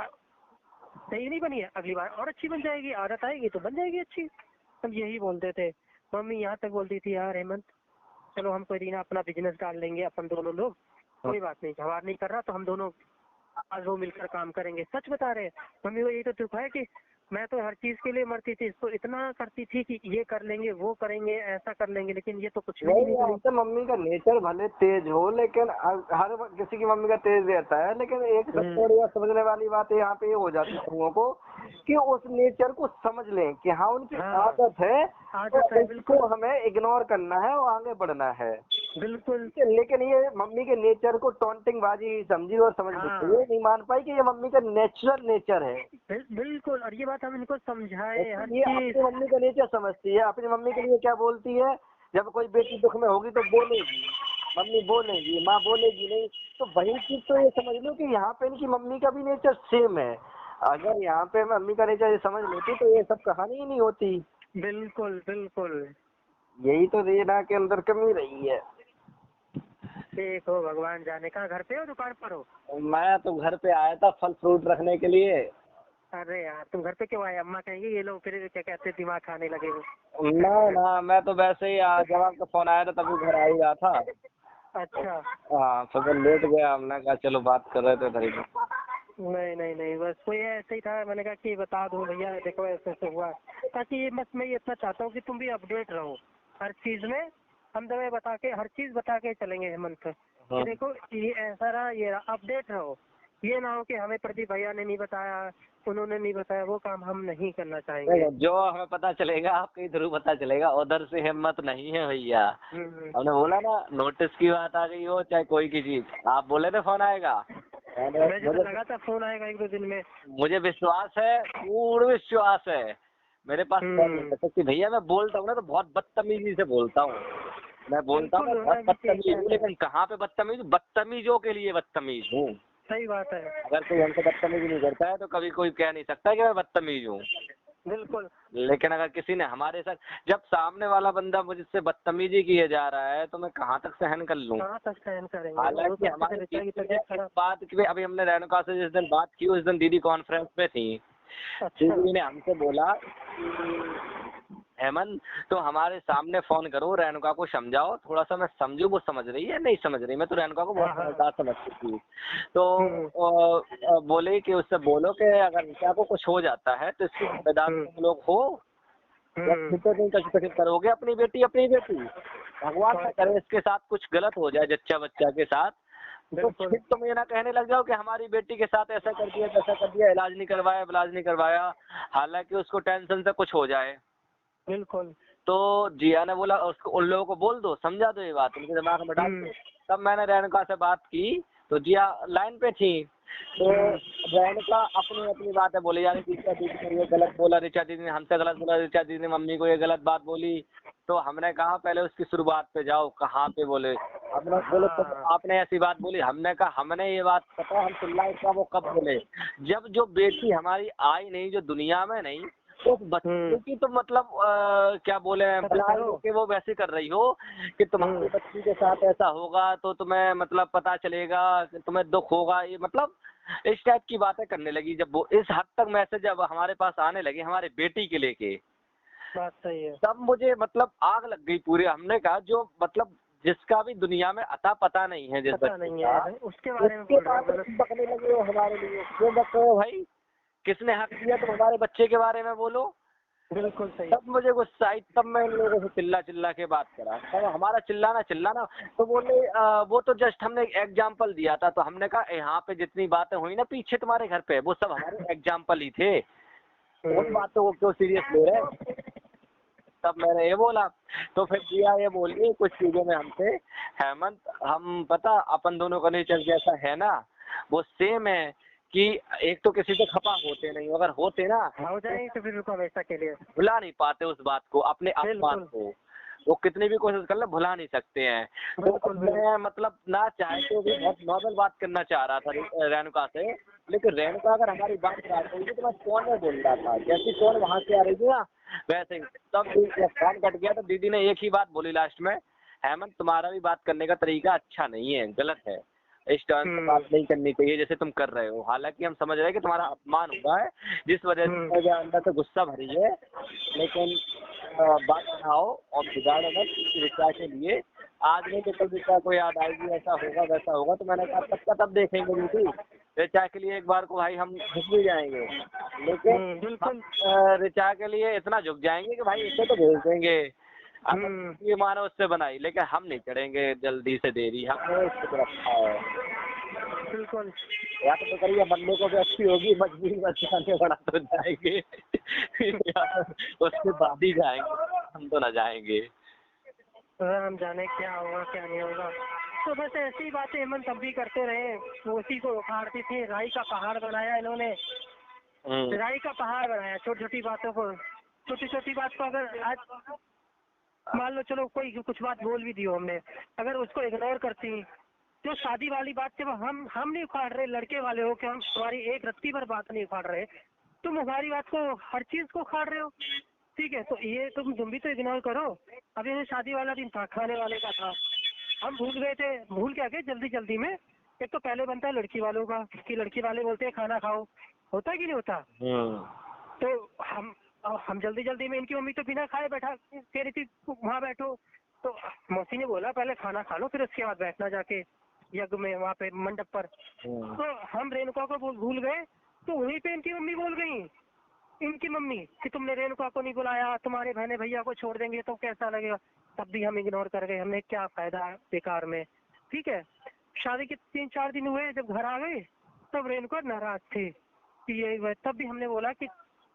सही नहीं बनी है, अगली बार और अच्छी बन जाएगी, आदत आएगी तो बन जाएगी अच्छी। हम यही बोलते थे। मम्मी यहाँ तक बोलती थी यार हेमंत, चलो हम कोई रीना अपना बिजनेस डाल लेंगे अपन दोनों लोग, कोई बात नहीं, जवाब नहीं कर रहा तो हम दोनों आज वो मिलकर काम करेंगे। सच बता रहे हैं, मम्मी को यही तो दुख है कि मैं तो हर चीज के लिए मरती थी, इसको इतना करती थी कि ये कर लेंगे, वो करेंगे, ऐसा कर लेंगे, लेकिन ये तो कुछ भी नहीं वही करी। है, तो मम्मी का नेचर भले तेज हो, लेकिन हर किसी की मम्मी का तेज रहता है, लेकिन एक सबसे बड़ी बात समझने वाली बात है यहाँ पे ये हो जाती है लोगों को कि उस नेचर को समझ लें कि हाँ उनकी हाँ, आदत है, आदत है, तो बिल्कुल इसको हमें इग्नोर करना है और आगे बढ़ना है। बिल्कुल। लेकिन ये मम्मी के नेचर को टॉन्टिंग बाजी समझी और समझ हाँ, ये नहीं मान पाई कि ये मम्मी का नेचुरल नेचर है। बिल्कुल। और ये बात हम इनको समझाए हर तो ये चीज। अपनी मम्मी का नेचर समझती है, अपनी मम्मी के लिए क्या बोलती है, जब कोई बेटी दुख में होगी तो बोलेगी, मम्मी बोलेगी, माँ बोलेगी नहीं। तो वही चीज तो ये समझ लो कि यहाँ पे इनकी मम्मी का भी नेचर सेम है। अगर यहाँ पे मम्मी का नेचर ये समझ लेती तो ये सब कहानी ही नहीं होती। बिल्कुल बिल्कुल। यही तो रीना के अंदर कमी रही है। देखो भगवान जाने, कहाँ घर पे हो दुकान पर हो? मैं तो घर पे आया था फल फ्रूट रखने के लिए। अरे यार तुम घर पे क्यों आए? अम्मा कहेंगे ये लोग फिर क्या कहते हैं, दिमाग खाने लगे हो। ना ना, मैं तो वैसे ही जब आपका फोन आया था तभी घर आ ही रहा था। अच्छा। हाँ तो मैं लेट गया, हमने कहा चलो बात कर रहे थे इधर ही। नहीं नहीं नहीं, बस कोई ऐसे ही था, मैंने कहा कि बता दूं भैया देखो ऐसे ऐसे हुआ, ताकि बस मैं ये इतना चाहता हूँ कि तुम भी अपडेट रहो हर चीज में। हम तुम्हें बता के हर चीज बता के चलेंगे हेमंत, कि देखो ये ऐसा रहा, ये रहा, अपडेट रहो। ये ना हो कि हमें प्रदीप भैया ने नहीं बताया, उन्होंने नहीं बताया, वो काम हम नहीं करना चाहेंगे। देखो, जो हमें पता चलेगा आपके थ्रू पता चलेगा, उधर से हिम्मत नहीं है भैया। हमने बोला ना, नोटिस की बात आ गई हो चाहे कोई की चीज, आप बोले थे फोन आएगा, मुझे तो लगा था फोन आएगा 1-2 दिन में। मुझे विश्वास है, पूर्ण विश्वास है मेरे पास कॉल नहीं कर सकती भैया। मैं बोलता हूँ ना तो बहुत बदतमीजी से बोलता हूँ, मैं बोलता हूँ, मैं बिल्कुल, बहुत होना भी बदतमीज चाहिए। हूँ, लेकिन कहाँ पे बदतमीज, बदतमीजों के लिए बदतमीज हूँ। सही बात है। अगर कोई हमसे बदतमीजी नहीं करता है तो कभी कोई कह नहीं सकता कि मैं बदतमीज हूँ। बिल्कुल। लेकिन अगर किसी ने हमारे साथ, जब सामने वाला बंदा मुझसे बदतमीजी किए जा रहा है तो मैं कहाँ तक सहन कर लूँ। कहाँ तक सहन करेंगे। हालांकि हमारे बीच में इस बात की, अभी हमने रेणुका से जिस दिन बात की उस दिन दीदी कॉन्फ्रेंस पे थी। अच्छा। दीदी ने हमसे बोला, हेमंत तो हमारे सामने फोन करो, रेणुका को समझाओ थोड़ा सा, मैं समझू वो समझ रही है नहीं समझ रही, मैं तो रेणुका को बहुत समझदार समझती थी। तो बोले कि उससे बोलो कि अगर ऋचा को कुछ हो जाता है तो इसकी जिम्मेदार तुम लोग हो, कशिश करोगे अपनी बेटी भगवान ना करे इसके साथ कुछ गलत हो जाए जच्चा बच्चा के साथ, तो फिर तुम ये ना कहने लग जाओ कि हमारी बेटी के साथ ऐसा कर दिया वैसा कर दिया, इलाज नहीं करवाया, हालांकि उसको टेंशन से कुछ हो जाए। बिल्कुल। तो जिया ने बोला उसको, उन लोगों को बोल दो, समझा दो ये बात उनके दिमाग में डाल दो। तब मैंने रेणुका से बात की तो जिया लाइन पे थी, तो रेणुका अपनी अपनी बातें बोली जा रही, ऋचा दीदी ने ये गलत बोला, ऋचा दीदी ने हमसे गलत बोला, ऋचा दीदी ने मम्मी को ये गलत बात बोली। तो हमने कहा पहले उसकी शुरुआत पे जाओ, कहाँ पे बोले, हमने बोले तो आपने ऐसी बात बोली, हमने कहा हमने ये बात पता है हम चिल्लाए का वो कब बोले, जब जो बेटी हमारी आई नहीं, जो दुनिया में नहीं, उस बच्चे की तो मतलब क्या बोले भलाई के वो वैसे कर रही हो कि तुम्हारी बच्ची के साथ ऐसा होगा तो तुम्हें मतलब पता चलेगा, तुम्हें दुख होगा, ये मतलब इस टाइप की बातें करने लगी। जब वो इस हद तक मैसेज जब हमारे पास आने लगे हमारे बेटी के लेके, बात सही है, तब मुझे मतलब आग लग गई पूरी। हमने कहा जो मतलब जिसका भी दुनिया में अता पता नहीं है, जिस पता नहीं है उसके बारे में बकने लगे हो हमारे लिए, क्यों बक रहे हो भाई, किसने हक दिया तुम हमारे बच्चे के बारे में बोलो। बिल्कुल सही। तब मुझे गुस्सा आई, तब मैं इन लोगों से चिल्ला के बात करा, तब हमारा चिल्लाना तो बोले वो तो जस्ट हमने एग्जाम्पल दिया था, तो हमने कहा यहाँ पे जितनी बातें हुई ना पीछे तुम्हारे घर पे, वो सब हमारे एग्जाम्पल ही थे, उन बातों को क्यों सीरियस ले रहे। तब मैंने ये बोला, तो फिर जिया ये बोली कुछ चीजों में हमसे, हेमंत हम पता अपन दोनों का नेचर जैसा है ना वो सेम है, कि एक तो किसी से खपा होते नहीं, अगर होते ना हो जाएंगे तो फिर उसको हमेशा के लिए भुला नहीं पाते उस बात को, अपने अपमान को वो कितनी भी कोशिश कर ले भुला नहीं सकते हैं। तो मैं मतलब ना चाहे तो भी बहुत नॉर्मल बात करना चाह रहा था रेणुका से, लेकिन रेणुका अगर हमारी बात काट रही थी तो मैं फोन में बोल रहा था, जैसी फोन वहां से आ रही थी ना वैसे ही। तब फोन कट गया तो दीदी ने एक ही बात बोली लास्ट में, हेमंत तुम्हारा भी बात करने का तरीका अच्छा नहीं है, गलत है, इस टर्न से बात नहीं करनी चाहिए जैसे तुम कर रहे हो। हालांकि हम समझ रहे हैं कि तुम्हारा अपमान हुआ है जिस वजह से मेरे अंदर से गुस्सा भरी है, लेकिन बात बनाओ और बिगाड़ो मत ऋचा के लिए। आज नहीं तो कल ऋचा को याद आएगी, ऐसा होगा वैसा होगा, तो मैंने कहा तब का तब देखेंगे दीदी, ऋचा के लिए एक बार को भाई हम झुक भी जाएंगे, लेकिन हम ऋचा के लिए इतना झुक जाएंगे कि भाई इसे तो भेज देंगे, अगर ये मानो उससे बनाई, लेकिन हम नहीं चढ़ेंगे जल्दी से, देरी हमने इसको रखा है। बिल्कुल। या तो करिए बंदे को भी अच्छी होगी, मजबूरी बचाने बड़ा तो जाएंगे उसके बाद ही जाएंगे, हम तो ना जाएंगे। हम जाने क्या होगा क्या नहीं होगा। तो बस ऐसी बातें हेमंत तब भी करते रहे, उसी को उखाड़ते थे, राई का पहाड़ बनाया इन्होंने, राई का पहाड़ बनाया, छोटी छोटी बातों को, छोटी छोटी बात को अगर आज मान लो चलो कोई कुछ बात बोल भी दी हो हमने, अगर उसको इग्नोर करती, जो शादी वाली बात जब हम नहीं उखाड़ रहे, लड़के वाले हो कि हम तुम्हारी एक रत्ती भर बात नहीं उखाड़ रहे, तुम हमारी बात को हर चीज को उखाड़ रहे हो, ठीक है, तो ये तुम भी तो इग्नोर करो। अब ये शादी वाला दिन था, खाने वाले का था, हम भूल गए थे, भूल के आ गए जल्दी जल्दी में। एक तो पहले बनता है लड़की वालों का कि लड़की वाले बोलते हैं खाना खाओ, होता है कि नहीं होता, तो हम जल्दी जल्दी में, इनकी मम्मी तो बिना खाए बैठा कह रही थी वहाँ बैठो, तो मौसी ने बोला पहले खाना खा लो फिर उसके बाद बैठना जाके यज्ञ में वहाँ पे मंडप पर। तो हम रेणुका को भूल गए, तो वहीं पे इनकी मम्मी बोल गई, इनकी मम्मी, कि तुमने रेणुका को नहीं बुलाया, तुम्हारे बहने भैया को छोड़ देंगे तो कैसा लगेगा। तब भी हम इग्नोर कर गए, हमने क्या फायदा बेकार में, ठीक है। शादी के 3-4 दिन हुए, जब घर आ गए तब रेणुका नाराज थी कि ये, तब भी हमने बोला कि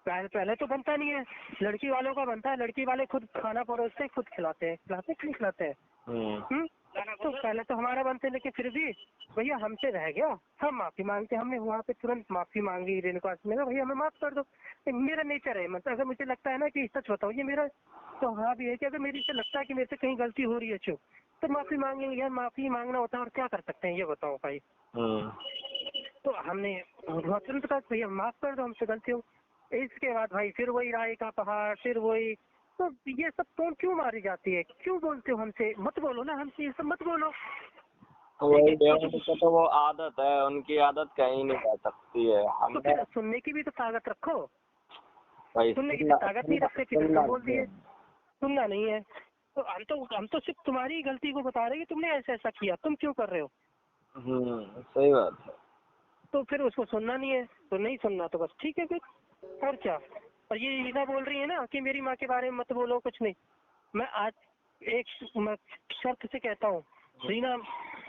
पहले तो बनता नहीं है, लड़की वालों का बनता है, लड़की वाले खुद खाना परोसते खुद खिलाते हैं, कि नहीं खिलाते हैं। तो पहले तो हमारा बनते, लेकिन फिर भी भैया हमसे रह गया, हम माफी मांगते। हमने वहाँ पे तुरंत माफी मांगी रेणुका से, मैंने कहा भैया हमें माफ कर दो, मेरा नेचर है। मतलब अगर मुझे लगता है ना कि सच बताओ, ये मेरा स्वभाव भी है कि अगर मेरे से लगता है कि मेरे से कहीं गलती हो रही है चुप, तो माफी मांगेंगे यार, माफी मांगना होता है और क्या कर सकते हैं ये बताओ भाई। तो हमने तुरंत कहा भैया माफ कर दो, हमसे गलती हो। इसके बाद भाई फिर वही राय का पहाड़, फिर वही। तो ये सब टोन क्यों मारी जाती है, क्यों बोलते हो हमसे, मत बोलो ना हमसे, ये सब मत बोलो। वही तो वो आदत है, उनकी आदत कहीं नहीं जा सकती है। तो फिर सुनने की भी तो ताकत रखो, भाई सुनने की भी ताकत नहीं रखते, फिर बोल दिए सुनना नहीं है। तो हम तो सिर्फ तुम्हारी गलती को बता रहे हैं कि तुमने ऐसा किया, तुम क्यों कर रहे हो। सही बात है। तो फिर उसको सुनना नहीं है तो नहीं सुनना, तो बस ठीक है फिर, और क्या। और ये रीना बोल रही है ना कि मेरी माँ के बारे में मत बोलो कुछ नहीं। मैं आज एक शर्त से कहता हूँ, रीना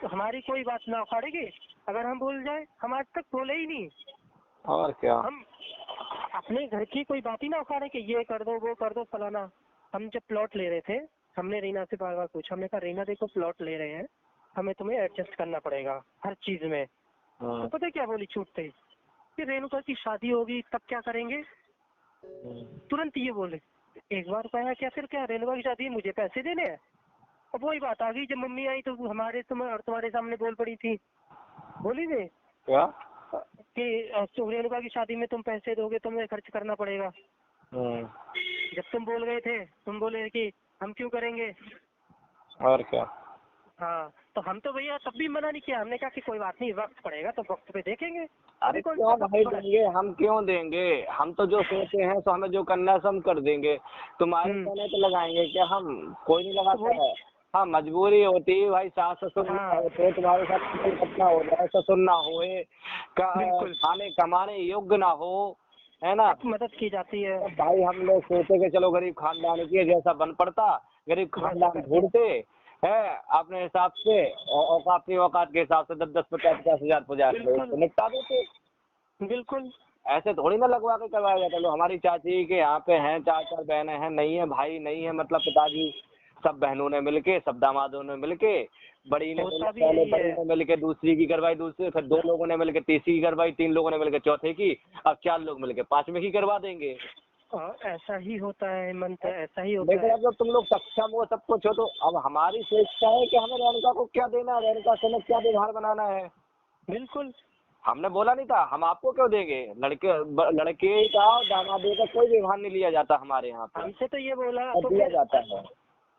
हमारी कोई बात ना उखाड़ेगी अगर हम बोल जाए। हम आज तक बोले ही नहीं, और क्या, हम अपने घर की कोई बात ही ना उखाड़े कि ये कर दो वो कर दो फलाना। हम जब प्लॉट ले रहे थे, हमने रीना से बार बार पूछा, हमने कहा रीना देखो प्लॉट ले रहे हैं, हमें तुम्हें एडजस्ट करना पड़ेगा हर चीज में। तो पता क्या बोली छूटते ही कि रेणुका की शादी होगी तब क्या करेंगे। तुरंत ये बोले, एक बार कहा क्या, फिर क्या, रेणुका की शादी मुझे पैसे देने हैं। अब वही बात आ गई, जब मम्मी आई तो हमारे और तुम्हारे सामने बोल पड़ी थी, बोली थे क्या कि रेणुका की शादी में तुम पैसे दोगे, तुम्हें खर्च करना पड़ेगा। जब तुम बोल गए थे, तुम बोले कि हम क्यों करेंगे। और क्या। हाँ, तो हम तो भैया तब भी मना नहीं किया, हमने कहा कि कोई बात नहीं, वक्त पड़ेगा तो वक्त पे देखेंगे। अरे क्यों नहीं देंगे, हम क्यों देंगे, हम तो जो सोचे हैं तो हमें जो करना है हम कर देंगे। तुम्हारे कहने पे लगाएंगे क्या हम, कोई नहीं लगाता है। हाँ, मजबूरी होती है भाई, सास ससुर होते तुम्हारे साथ अपना हो जाए, ससुर ना होए, खाने कमाने योग्य ना हो, है ना, मदद की जाती है। तो भाई हम लोग सोचे कि चलो गरीब खानदान की जैसा बन पड़ता, गरीब खानदान ढूंढते है अपने हिसाब से, और अपनी औकात के हिसाब से 10-10, 50-50 हजार निपटा देते। बिल्कुल ऐसे थोड़ी ना लगवा के करवाया जाता। लो हमारी चाची के यहाँ पे हैं 4 बहनें हैं, नहीं है भाई नहीं है, मतलब पिताजी सब बहनों ने मिलके, सब दामादों ने मिलके, बड़ी ने पहले बड़ी ने मिलके दूसरी की करवाई, दूसरी फिर 2 लोगों ने मिलके तीसरी की करवाई, 3 लोगों ने मिलके चौथे की, अब 4 लोग मिलके 5वें की करवा देंगे। ऐसा ही होता है हेमंत, ऐसा ही होता लेकिन है। अब जब तुम लोग सक्षम हो सब कुछ हो, तो अब हमारी स्वेच्छा है कि हमें रेणुका को क्या देना है, रेणुका से हमें क्या व्यवहार बनाना है। बिल्कुल, हमने बोला नहीं था हम आपको क्यों देंगे, लड़के का दामादे का कोई व्यवहार नहीं लिया जाता हमारे यहाँ पे, हमसे तो ये बोला तो दिया जाता है।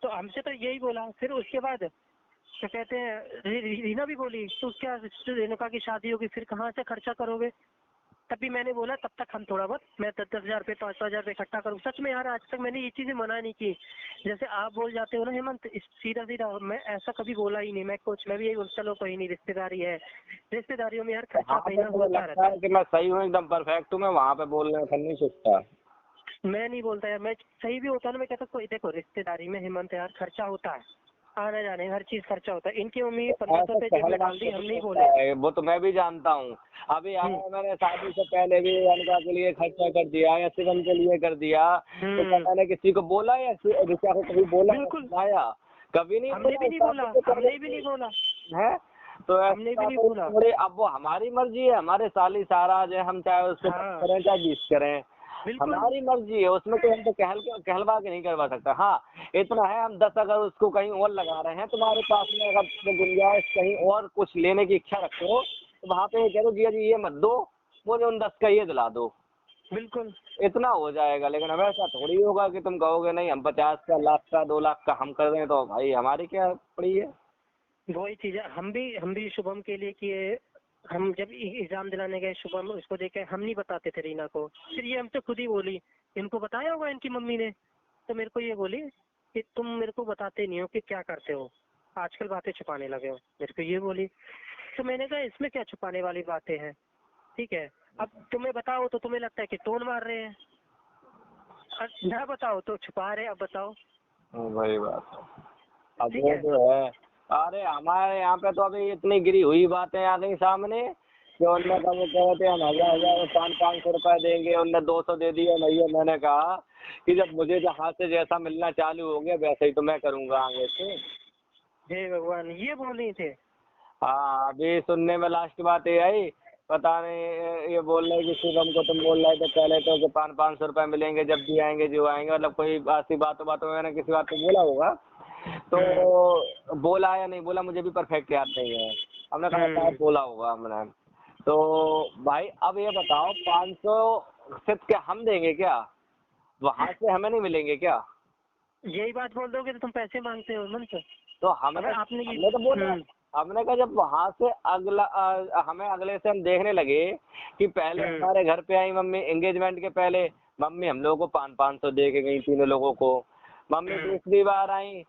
तो हमसे तो यही बोला। फिर उसके बाद क्या कहते हैं, रीना भी बोली तो क्या रेणुका की शादी होगी फिर कहाँ से खर्चा करोगे। तब भी मैंने बोला तब तक हम थोड़ा बहुत, मैं 10-10 हजार रुपये 5-5 हजार रुपये इकट्ठा करूँ। सच में यार आज तक मैंने ये चीजें मना नहीं की, जैसे आप बोल जाते हो ना हेमंत, सीधा सीधा मैं ऐसा कभी बोला ही नहीं। मैं भी यही बोलता, चलो कोई नहीं, रिश्तेदारी है, रिश्तेदारियों में यार खर्चा पैना होता रहता है। कि मैं सही हूँ, एकदम परफेक्ट हूँ, मैं वहाँ पे बोलने का नहीं सोचता। मैं नहीं बोलता यार, मैं सही भी होता ना, मैं कहता कोई देखो रिश्तेदारी में हेमंत यार खर्चा होता है, आने जाने हर चीज खर्चा होता है। इनकी मम्मी 1500 रुपए जेब में डाल दी, हम नहीं बोले। वो तो मैं भी जानता हूँ। अभी मैंने शादी से पहले भी रेणुका के लिए खर्चा कर दिया या शिवम के लिए कर दिया, तो मैंने किसी को बोला या ऋचा को कभी बोला आया, कभी नहीं, हमने भी नहीं बोला, हमने भी नहीं बोला है। तो हमने भी नहीं बोला। थोड़ी अब वो हमारी मर्जी है, हमारे साली सारा जो हम चाहे उसको करें चाहे 20 करें, हमारी मर्जी है, उसमें कोई हम तो कहलवा के नहीं करवा सकता। हाँ इतना है, हम 10 अगर उसको कहीं और लगा रहे हैं, तुम्हारे पास में अगर गुंजाइश कहीं और कुछ लेने की इच्छा रखते हो तो वहाँ पे कह दो जी ये मत दो, मुझे उन 10 का ये दिला दो, बिल्कुल इतना हो जाएगा। लेकिन अब ऐसा थोड़ी होगा कि तुम कहोगे नहीं हम 50 का, लाख का, 2 लाख का हम कर दें, तो भाई हमारी क्या पड़ी है। वही चीज है, हम भी शुभम के लिए किए। हम जब एग्जाम दिलाने गए शुभम, उसको देख के हम नहीं बताते थे रीना को, फिर ये हमसे खुद ही बोली, इनको बताया होगा इनकी मम्मी ने, तो मेरे को ये बोली कि तुम मेरे को बताते नहीं हो कि क्या करते हो, आजकल बातें छुपाने लगे हो, मेरे को ये बोली। तो मैंने कहा इसमें क्या छुपाने वाली बातें हैं, ठीक है, अब तुम्हें बताओ तो तुम्हें लगता है कि टोन मार रहे हैं, ना बताओ तो छुपा रहे, अब बताओ। वही बात है, अब वो जो है, अरे हमारे यहाँ पे तो अभी इतनी गिरी हुई बातें आ गई सामने तो उनने कहा वो कह रहे थे हम 1000 500 रुपए देंगे, उनने 200 दे दिए भैया। मैंने कहा कि जब मुझे जहाँ से जैसा मिलना चालू हो गया वैसे ही तो मैं करूँगा आगे से। हे भगवान, ये बोल रहे थे? हाँ, अभी सुनने में लास्ट बात ये आई, पता नहीं ये बोल रहे कि शिवम को तुम बोल रहे थे पहले तो कि 500 रुपए मिलेंगे जब भी आएंगे जो आएंगे, मतलब कोई ऐसी बातों में मैंने किसी बात को बोला होगा तो बोला या नहीं बोला मुझे भी परफेक्ट याद नहीं है। हमने कहा शायद बोला होगा हमने। तो भाई अब ये बताओ 500 सिर्फ क्या हम देंगे क्या, वहां से हमें नहीं मिलेंगे क्या? यही बात बोल दोगे तो तुम पैसे मांगते हो मन से? तो हमने तो बोला, हमने कहा जब वहां से अगला हमें अगले से हम देखने लगे कि पहले हमारे घर पे आई मम्मी एंगेजमेंट के पहले, मम्मी हम लोगों को 500 दे के गई तीनों लोगों को। मम्मी दूसरी बार आई,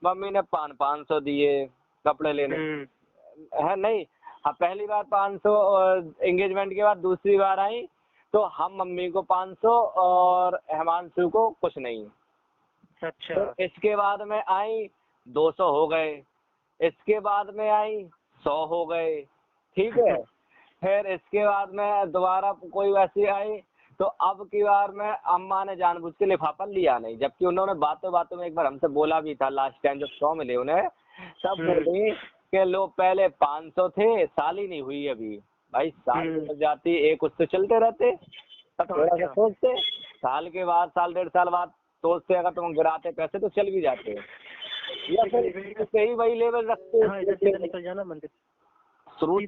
मम्मी ने 500 दिए कपड़े लेने, है नहीं? हाँ, पहली बार 500 और एंगेजमेंट के बाद दूसरी बार आई तो हम मम्मी को 500 और हिमांशु को कुछ नहीं। अच्छा। तो इसके बाद में आई 200 हो गए, इसके बाद में आई 100 हो गए, ठीक है। फिर इसके बाद में दोबारा कोई वैसी आई तो अब की बार में अम्मा ने जानबूझ के लिफाफा लिया नहीं, जबकि उन्होंने बातों बातों में एक बार हमसे बोला भी था लास्ट टाइम जब 100 मिले उन्हें, तब बोली कि लो पहले 500 थे, साल ही नहीं हुई अभी। भाई साल निकल जाती एक उससे चलते रहते, तब थोड़ा सा सोचते, साल के बाद साल 1.5 साल बाद सोचते अगर तुम गिराते पैसे तो चल भी जाते, या फिर सही वही लेवल रखते। हाँ, इधर से निकल जाना मंदिर शुरू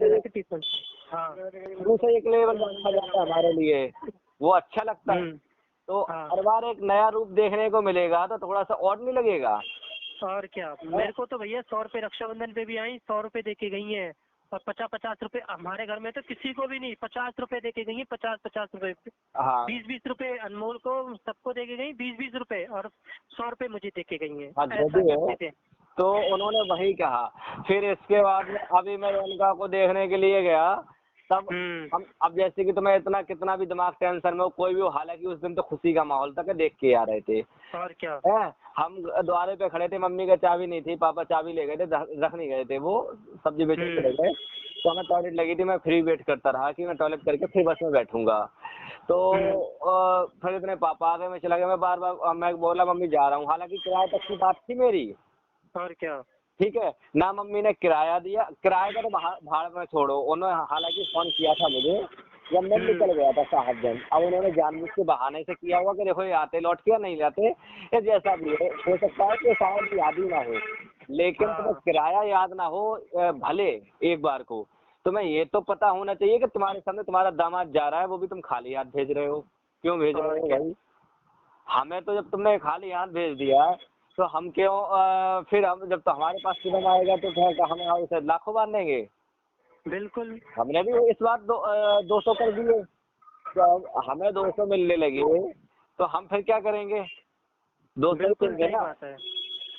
से एक लेवल रखा जाता है हमारे लिए, वो अच्छा लगता है। तो हर बार एक नया रूप देखने को मिलेगा तो थोड़ा सा और नहीं लगेगा? और क्या, मेरे को तो भैया 100 रुपए रक्षाबंधन पे भी आई, 100 रुपए दे के गई है, और 50-50 रुपए हमारे घर में तो किसी को भी नहीं, 50 रुपए दे के गई है, 50-50 रुपए, 20-20 रुपए अनमोल को सबको दे के गई, 20-20 रुपए, और 100 रुपए मुझे दे के गई है। ऐसा थे। तो उन्होंने वही कहा। फिर इसके बाद में अभी मैं रेणुका को देखने के लिए गया, तब हम अब जैसे कि तुम्हें इतना कितना भी दिमाग टेंशन में हो कोई भी हो, हालांकि उस दिन तो खुशी का माहौल था कि देख के आ रहे थे। और क्या है, हम द्वारे पे खड़े थे, मम्मी का चाबी नहीं थी, पापा चाबी ले गए थे, रख नहीं गए थे, वो सब्जी बेचने चले गए, तो हमें टॉयलेट लगी थी, मैं फ्री वेट करता रहा कि मैं टॉयलेट करके फिर बस में बैठूंगा। तो फिर इतने पापा आ गए, मैं चला गया, मैं बार बार मैं बोला मम्मी जा रहा हूँ, हालांकि किराए तक की बात थी मेरी। और क्या, ठीक है ना, मम्मी ने किराया दिया, किराए का तो भाड़ में छोड़ो, उन्होंने हालांकि फोन किया था मुझे जब मैं निकल गया था साहबगंज। अब उन्होंने जानबूझ के बहाने से किया हुआ कि देखो ये आते लौट के नहीं जाते, ये जैसा भी हो सकता है कि शायद याद ही ना हो, लेकिन तुम्हें किराया याद ना हो भले एक बार को, तुम्हें ये तो पता होना चाहिए कि तुम्हारे सामने तुम्हारा दामाद जा रहा है, वो भी तुम खाली हाथ भेज रहे हो, क्यों भेज रहे हो भाई? हमें तो जब तुमने खाली हाथ भेज दिया तो हम क्यों फिर हम जब तो हमारे पास शिवम आएगा तो फिर हमें उसे लाखों बार देंगे। बिल्कुल, हमने भी इस बार 200 कर दिए, तो हमें 200 मिलने लगे तो हम फिर क्या करेंगे? 200 देंगे ना।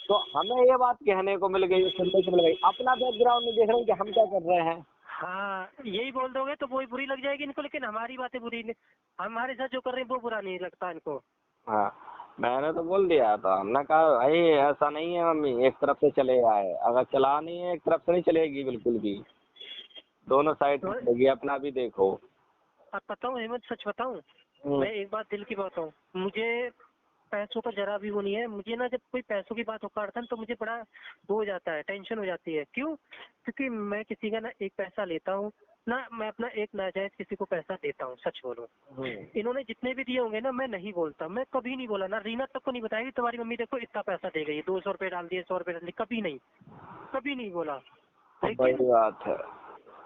तो हमें ये बात कहने को मिल गई, सुनने को मिल गई, अपना बैकग्राउंड नहीं देख रहे हैं कि हम क्या कर रहे हैं। हाँ, यही बोल दोगे तो वही बुरी लग जाएगी इनको, लेकिन हमारी बातें बुरी नहीं, हमारे साथ जो कर रहे हैं वो बुरा नहीं लगता इनको। हाँ, मैंने तो बोल दिया था, हमने कहा भाई ऐसा नहीं है मम्मी, एक तरफ से चलेगा है, अगर चलानी है एक तरफ से नहीं चलेगी बिल्कुल भी, दोनों साइड चलेगी, अपना भी देखो। अब बताऊँ हेमंत, सच बताऊँ, मैं एक बात दिल की बात हूँ, मुझे पैसों का जरा भी वो नहीं है, मुझे ना जब कोई पैसों की बात होता है तो मुझे बड़ा वो हो जाता है, टेंशन हो जाती है। क्यों? क्योंकि मैं किसी का ना एक पैसा लेता हूँ ना, मैं अपना एक नाजायज किसी को पैसा देता हूँ, सच बोलो। इन्होंने जितने भी दिए होंगे ना, मैं नहीं बोलता, मैं कभी नहीं बोला ना, रीना तक को नहीं बताया कि तुम्हारी मम्मी देखो इतना पैसा दे गई, 200 रुपए डाल दिए, 100 रुपए डाल दिए, कभी नहीं बोला। लेकिन बात है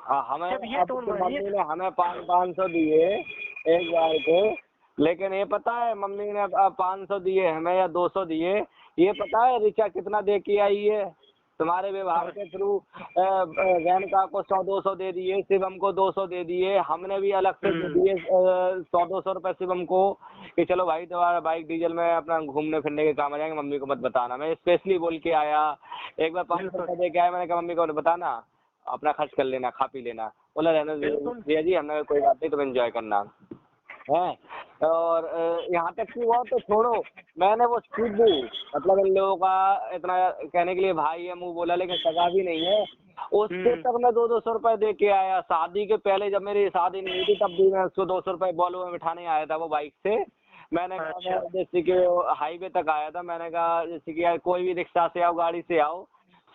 हमें मम्मी ने हमें 500 दिए एक बार को, लेकिन ये पता है मम्मी ने 500 दिए हमें या 200 दिए, ये पता है रिचा कितना दे के आई है तुम्हारे विभाग के थ्रू? रेणुका को 100-200 दे दिए, शिवम को 200 दे दिए, हमने भी अलग से दे दिए 100-200 रुपए शिवम को कि चलो भाई तुम्हारा बाइक डीजल में अपना घूमने फिरने के काम आ जाएंगे, मम्मी को मत बताना। मैं स्पेशली बोल के आया, एक बार 500 रुपए दे के आया, मैंने कहा मम्मी को बताना, अपना खर्च कर लेना, खा पी लेना। बोला रहना भैया जी, हमने कोई बात नहीं, तुम एंजॉय करना। हैं। और यहाँ तक कि वो तो छोड़ो, मैंने वो सीधू मतलब इन लोगों का इतना कहने के लिए भाई है मुंह बोला, लेकिन सगा भी नहीं है, उससे तक मैं 200 रुपए दे के आया। शादी के पहले जब मेरी शादी नहीं हुई थी तब भी मैं उसको 200 रुपए वॉल्वो में बिठाने आया था वो बाइक से। मैंने कहा अच्छा। मैं जैसे कि हाईवे तक आया था, मैंने कहा जैसे कि यार कोई भी रिक्शा से आओ गाड़ी से आओ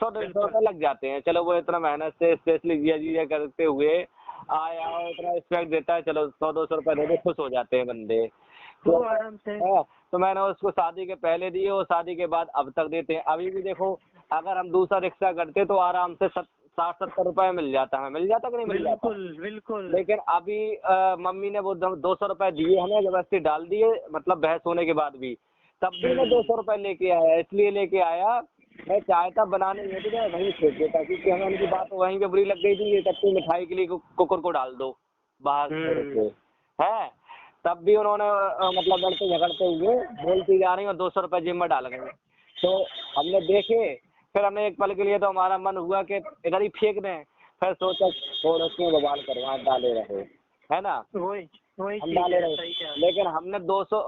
100-150 रुपए लग जाते हैं, चलो वो इतना मेहनत से स्पेशली जिया करते हुए आया और इतना रिस्पेक्ट देता है, चलो 100-200 रुपए दे दो खुश हो जाते हैं बंदे। वो तो आराम से। तो मैंने उसको शादी के पहले दिए और शादी के बाद अब तक देते हैं। अभी भी देखो अगर हम दूसरा रिक्शा करते तो आराम से 60-70 रुपए मिल जाता है, मिल जाता कि नहीं मिल जाता। बिल्कुल बिल्कुल। लेकिन अभी मम्मी ने वो 200 रुपए दिए हमें, जबरदस्ती डाल दिए, मतलब बहस होने के बाद भी, तब भी मैं 200 रुपए लेके आया। इसलिए लेके आया, मैं चाहता बनाने में तो मैं वहीं फेंक देता, क्योंकि हमें उनकी बात वहीं पे बुरी लग गई थी, ये तब मिठाई के लिए कुकर को डाल दो बाहर से है। तब भी उन्होंने मतलब लड़ते झगड़ते हुए बोलती जा रही और 200 रुपए जेब में डाल गए। तो हमने देखे, फिर हमने एक पल के लिए तो हमारा मन हुआ कि इधर ही फेंक दें, फिर सोचा थोड़ा क्यों बवाल करवा डाले रहे, है ना, वही वही हम चीज डाले है, रहे। सही कहा। लेकिन हमने 200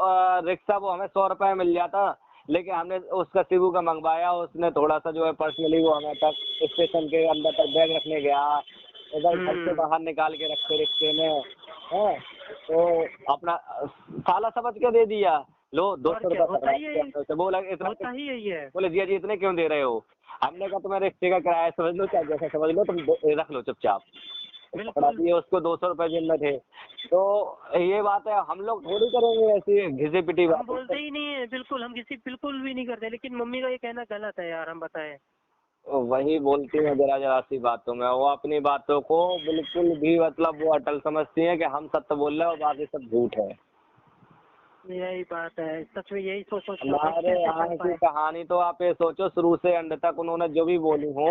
रिक्शा वो हमें 100 रुपए में मिल जाता, लेकिन हमने उसका शिबू का मंगवाया, उसने थोड़ा सा जो है पर्सनली वो हमें तक स्टेशन के अंदर तक बैग रखने गया, इधर घर से बाहर निकाल के रखे रिक्शे में है, तो अपना साला समझ के दे दिया, लो 200 रुपए होता ही है, बोला इतना, होता ही यही है। बोले जिया जी इतने क्यों दे रहे हो। हमने कहा तुम्हें रिक्शे का किराया समझ लो, चाहे जैसा समझ लो, तुम रख लो चुपचाप। पकड़ा दिए उसको 200 रुपए जेब में थे। तो ये बात है, हम लोग थोड़ी करेंगे ऐसी घिसी पिटी हम बात। बोलते ही नहीं है, बिल्कुल हम किसी बिल्कुल भी नहीं करते, लेकिन मम्मी का ये कहना गलत है यार, हम बताएं। वही बोलती हैं जरा जरा सी बातों में, वो अपनी बातों को बिल्कुल भी मतलब वो अटल समझती हैं कि हम सत्य बोल रहे हैं और बाकी सब झूठ है। यही बात है, सच में यही सोच सोच हमारे यहाँ की कहानी तो आप ये सोचो, शुरू से अंत तक उन्होंने जो भी बोली हो,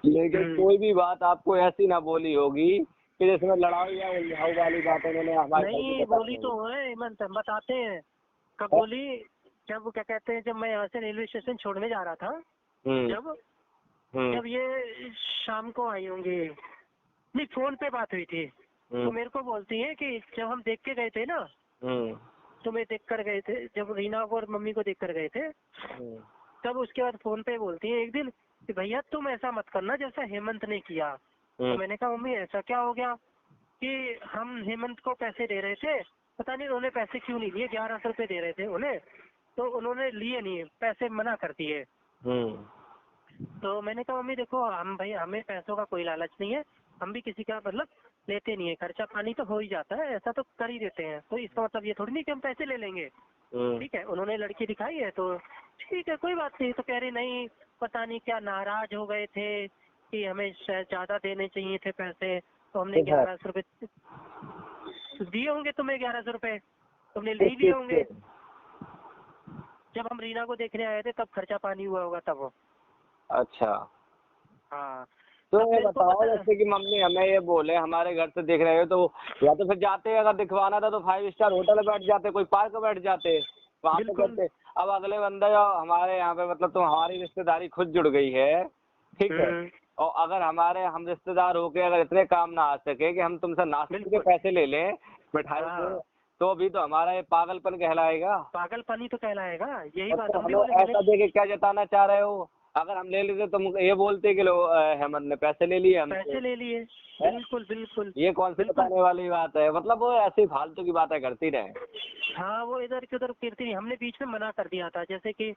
लेकिन कोई भी बात आपको ऐसी ना बोली होगी कि जिसमें लड़ाई या उलझाऊ वाली बात उन्होंने हमारे नहीं बोली तो है हेमंत, हम बताते हैं कब बोली। जब क्या कहते हैं, जब मैं यहाँ से रेलवे स्टेशन छोड़ने जा रहा था, जब ये शाम को आई होंगी, नहीं फोन पे बात हुई थी, तो मेरे को बोलती है कि जब हम देख के गए थे ना, तुम्हें देख कर गए थे, जब रीना को और मम्मी को देख कर गए थे, तब उसके बाद फोन पे बोलती है एक दिन कि भैया तुम ऐसा मत करना जैसा हेमंत ने किया। तो मैंने कहा मम्मी ऐसा क्या हो गया, कि हम हेमंत को पैसे दे रहे थे, पता नहीं उन्होंने पैसे क्यों नहीं लिए, 1100 रुपए दे रहे थे उन्हें, तो उन्होंने लिए नहीं, पैसे मना कर दिए। तो मैंने कहा मम्मी देखो, हम भाई हमें पैसों का कोई लालच नहीं है, हम भी किसी का मतलब लेते नहीं है, खर्चा पानी तो हो ही जाता है, ऐसा तो कर ही देते हैं, तो इसका मतलब ये थोड़ी नहीं कि हम पैसे ले लेंगे। ठीक है, उन्होंने लड़की दिखाई है तो ठीक है कोई बात नहीं। तो कह रही नहीं, पता नहीं क्या नाराज हो गए थे कि हमें शायद ज्यादा देने चाहिए थे पैसे, तो हमने 1100 रुपए दिए होंगे तुम्हें, 1100 रुपए तुमने ले लिए होंगे। जब हम रीना को देखने आए थे तब खर्चा पानी हुआ होगा तब। अच्छा हाँ तो ये बताओ, जैसे कि मम्मी हमें ये बोले हमारे घर से देख रहे हो, तो या तो फिर जाते, अगर दिखवाना था तो 5 स्टार होटल में बैठ जाते, कोई पार्क में बैठ जाते, वहाँ पे करते। अब अगले बंदे हमारे यहाँ पे मतलब तो हमारी रिश्तेदारी खुद जुड़ गई है, ठीक है, और अगर हम रिश्तेदार होके अगर इतने काम ना आ सके कि हम तुमसे नाश्ते के पैसे ले लें मिठाई के, तो अभी तो हमारा ये पागलपन कहलाएगा, पागलपन ही तो कहलाएगा। यही बात तो हमें ऐसा देके क्या जताना चाह रहे हो। अगर हम ले लेते तो ये बोलते कि लो हेमंत ने पैसे ले लिए, हम पैसे ले लिए, बिल्कुल बिल्कुल। ये कौन सी बताने वाली बात है, मतलब वो ऐसी फालतू की बातें करती रहे। हाँ वो इधर की उधर करती रही, हमने बीच में मना कर दिया था, जैसे कि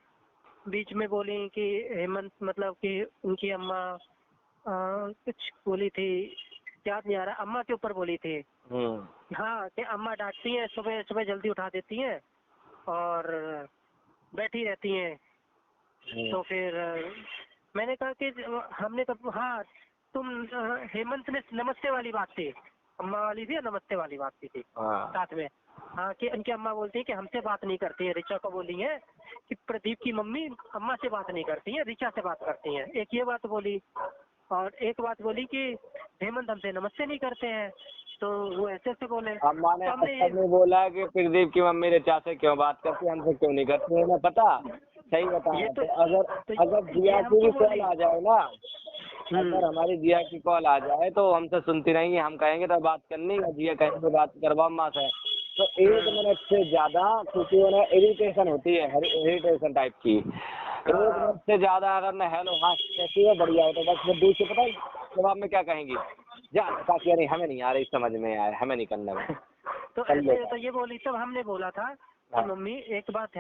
बीच में बोली कि हेमंत मतलब कि उनकी अम्मा कुछ बोली थी, याद नहीं आ रहा, अम्मा के ऊपर बोली थी। हाँ कि अम्मा डांटती हैं, सुबह सुबह जल्दी उठा देती हैं और बैठी रहती हैं। तो फिर मैंने कहा कि हमने कहा हाँ तुम हेमंत ने नमस्ते वाली बात थी, अम्मा वाली थी, नमस्ते वाली बात की थी साथ में। हाँ कि उनकी अम्मा बोलती है कि हमसे बात नहीं करती है, ऋचा को बोली है कि प्रदीप की मम्मी अम्मा से बात नहीं करती है, ऋचा से बात करती है, एक ये बात बोली। और एक बात बोली कि हेमंत हमसे नमस्ते नहीं करते हैं, तो वो ऐसे बोले। अम्मा ने नहीं बोला कि प्रदीप की मम्मी ऋचा से क्यों बात करती है, हमसे क्यों नहीं करती है, ना पता सही बताया। तो अगर जिया की भी कॉल आ जाए ना, अगर हमारी जिया की कॉल आ जाए तो हमसे सुनती नहीं है, हम कहेंगे तो बात करनी है, जिया कहेंगे बात करवा अम्मा से, तो 1 मिनट से ज्यादा, क्योंकि उन्हें इरिटेशन होती है, इरिटेशन टाइप की, 1 मिनट से ज्यादा अगर मैं हेलो हाँ कैसी है बढ़िया है, तो बस वो दूसरे पता है जवाब में क्या कहेंगी, जा ताकि नहीं हमें नहीं आ रही समझ में यार, हमें नहीं करना है। तो ऐसे तो ये बोली, तब हमने बोला था कि मम्मी एक बात